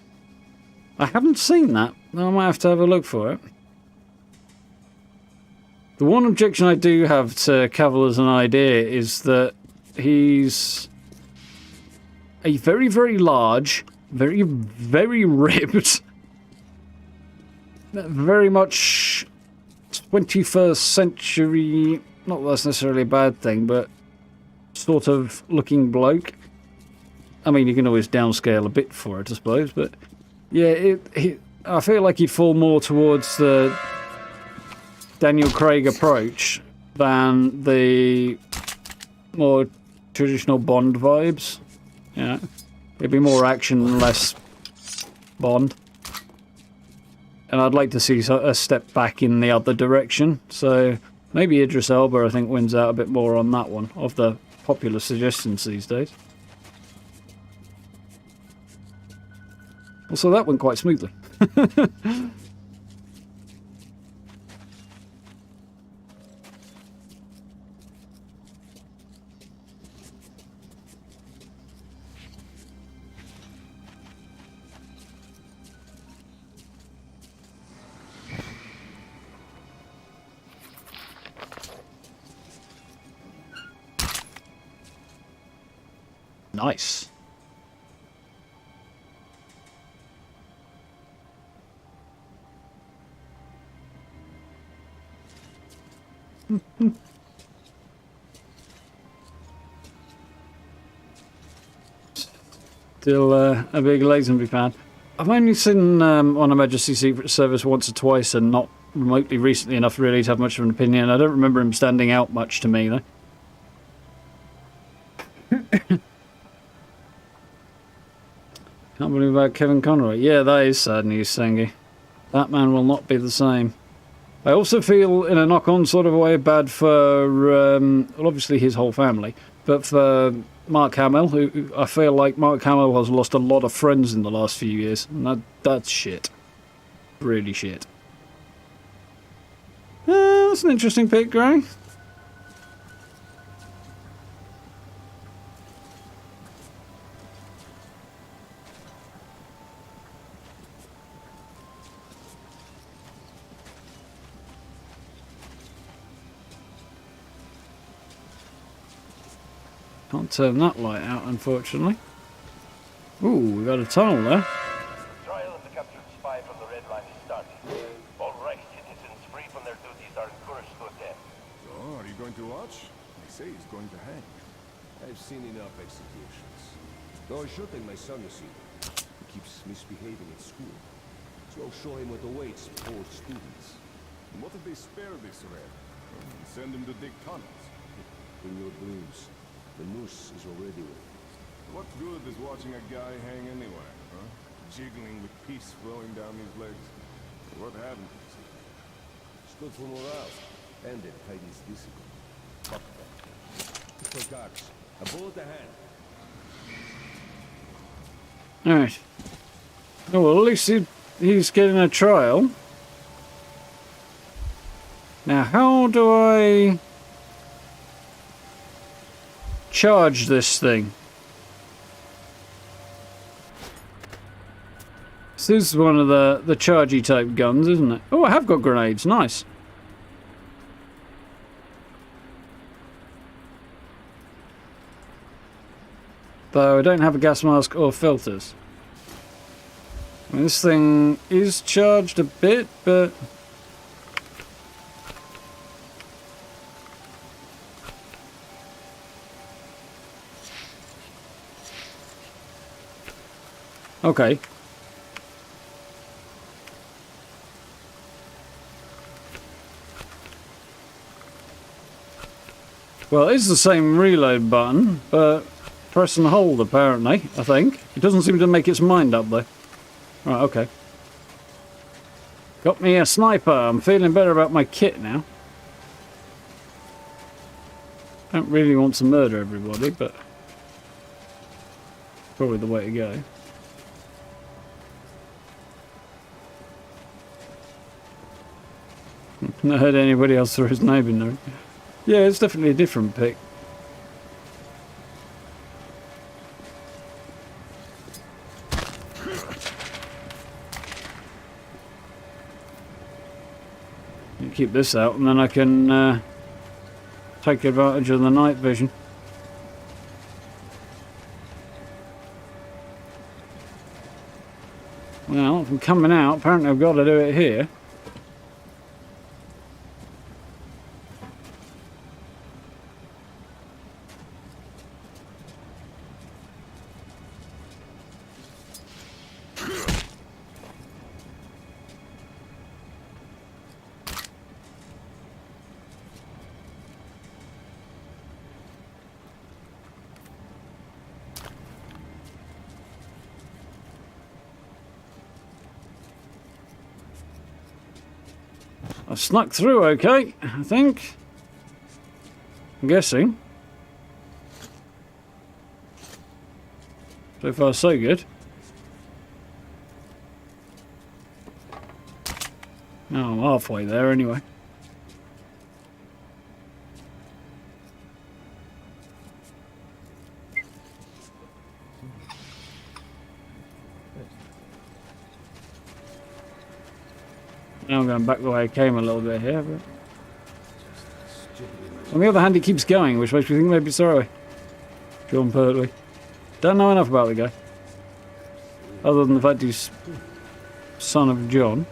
I haven't seen that. I might have to have a look for it. The one objection I do have to Cavill as an idea is that he's a very, very large, very, very ripped, very much 21st century, not that that's necessarily a bad thing, but sort of looking bloke. I mean, you can always downscale a bit for it, I suppose, but yeah, I feel like he'd fall more towards the Daniel Craig approach than the more traditional Bond vibes. Yeah, it'd be more action and less Bond. And I'd like to see a step back in the other direction. So maybe Idris Elba, I think, wins out a bit more on that one, of the popular suggestions these days. Also, that went quite smoothly. Nice. Still a big Lazenby fan. I've only seen on Emergency Secret Service once or twice and not remotely recently enough really to have much of an opinion. I don't remember him standing out much to me, though. Can't believe about Kevin Conroy. Yeah, that is sad news, Sengi. That man will not be the same. I also feel, in a knock-on sort of way, bad for, well, obviously his whole family, but for Mark Hamill, who I feel like Mark Hamill has lost a lot of friends in the last few years, and that's shit. Really shit. That's an interesting pick, Gray. Can't turn that light out, unfortunately. Ooh, we got a tunnel there. Trial of the captured spy from the Red Line is started. All right citizens free from their duties are encouraged to attend. So, are you going to watch? They say he's going to hang. I've seen enough executions. Though I should take my son to see him. He keeps misbehaving at school. So I'll show him what awaits poor students. And what if they spare this red? And send him to dig tunnels? In your dreams. The noose is already with. What good is watching a guy hang anywhere, huh? Jiggling with piss flowing down his legs. What happened? It's good for morale, and it tightens discipline. For guards. A bullet ahead. Alright. Oh, well, at least he's getting a trial. Now, how do I charge this thing? This is one of the chargy type guns, isn't it? Oh, I have got grenades. Nice. Though I don't have a gas mask or filters. I mean, this thing is charged a bit, but... Okay. Well, it's the same reload button, but press and hold apparently, I think. It doesn't seem to make its mind up though. Right, okay. Got me a sniper. I'm feeling better about my kit now. Don't really want to murder everybody, but probably the way to go. Not heard anybody else throw his name in there. Yeah, it's definitely a different pick. Keep this out and then I can take advantage of the night vision. Well, if I'm coming out, apparently I've got to do it here. I snuck through okay, I think. I'm guessing. So far so good. Oh, I'm halfway there anyway. Now I'm going back the way I came a little bit here, but... On the other hand, it keeps going, which makes me think maybe it's alright. John Pertwee. Don't know enough about the guy. Other than the fact he's son of John.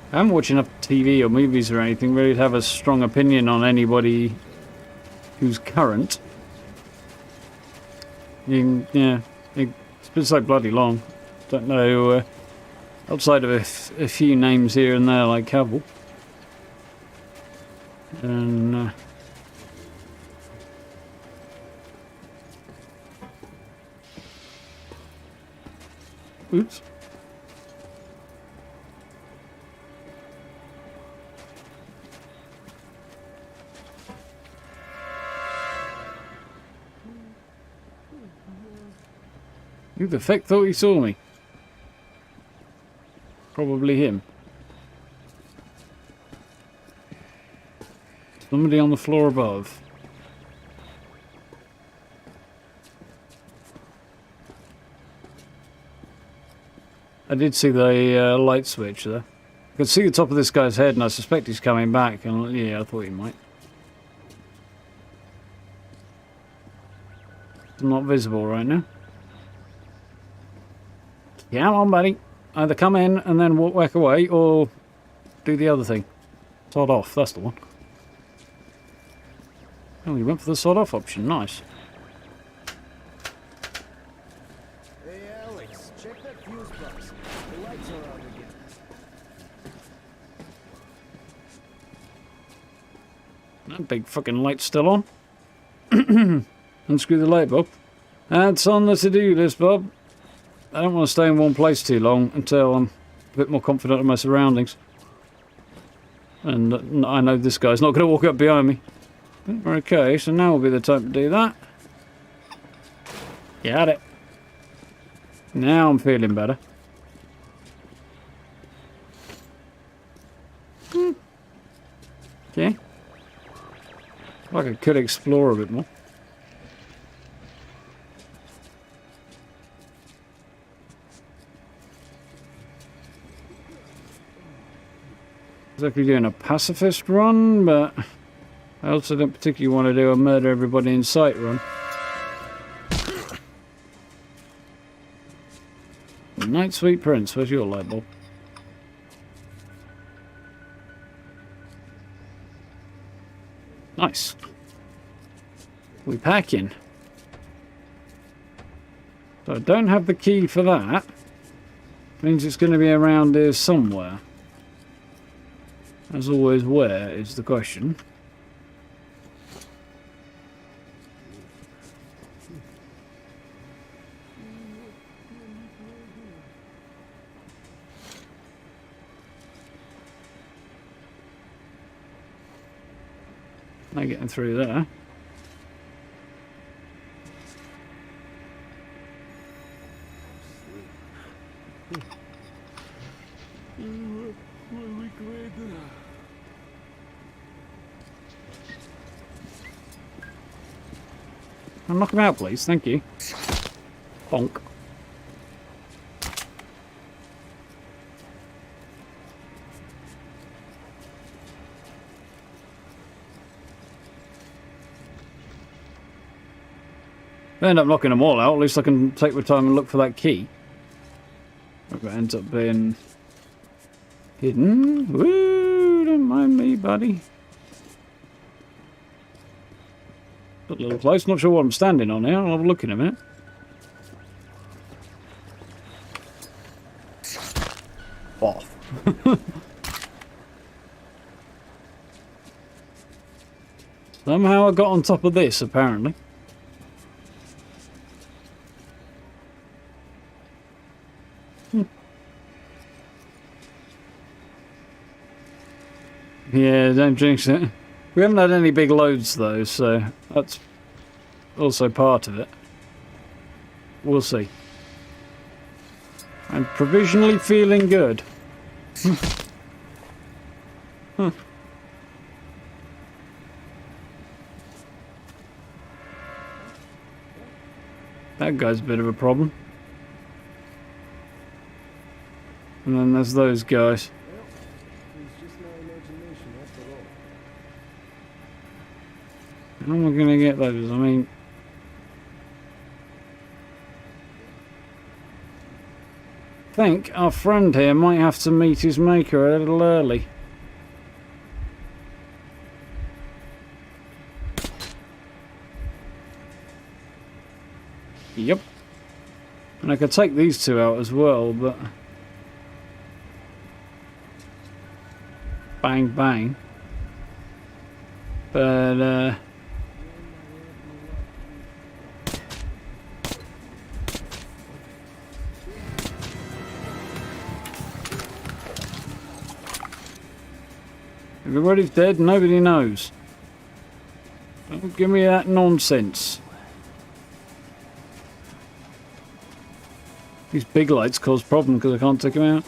I haven't watched enough TV or movies or anything really to have a strong opinion on anybody who's current. Yeah, it's been so bloody long. Don't know, outside of a few names here and there like Cavill. And... oops. Who the fuck thought he saw me? Probably him. Somebody on the floor above. I did see the light switch there. I could see the top of this guy's head and I suspect he's coming back. And yeah, I thought he might. It's not visible right now. Come on, buddy. Either come in and then walk back away, or do the other thing. Sod off, that's the one. Oh, you went for the sod off option, nice. Hey, Alex, check that fuse box. The lights are out again. That big fucking light's still on. Unscrew the light bulb. That's on the to-do list, Bob. I don't want to stay in one place too long until I'm a bit more confident of my surroundings. And I know this guy's not going to walk up behind me. Okay, so now will be the time to do that. Got it. Now I'm feeling better. Okay. Like I could explore a bit more. Exactly doing a pacifist run, but I also don't particularly want to do a murder everybody in sight run. Night Sweet Prince, where's your light bulb? Nice. We packing. So I don't have the key for that. Means it's going to be around here somewhere. As always, where is the question? Not getting through there. Knock him out, please. Thank you. Bonk. If I end up knocking them all out, at least I can take my time and look for that key. If it ends up being hidden. Woo! Don't mind me, buddy. A little close. Not sure what I'm standing on here. I'll have a look in a minute. Off. Somehow I got on top of this, apparently. Yeah, don't jinx it. We haven't had any big loads though, so that's also part of it. We'll see. I'm provisionally feeling good. Huh. That guy's a bit of a problem. And then there's those guys. How am I going to get those? I mean... I think our friend here might have to meet his maker a little early. Yep. And I could take these two out as well, but... Bang, bang. But, everybody's dead, nobody knows. Don't give me that nonsense. These big lights cause problems because I can't take them out.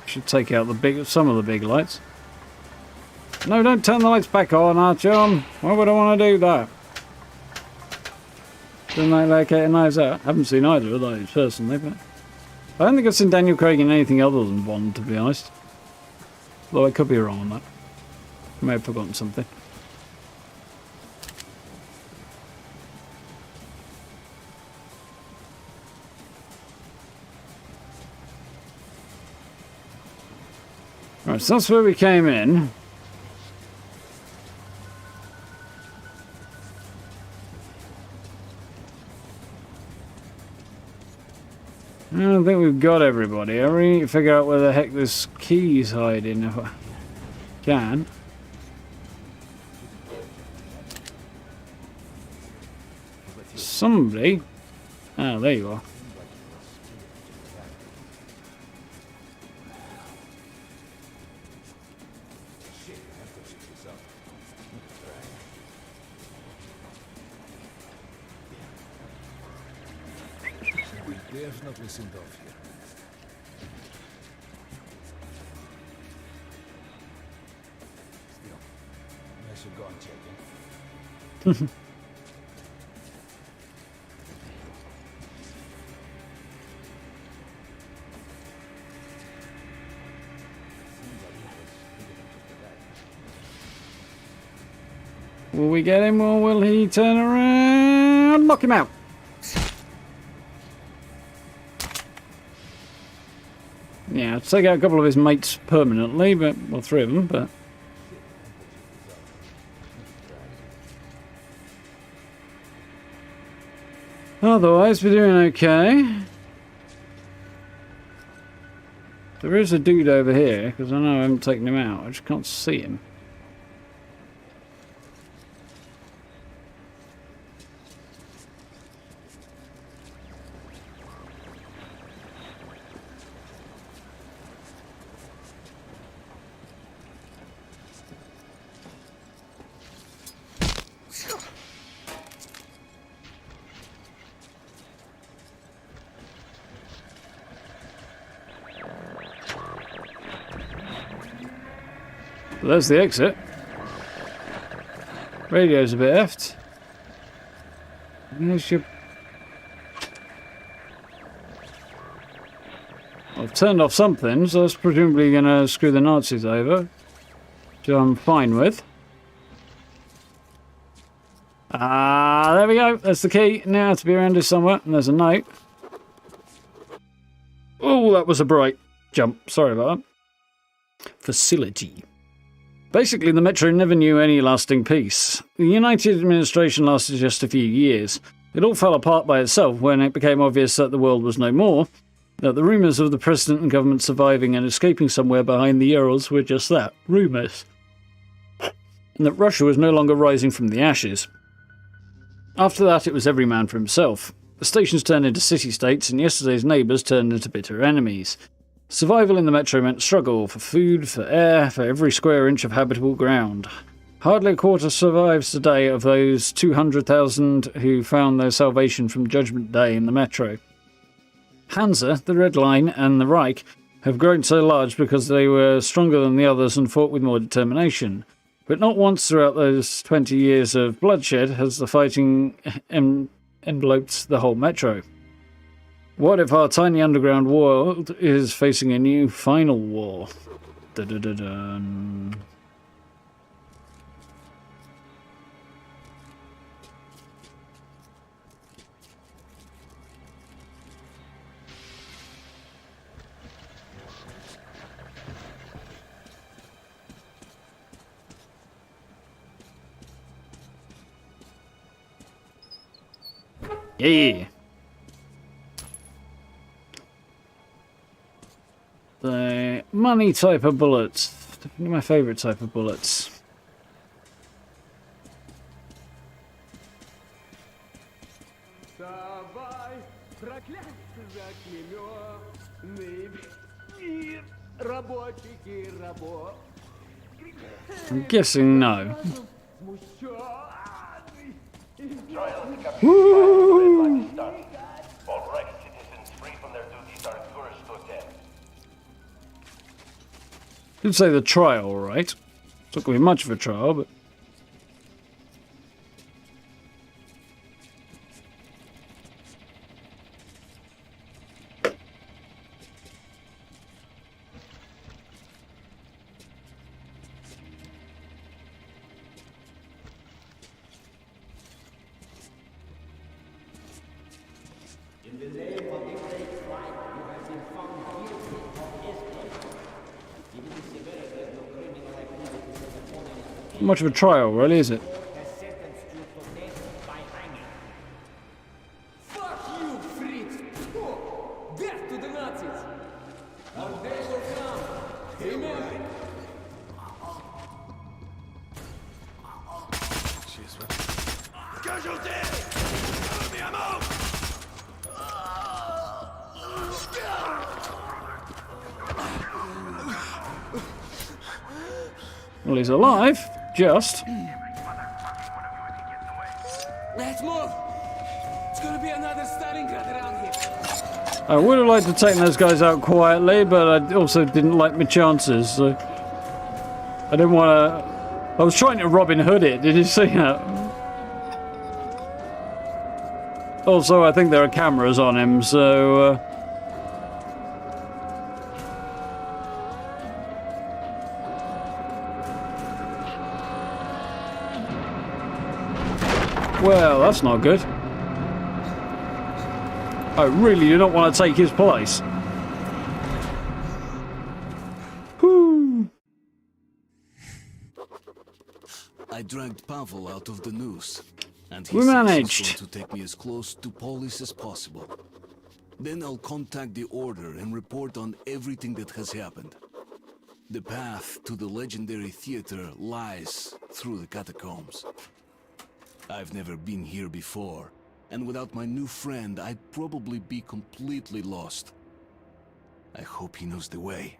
Should take out some of the big lights. No, don't turn the lights back on, Artyom. Why would I want to do that? Doesn't that like a nice out? I haven't seen either of those personally, but I don't think I've seen Daniel Craig in anything other than Bond, to be honest. Though I could be wrong on that. I may have forgotten something. Right, so that's where we came in. don't think we've got everybody. I really need to figure out where the heck this key's hiding if I can. Somebody. Oh, there you are. We definitely sent off here. Still, I should go and check in. Will we get him or will he turn around? Knock him out. Yeah, I'll take out a couple of his mates permanently, but well, 3 of them, but otherwise we're doing okay. There is a dude over here, because I know I haven't taken him out, I just can't see him. There's the exit. Radio's a bit effed. There's your... I've turned off something, so that's presumably going to screw the Nazis over. Which I'm fine with. Ah, there we go. That's the key. Now to be around here somewhere. And there's a note. Oh, that was a bright jump. Sorry about that. Facility. Basically, the Metro never knew any lasting peace. The United administration lasted just a few years. It all fell apart by itself when it became obvious that the world was no more, that the rumours of the president and government surviving and escaping somewhere behind the Urals were just that, rumours, and that Russia was no longer rising from the ashes. After that, it was every man for himself. The stations turned into city-states, and yesterday's neighbours turned into bitter enemies. Survival in the Metro meant struggle for food, for air, for every square inch of habitable ground. Hardly a quarter survives today of those 200,000 who found their salvation from Judgment Day in the Metro. Hansa, the Red Line, and the Reich have grown so large because they were stronger than the others and fought with more determination. But not once throughout those 20 years of bloodshed has the fighting enveloped the whole Metro. What if our tiny underground world is facing a new final war? Dun-dun-dun-dun. Yeah. The money type of bullets. Definitely my favourite type of bullets. I'm guessing no. Woo! All Reich citizens free from their duties are encouraged to attend. Did say the trial, right? It's not going to be much of a trial, but... much of a trial, really, is it? Fuck you, Fritz! Oh, death to Amen. Casualty! Cover me, I'm out! Well, he's alive, just. Let's move. It's gonna be another Stalingrad around here. I would have liked to take those guys out quietly, but I also didn't like my chances. So I didn't want to. I was trying to Robin Hood it. Did you see that? Also, I think there are cameras on him, so. Well, that's not good. I really do not want to take his place. Whew. I dragged Pavel out of the noose, and We he says managed. he's going to take me as close to Polis as possible. Then I'll contact the Order and report on everything that has happened. The path to the legendary theater lies through the catacombs. I've never been here before, and without my new friend, I'd probably be completely lost. I hope he knows the way.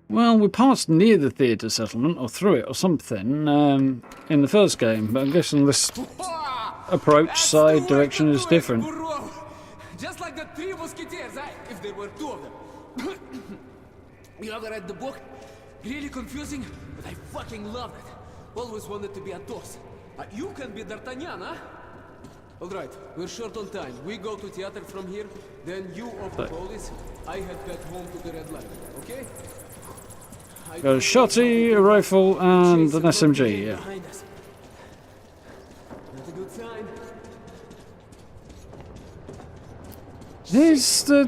Well, we passed near the theatre settlement, or through it, or something, in the first game, but I'm guessing this approach, side direction is different. Just like the three musketeers, if there were two of them. You ever read the book? Really confusing, but I fucking loved it. Always wanted to be Athos. You can be D'Artagnan, huh? Alright, we're short on time. We go to theater from here, then you off the police. I head back home to the Red Line, okay? Got a shotty, a rifle, and an SMG, yeah. Not a good sign.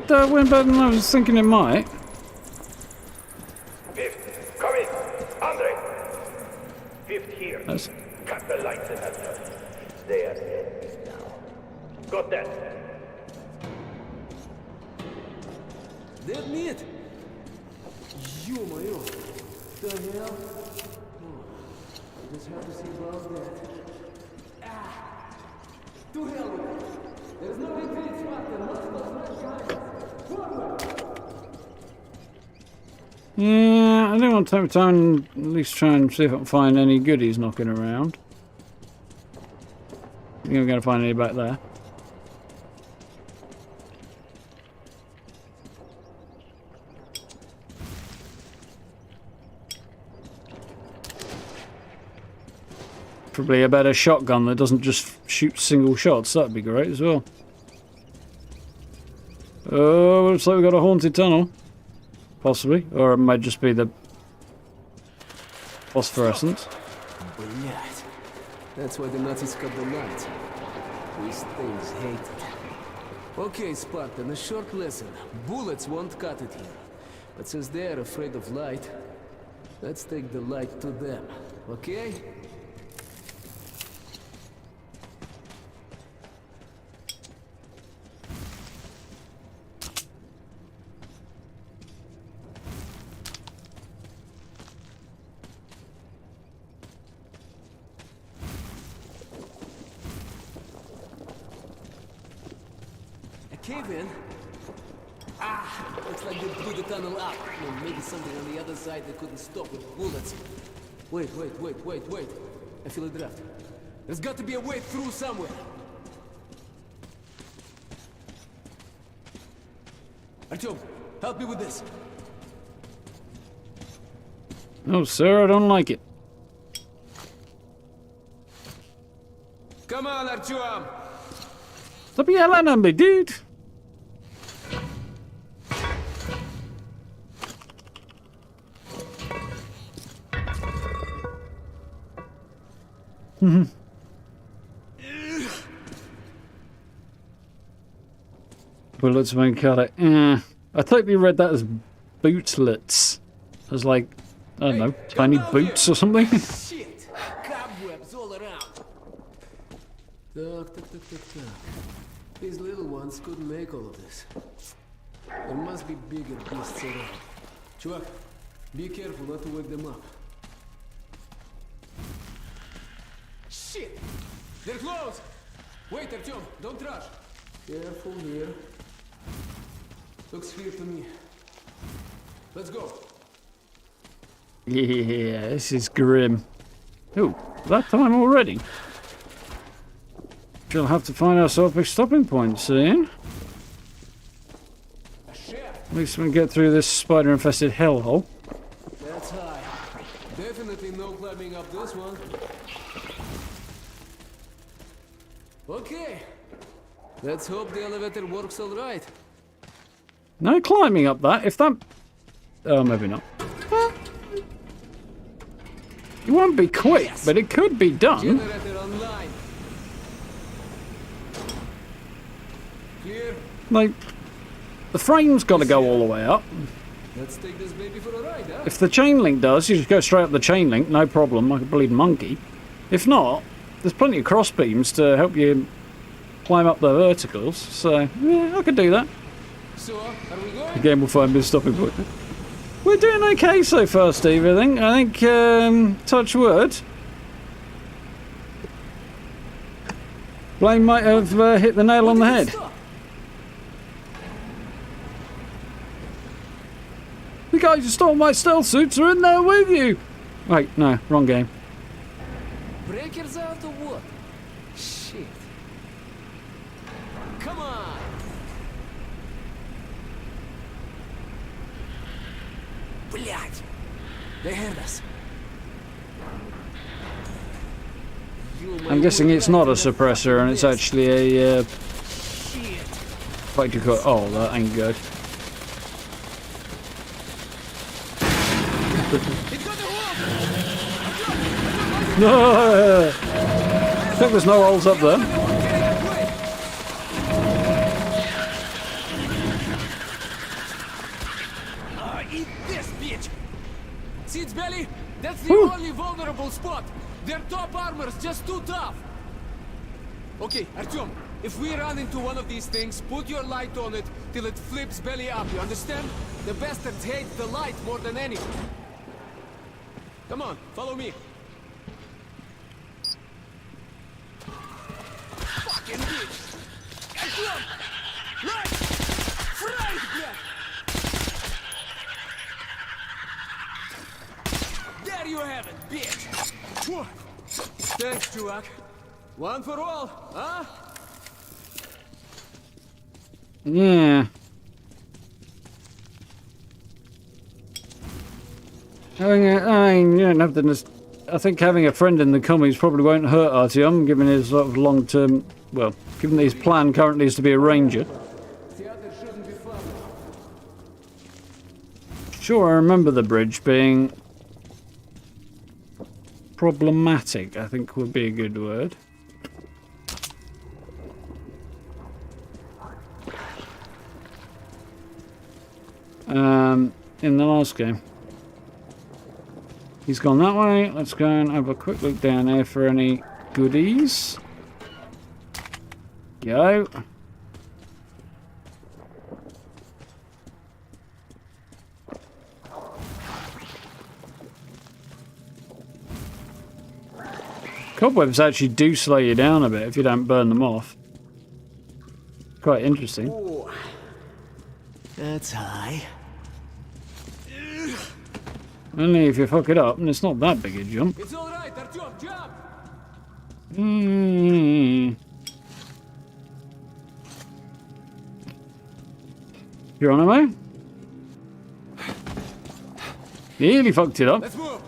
That went better than I was thinking it might. Fifth, come in. Andre. Fifth here. That's... Cut the lights in that house. They are dead now. Got that? Dead meat. Ё-моё. The hell? I just have to see about that. To hell with it. There's no retreat spot. There must be right behind us. Forward! Yeah, I don't want to take my time and at least try and see if I can find any goodies knocking around. I think I'm going to find any back there. Probably a better shotgun that doesn't just shoot single shots. That'd be great as well. Oh, looks like we've got a haunted tunnel. Possibly. Or it might just be the phosphorescence. Блять. That's why the Nazis cut the lights. These things hate it. Okay, Spartan, a short lesson. Bullets won't cut it here. But since they're afraid of light, let's take the light to them, okay? Cave in? Looks like they blew the tunnel up. Or maybe something on the other side they couldn't stop with bullets. Wait. I feel a draft. There's got to be a way through somewhere. Artyom, help me with this. No, sir, I don't like it. Come on, Artyom! Stop yelling at me, dude! Bullets won't cut it. I totally read that as bootlets. As like, I don't know, tiny boots or something. Shit! Cobwebs all around. Tuck. These little ones couldn't make all of this. There must must be bigger beasts around. Чувак, be careful not to wake them up. Shit! They're close! Wait, Artyom, don't rush. Careful here. Looks clear to me. Let's go. Yeah, this is grim. Oh, that time already. She'll have to find ourselves a stopping point soon. At least we can get through this spider-infested hellhole. That's high. Definitely no climbing up this one. Okay. Let's hope the elevator works all right. No climbing up that. If that... Oh, maybe not. It won't be quick, but it could be done. Generator online. Clear. Like, the frame's got to go all the way up. Let's take this baby for a ride, huh? If the chain link does, you just go straight up the chain link, no problem, like a bleeding monkey. If not, there's plenty of cross beams to help you climb up the verticals, so yeah, I could do that. So, are we going? The game will find me a stopping point. We're doing okay so far, Steve, I think. Touch wood. Blaine might have hit the nail on the head. The guys who stole my stealth suits are in there with you. Wait, no, wrong game. Breakers out or what? Shit. Come on. Блядь. They heard us. I'm guessing it's not a suppressor and it's actually a what do you call it? Oh, that ain't good. No! I think there's no holes up there. Eat this, bitch! See its belly? That's the only vulnerable spot. Their top armor's just too tough. Okay, Artyom, if we run into one of these things, put your light on it till it flips belly up, you understand? The bastards hate the light more than anything. Come on, follow me. Fucking bitch! Artyom! Right! Right, блядь! There you have it, bitch! Thanks, чувак. One for all, huh? Yeah. I think having a friend in the commies probably won't hurt Artyom, given his sort of long-term, well, given that his plan currently is to be a ranger. Sure, I remember the bridge being problematic, I think would be a good word. In the last game. He's gone that way. Let's go and have a quick look down here for any goodies. Go. Cobwebs actually do slow you down a bit if you don't burn them off. Quite interesting. Ooh. That's high. Only if you fuck it up, and it's not that big a jump. It's all right, Artyom, jump! You're on a way? Nearly fucked it up. Let's move.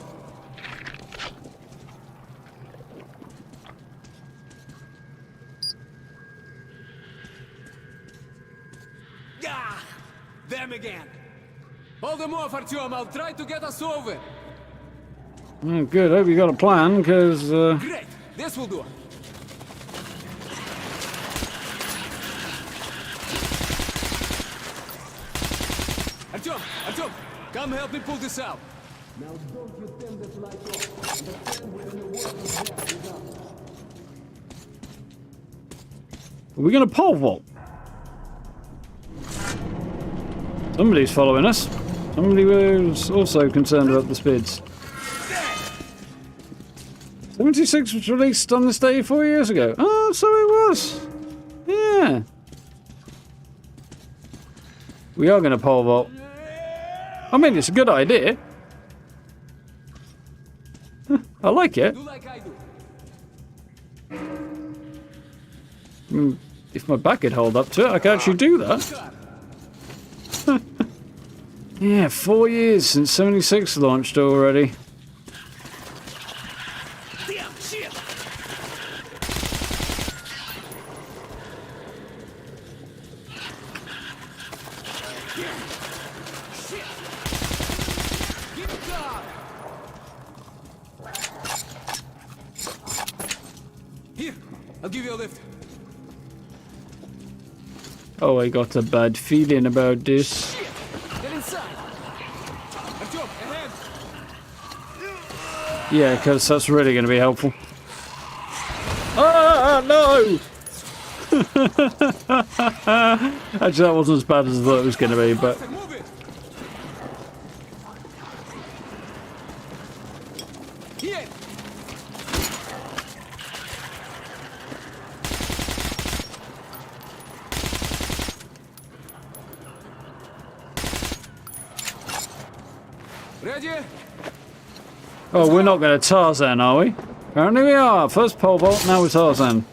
Ah, them again. Hold them off, Artyom. I'll try to get us over. Oh, good. Hope you got a plan, because... Great. This will do. Artyom, come help me pull this out. Now don't you turn that light off. The fan when you work with that is up. Are we going to pole vault? Somebody's following us. Somebody was also concerned about the speeds. 76 was released on this day 4 years ago. Oh, so it was. Yeah. We are going to pole vault. I mean, it's a good idea. I like it. If my back could hold up to it, I could actually do that. Yeah, 4 years since 76 launched already. Damn shit! Here, I'll give you a lift. Oh, I got a bad feeling about this. Get inside. Artyom, ahead. Yeah, because that's really going to be helpful. Ah, no! Actually, that wasn't as bad as I thought it was going to be, but... Here. Ready? Oh, we're not going to Tarzan, are we? Apparently we are. First pole vault, now we're Tarzan.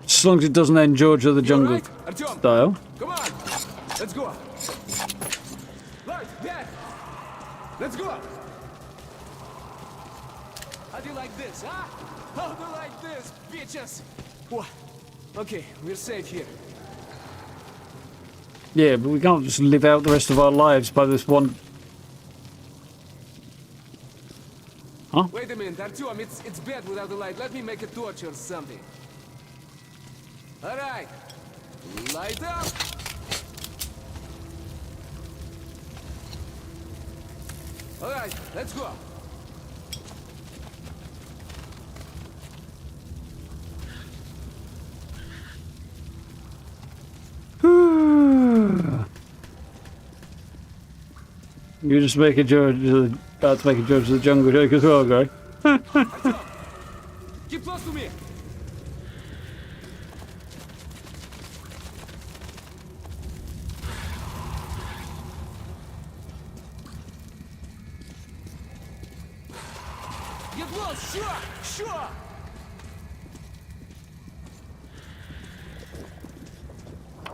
As long as it doesn't end George of the Jungle style. Come on. Let's go. Right, there. Let's go. How do you like this, huh? How do you like this, bitches? What? Okay, we're safe here. Yeah, but we can't just live out the rest of our lives by this one... Huh? Wait a minute, Artyom, it's bad without the light. Let me make a torch or something. All right, light up. All right, let's go. You just make a George, about to make a George of the Jungle joke as well, guy. Keep close to me. Get close, sure.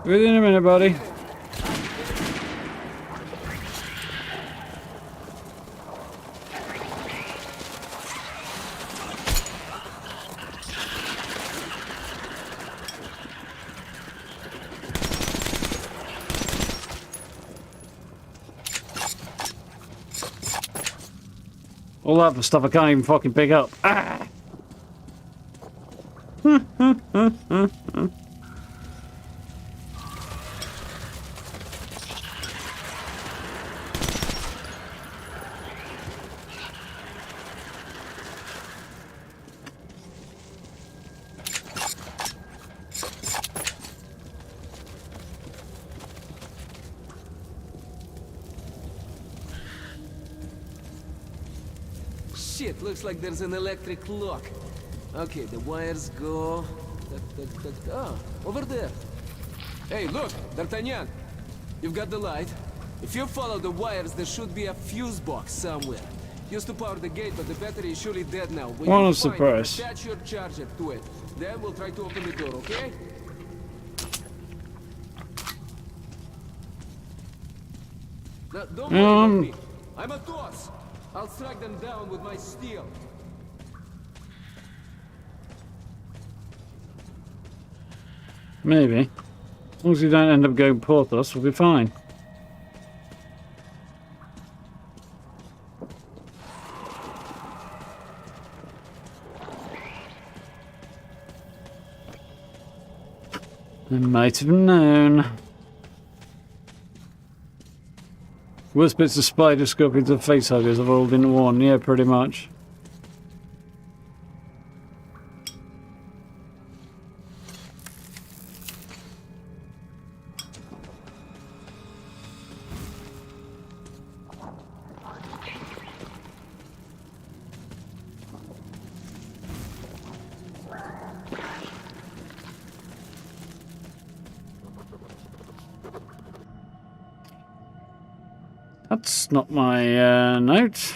Within a minute, buddy. All that for stuff I can't even fucking pick up. Ah! Shit, looks like there's an electric lock. Okay, the wires go... Ah, over there. Hey, look, D'Artagnan. You've got the light. If you follow the wires, there should be a fuse box somewhere. Used to power the gate, but the battery is surely dead now. When What you a find it, surprise. attach your charger to it. Then we'll try to open the door, okay? Now, don't worry about me. I'm a toss. I'll strike them down with my steel. Maybe. As long as you don't end up going Porthos, we'll be fine. I might have known. Worst bits of spider scorpions and facehuggers have all been worn, yeah, pretty much. That's not my note.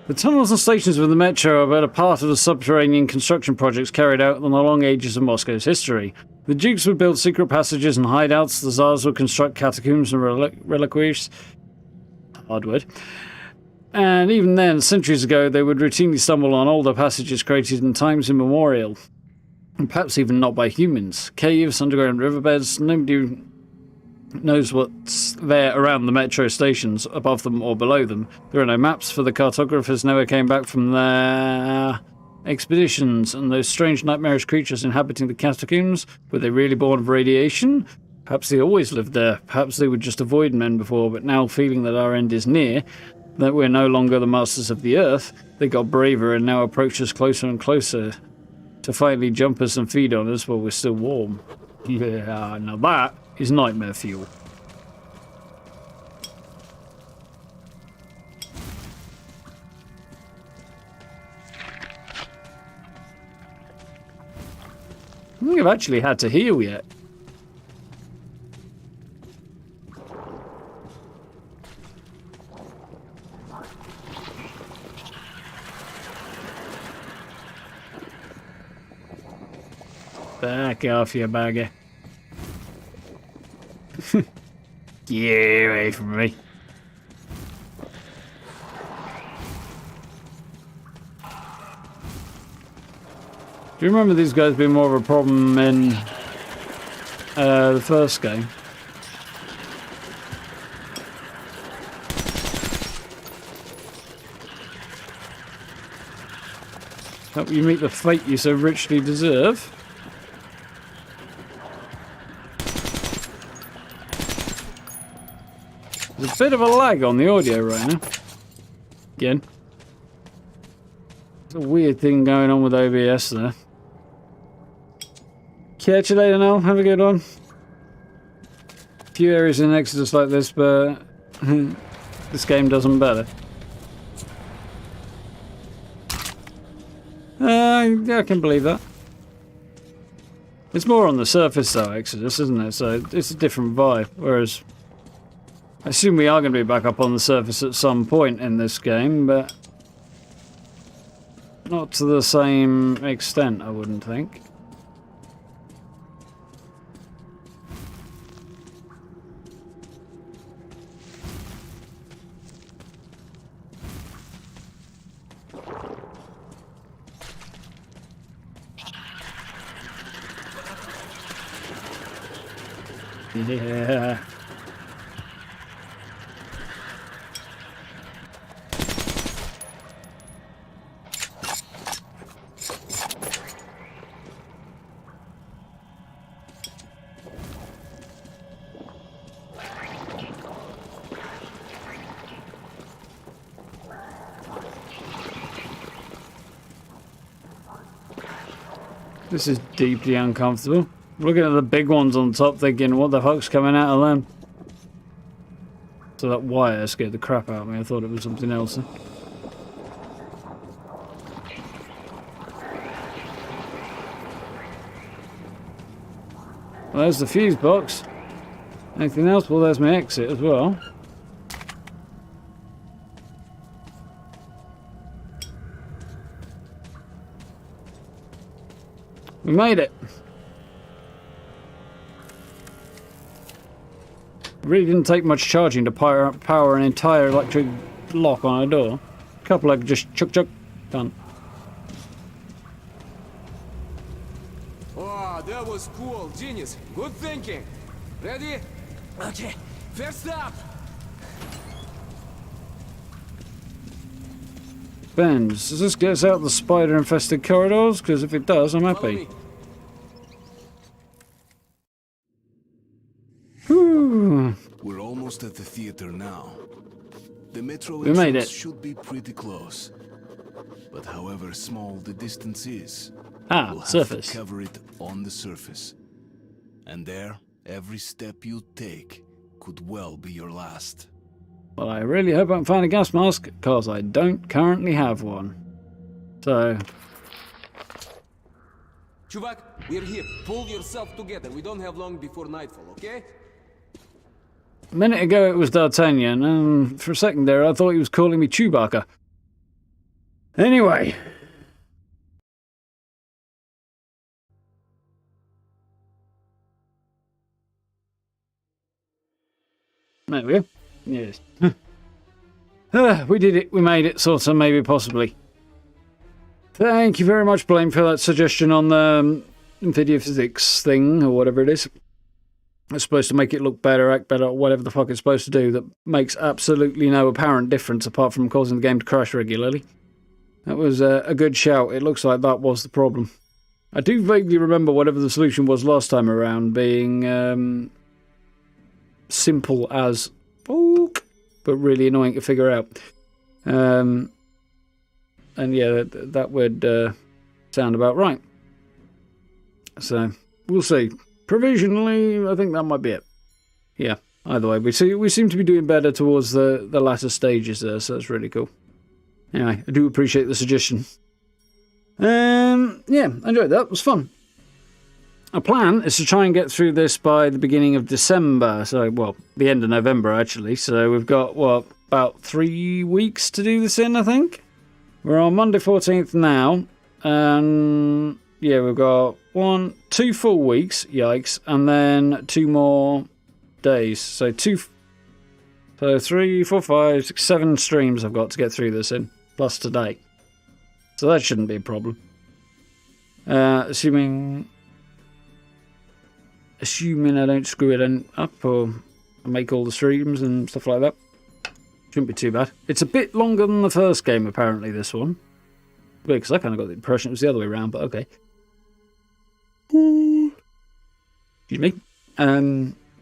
The tunnels and stations of the metro are but a part of the subterranean construction projects carried out in the long ages of Moscow's history. The dukes would build secret passages and hideouts, the tsars would construct catacombs and reliquaries. Hard word. And even then, centuries ago, they would routinely stumble on older passages created in times immemorial. And perhaps even not by humans. Caves, underground riverbeds, nobody knows what's there around the metro stations, above them or below them. There are no maps, for the cartographers never came back from their expeditions, and those strange nightmarish creatures inhabiting the catacombs, were they really born of radiation? Perhaps they always lived there, perhaps they would just avoid men before, but now feeling that our end is near, that we're no longer the masters of the earth, they got braver and now approach us closer and closer to finally jump us and feed on us while we're still warm. Yeah, now that is nightmare fuel. I don't think I've actually had to heal yet. Back off, you bagger. Get away from me. Do you remember these guys being more of a problem in the first game? Help you meet the fate you so richly deserve. There's a bit of a lag on the audio right now. Again. It's a weird thing going on with OBS there. Catch you later, Nell. Have a good one. A few areas in Exodus like this, but this game does them better. Yeah, I can believe that. It's more on the surface though, Exodus, isn't it? So it's a different vibe. Whereas I assume we are going to be back up on the surface at some point in this game, but not to the same extent, I wouldn't think. Yeah. This is deeply uncomfortable. Looking at the big ones on top thinking, what the fuck's coming out of them? So that wire scared the crap out of me. I thought it was something else. Well, there's the fuse box. Anything else? Well, there's my exit as well. We made it. Really didn't take much charging to power an entire electric lock on a door. A couple of just chuck, done. Oh, that was cool. Genius. Good thinking. Ready? Okay. First up. Benz, does this get us out of the spider-infested corridors? Because if it does, I'm happy. We're almost at the theater now. The metro We made it. should be pretty close. But however small the distance is, we'll have surface. to cover it on the surface. And there, every step you take could well be your last. Well, I really hope I can find a gas mask, because I don't currently have one. So... Chuvak, we're here. Pull yourself together. We don't have long before nightfall, okay? A minute ago it was D'Artagnan, and for a second there I thought he was calling me Chewbacca. Anyway. There we go. Yes. We did it. We made it, sort of, maybe, possibly. Thank you very much, Blaine, for that suggestion on the Nvidia PhyX thing, or whatever it is. It's supposed to make it look better, act better, or whatever the fuck it's supposed to do that makes absolutely no apparent difference apart from causing the game to crash regularly. That was a good shout. It looks like that was the problem. I do vaguely remember whatever the solution was last time around being simple as fuck, but really annoying to figure out. And yeah, that would sound about right. So, we'll see. Provisionally, I think that might be it. Yeah, either way, we seem to be doing better towards the latter stages there, so that's really cool. Anyway, I do appreciate the suggestion. Yeah, I enjoyed that. It was fun. Our plan is to try and get through this by the beginning of December. So, well, the end of November, actually. So we've got, what, about 3 weeks to do this in, I think? We're on Monday 14th now. And, yeah, we've got 2 full weeks, yikes, and then 2 more days. So 3, 4, 5, 6, 7 streams I've got to get through this in, plus today. So that shouldn't be a problem. Assuming I don't screw it up or make all the streams and stuff like that. Shouldn't be too bad. It's a bit longer than the first game, apparently, this one. Because I kind of got the impression it was the other way around, but okay. Excuse me.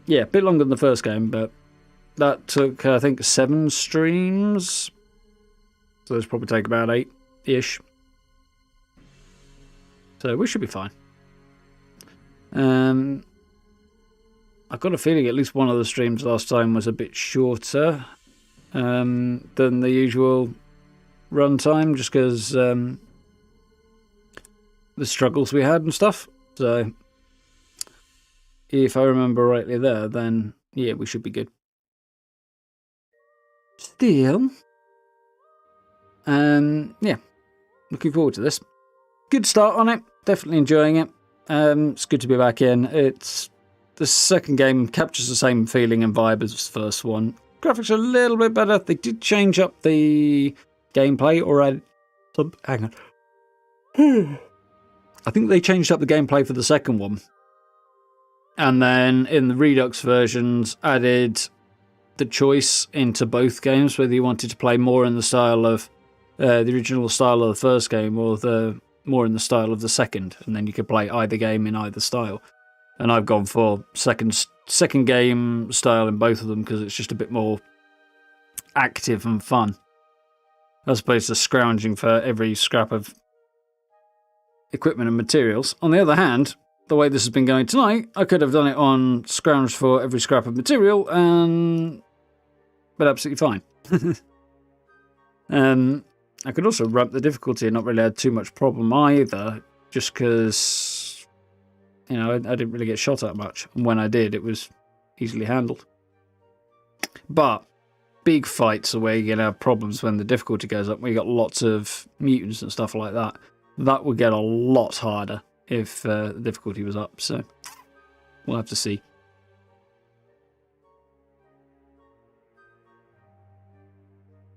Yeah, a bit longer than the first game, but that took, I think, 7 streams. So those probably take about 8-ish. So we should be fine. I've got a feeling at least one of the streams last time was a bit shorter than the usual runtime, just because the struggles we had and stuff. So if I remember rightly there, then yeah, we should be good. Still, yeah, looking forward to this. Good start on it. Definitely enjoying it. It's good to be back in. The second game captures the same feeling and vibe as the first one. Graphics are a little bit better. They did change up the gameplay, or hang on. I think they changed up the gameplay for the second one. And then in the Redux versions, added the choice into both games, whether you wanted to play more in the style of the original style of the first game or more in the style of the second. And then you could play either game in either style. And I've gone for second game style in both of them because it's just a bit more active and fun, as opposed to scrounging for every scrap of equipment and materials. On the other hand, the way this has been going tonight, I could have done it on scrounge for every scrap of material, but absolutely fine. I could also ramp the difficulty and not really had too much problem either, just because, you know, I didn't really get shot at much. And when I did, it was easily handled. But big fights are where you're going to have problems when the difficulty goes up, where you got lots of mutants and stuff like that. That would get a lot harder if the difficulty was up. So we'll have to see.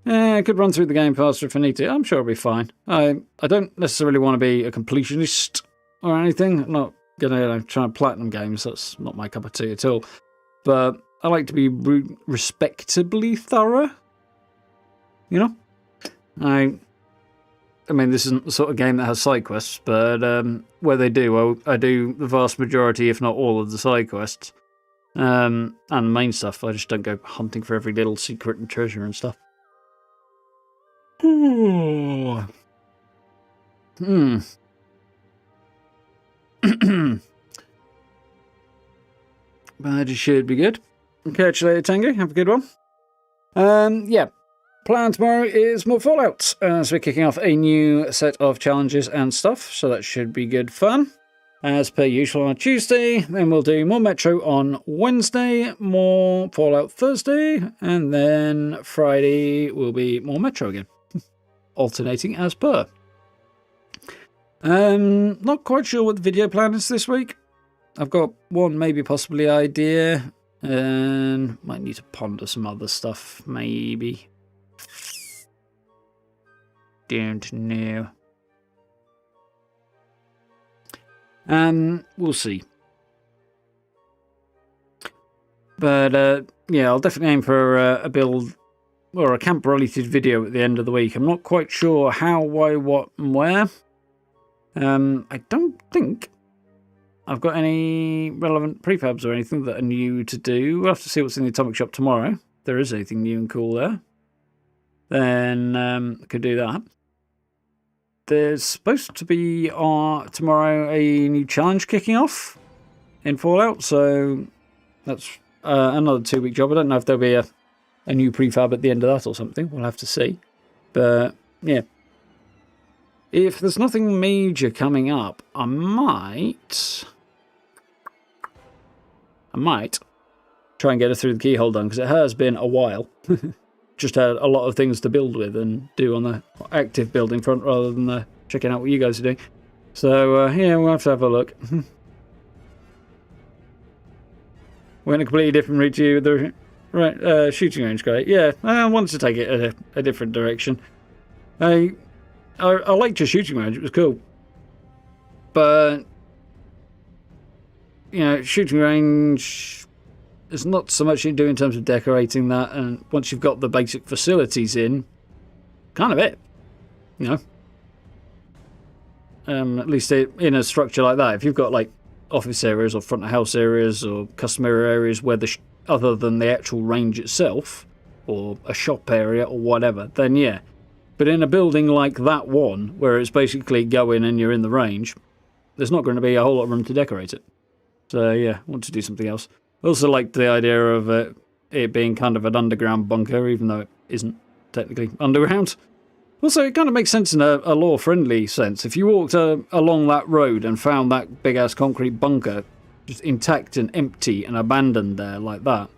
I could run through the game faster if I need to. I'm sure it'll be fine. I don't necessarily want to be a completionist or anything. I'm not going to try and platinum games. That's not my cup of tea at all. But I like to be respectably thorough. You know? I mean, this isn't the sort of game that has side quests, but where they do, I do the vast majority, if not all, of the side quests. And the main stuff. I just don't go hunting for every little secret and treasure and stuff. But it should be good. Catch you later, Tango. Have a good one. Yeah. Plan tomorrow is more Fallout. So we're kicking off a new set of challenges and stuff. So that should be good fun. as per usual on Tuesday. Then we'll do more Metro on Wednesday, more Fallout Thursday, and then Friday will be more Metro again. Alternating as per. Not quite sure what the video plan is this week. I've got one maybe possibly idea, and might need to ponder some other stuff maybe. Don't know. We'll see. But yeah, I'll definitely aim for a build or a camp related video at the end of the week. I'm not quite sure how, why, what, and where. I don't think I've got any relevant prefabs or anything that are new to do. We'll have to see what's in the atomic shop tomorrow. If there is anything new and cool there, then I could do that. There's supposed to be tomorrow a new challenge kicking off in Fallout, so that's another 2-week job. I don't know if there'll be a new prefab at the end of that or something. We'll have to see. But yeah, if there's nothing major coming up, I might try and get her through the keyhole done, because it has been a while. Just had a lot of things to build with and do on the active building front rather than checking out what you guys are doing. So yeah, we'll have to have a look. We're in a completely different route to the shooting range guy. Yeah, I wanted to take it a different direction. I liked your shooting range, it was cool. But you know, shooting range, there's not so much you can do in terms of decorating that, and once you've got the basic facilities in, kind of it, you know. At least in a structure like that, if you've got like office areas or front of house areas or customer areas where other than the actual range itself, or a shop area or whatever, then yeah. But in a building like that one, where it's basically go in and you're in the range, there's not going to be a whole lot of room to decorate it. So yeah, I want to do something else. I also like the idea of it being kind of an underground bunker, even though it isn't technically underground. Also, it kind of makes sense in a lore-friendly sense. If you walked along that road and found that big-ass concrete bunker just intact and empty and abandoned there like that,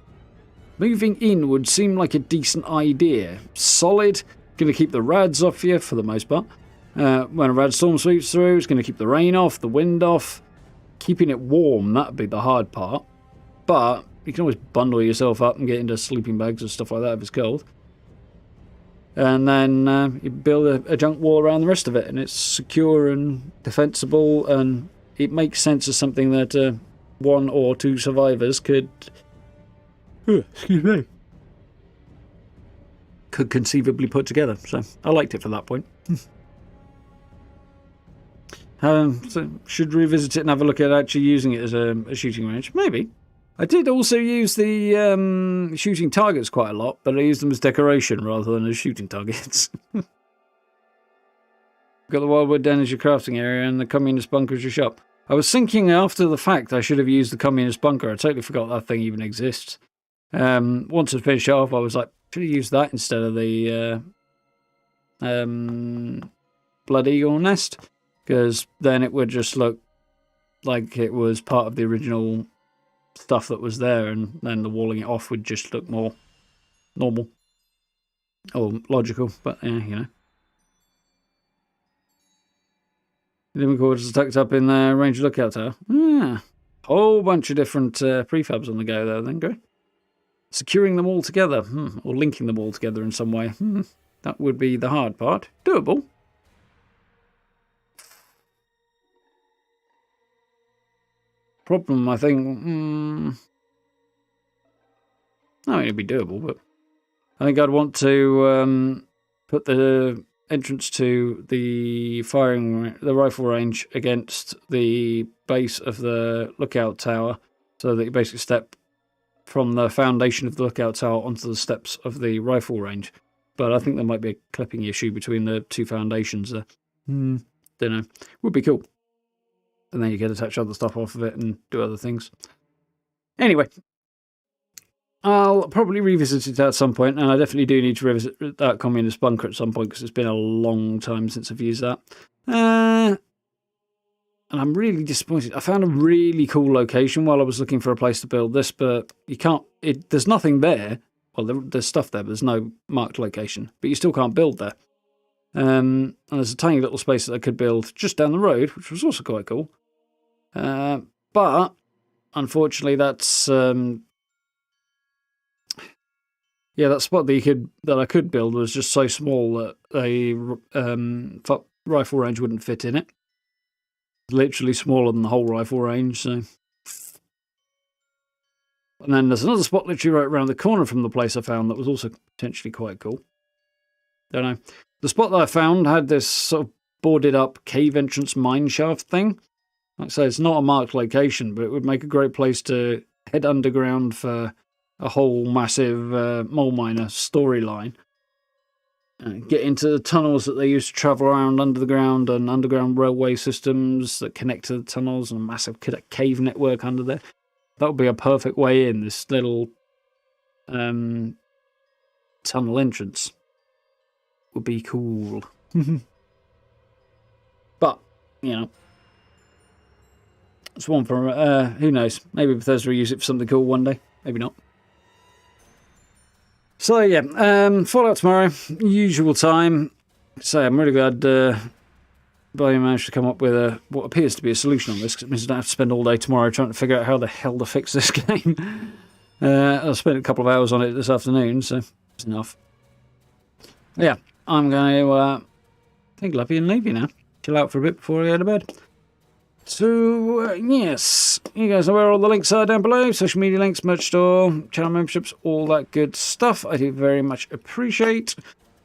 moving in would seem like a decent idea. Solid, going to keep the rads off you for the most part. When a rad storm sweeps through, it's going to keep the rain off, the wind off. Keeping it warm, that'd be the hard part. But you can always bundle yourself up and get into sleeping bags and stuff like that if it's cold. And then you build a junk wall around the rest of it, and it's secure and defensible, and it makes sense as something that 1 or 2 survivors could... excuse me. Could conceivably put together. So I liked it for that point. So should revisit it and have a look at actually using it as a shooting range. Maybe. I did also use the shooting targets quite a lot, but I used them as decoration rather than as shooting targets. Got the Wildwood Den as your crafting area and the Communist Bunker as your shop. I was thinking after the fact I should have used the Communist Bunker. I totally forgot that thing even exists. Once I finished it off, I was like, should have used that instead of the Blood Eagle nest, because then it would just look like it was part of the original stuff that was there, and then the walling it off would just look more normal or logical. But yeah, you know. Living quarters are tucked up in the Ranger Lookout Tower. Yeah, whole bunch of different prefabs on the go there. Then go securing them all together, or linking them all together in some way. That would be the hard part. Doable. Problem, I think, no, it'd be doable, but I think I'd want to put the entrance to the rifle range against the base of the lookout tower, so that you basically step from the foundation of the lookout tower onto the steps of the rifle range. But I think there might be a clipping issue between the two foundations there. Don't know. Would be cool. And then you get to touch other stuff off of it and do other things. Anyway, I'll probably revisit it at some point, and I definitely do need to revisit that Communist Bunker at some point, because it's been a long time since I've used that. And I'm really disappointed. I found a really cool location while I was looking for a place to build this, but you can't... there's nothing there. Well, there's stuff there, but there's no marked location. But you still can't build there. And there's a tiny little space that I could build just down the road, which was also quite cool. But, unfortunately, that's... that spot that I could build was just so small that a rifle range wouldn't fit in it. Literally smaller than the whole rifle range, so... And then there's another spot literally right around the corner from the place I found that was also potentially quite cool. Don't know. The spot that I found had this sort of boarded up cave entrance mine shaft thing. Like I say, it's not a marked location, but it would make a great place to head underground for a whole massive mole miner storyline. Get into the tunnels that they used to travel around under the ground, and underground railway systems that connect to the tunnels, and a massive cave network under there. That would be a perfect way in, this little tunnel entrance. Would be cool. But, you know, it's one for, who knows, maybe Bethesda will use it for something cool one day, maybe not. So yeah, Fallout tomorrow, usual time. So I'm really glad Billy managed to come up with what appears to be a solution on this, because it means I don't have to spend all day tomorrow trying to figure out how the hell to fix this game. I spent a couple of hours on it this afternoon, so it's enough. Yeah, I'm going to think love you and leave you now. Chill out for a bit before I go to bed. So, yes, you guys know where all the links are down below. Social media links, merch store, channel memberships, all that good stuff. I do very much appreciate.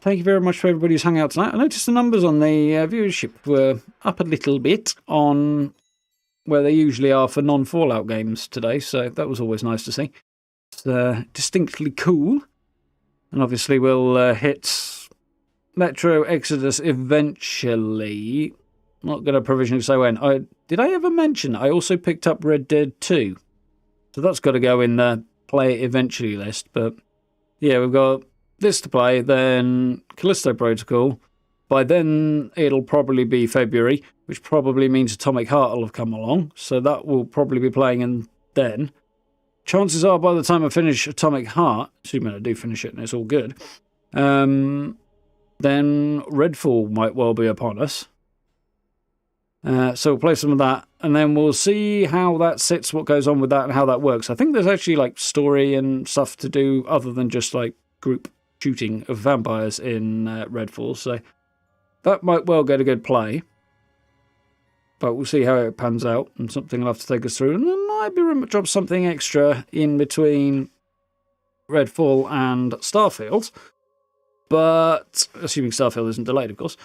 Thank you very much for everybody who's hung out tonight. I noticed the numbers on the viewership were up a little bit on where they usually are for non-Fallout games today, so that was always nice to see. It's distinctly cool. And obviously we'll hit Metro Exodus eventually. Not going to provisionally say when. Did I ever mention I also picked up Red Dead 2? So that's got to go in the play eventually list. But yeah, we've got this to play, then Callisto Protocol. By then it'll probably be February, which probably means Atomic Heart will have come along. So that will probably be playing in then. Chances are by the time I finish Atomic Heart, assuming I do finish it and it's all good, then Redfall might well be upon us. So we'll play some of that, and then we'll see how that sits, what goes on with that, and how that works. I think there's actually like story and stuff to do other than just like group shooting of vampires in Redfall, so that might well get a good play. But we'll see how it pans out, and something will have to take us through. And there might be room to drop something extra in between Redfall and Starfield, but assuming Starfield isn't delayed, of course.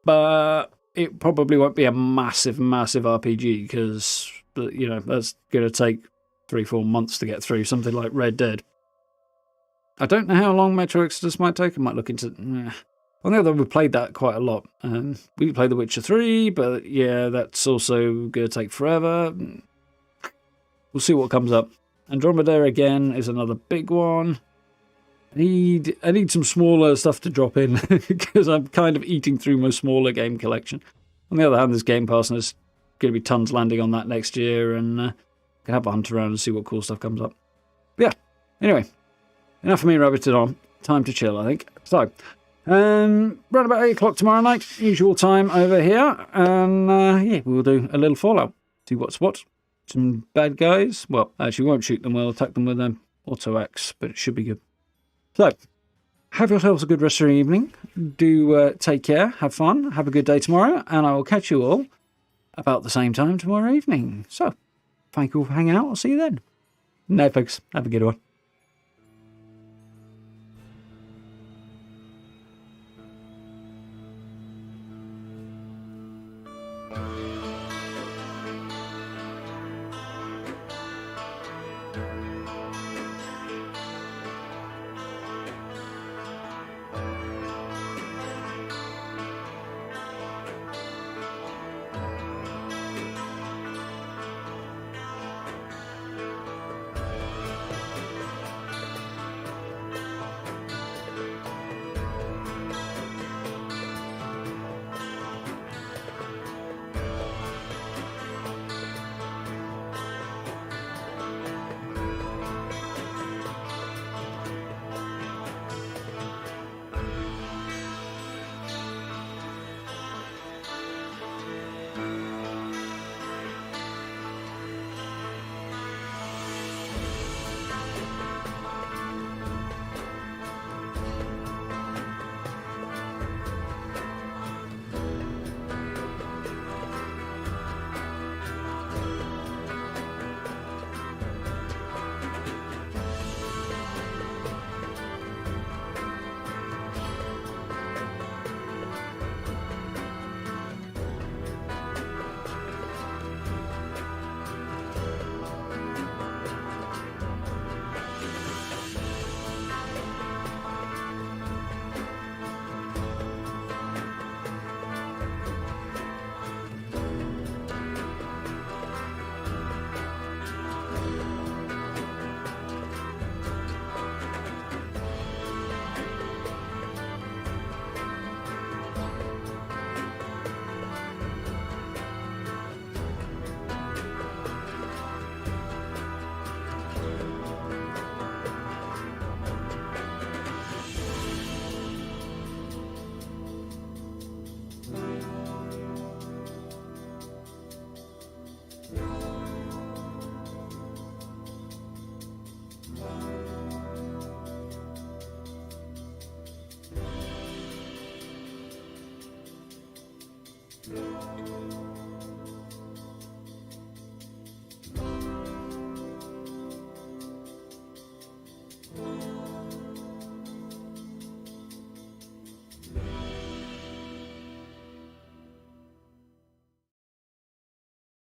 But it probably won't be a massive, massive RPG, because, you know, that's going to take 3-4 months to get through, something like Red Dead. I don't know how long Metro Exodus might take. I might look into... On the other hand, we played that quite a lot. We played The Witcher 3, but yeah, that's also going to take forever. We'll see what comes up. Andromeda again is another big one. I need some smaller stuff to drop in because I'm kind of eating through my smaller game collection. On the other hand, there's Game Pass, and there's going to be tons landing on that next year, and can have a hunt around and see what cool stuff comes up. But yeah, anyway, enough of me rabbiting on. Time to chill, I think. So, round about 8 o'clock tomorrow night, usual time over here, and yeah, we'll do a little Fallout. See what's what. Some bad guys. Well, actually, we won't shoot them. We'll attack them with auto-axe, but it should be good. So, have yourselves a good rest of your evening. Do take care, have fun, have a good day tomorrow, and I will catch you all about the same time tomorrow evening. So, thank you for hanging out. I'll see you then. No, folks, have a good one.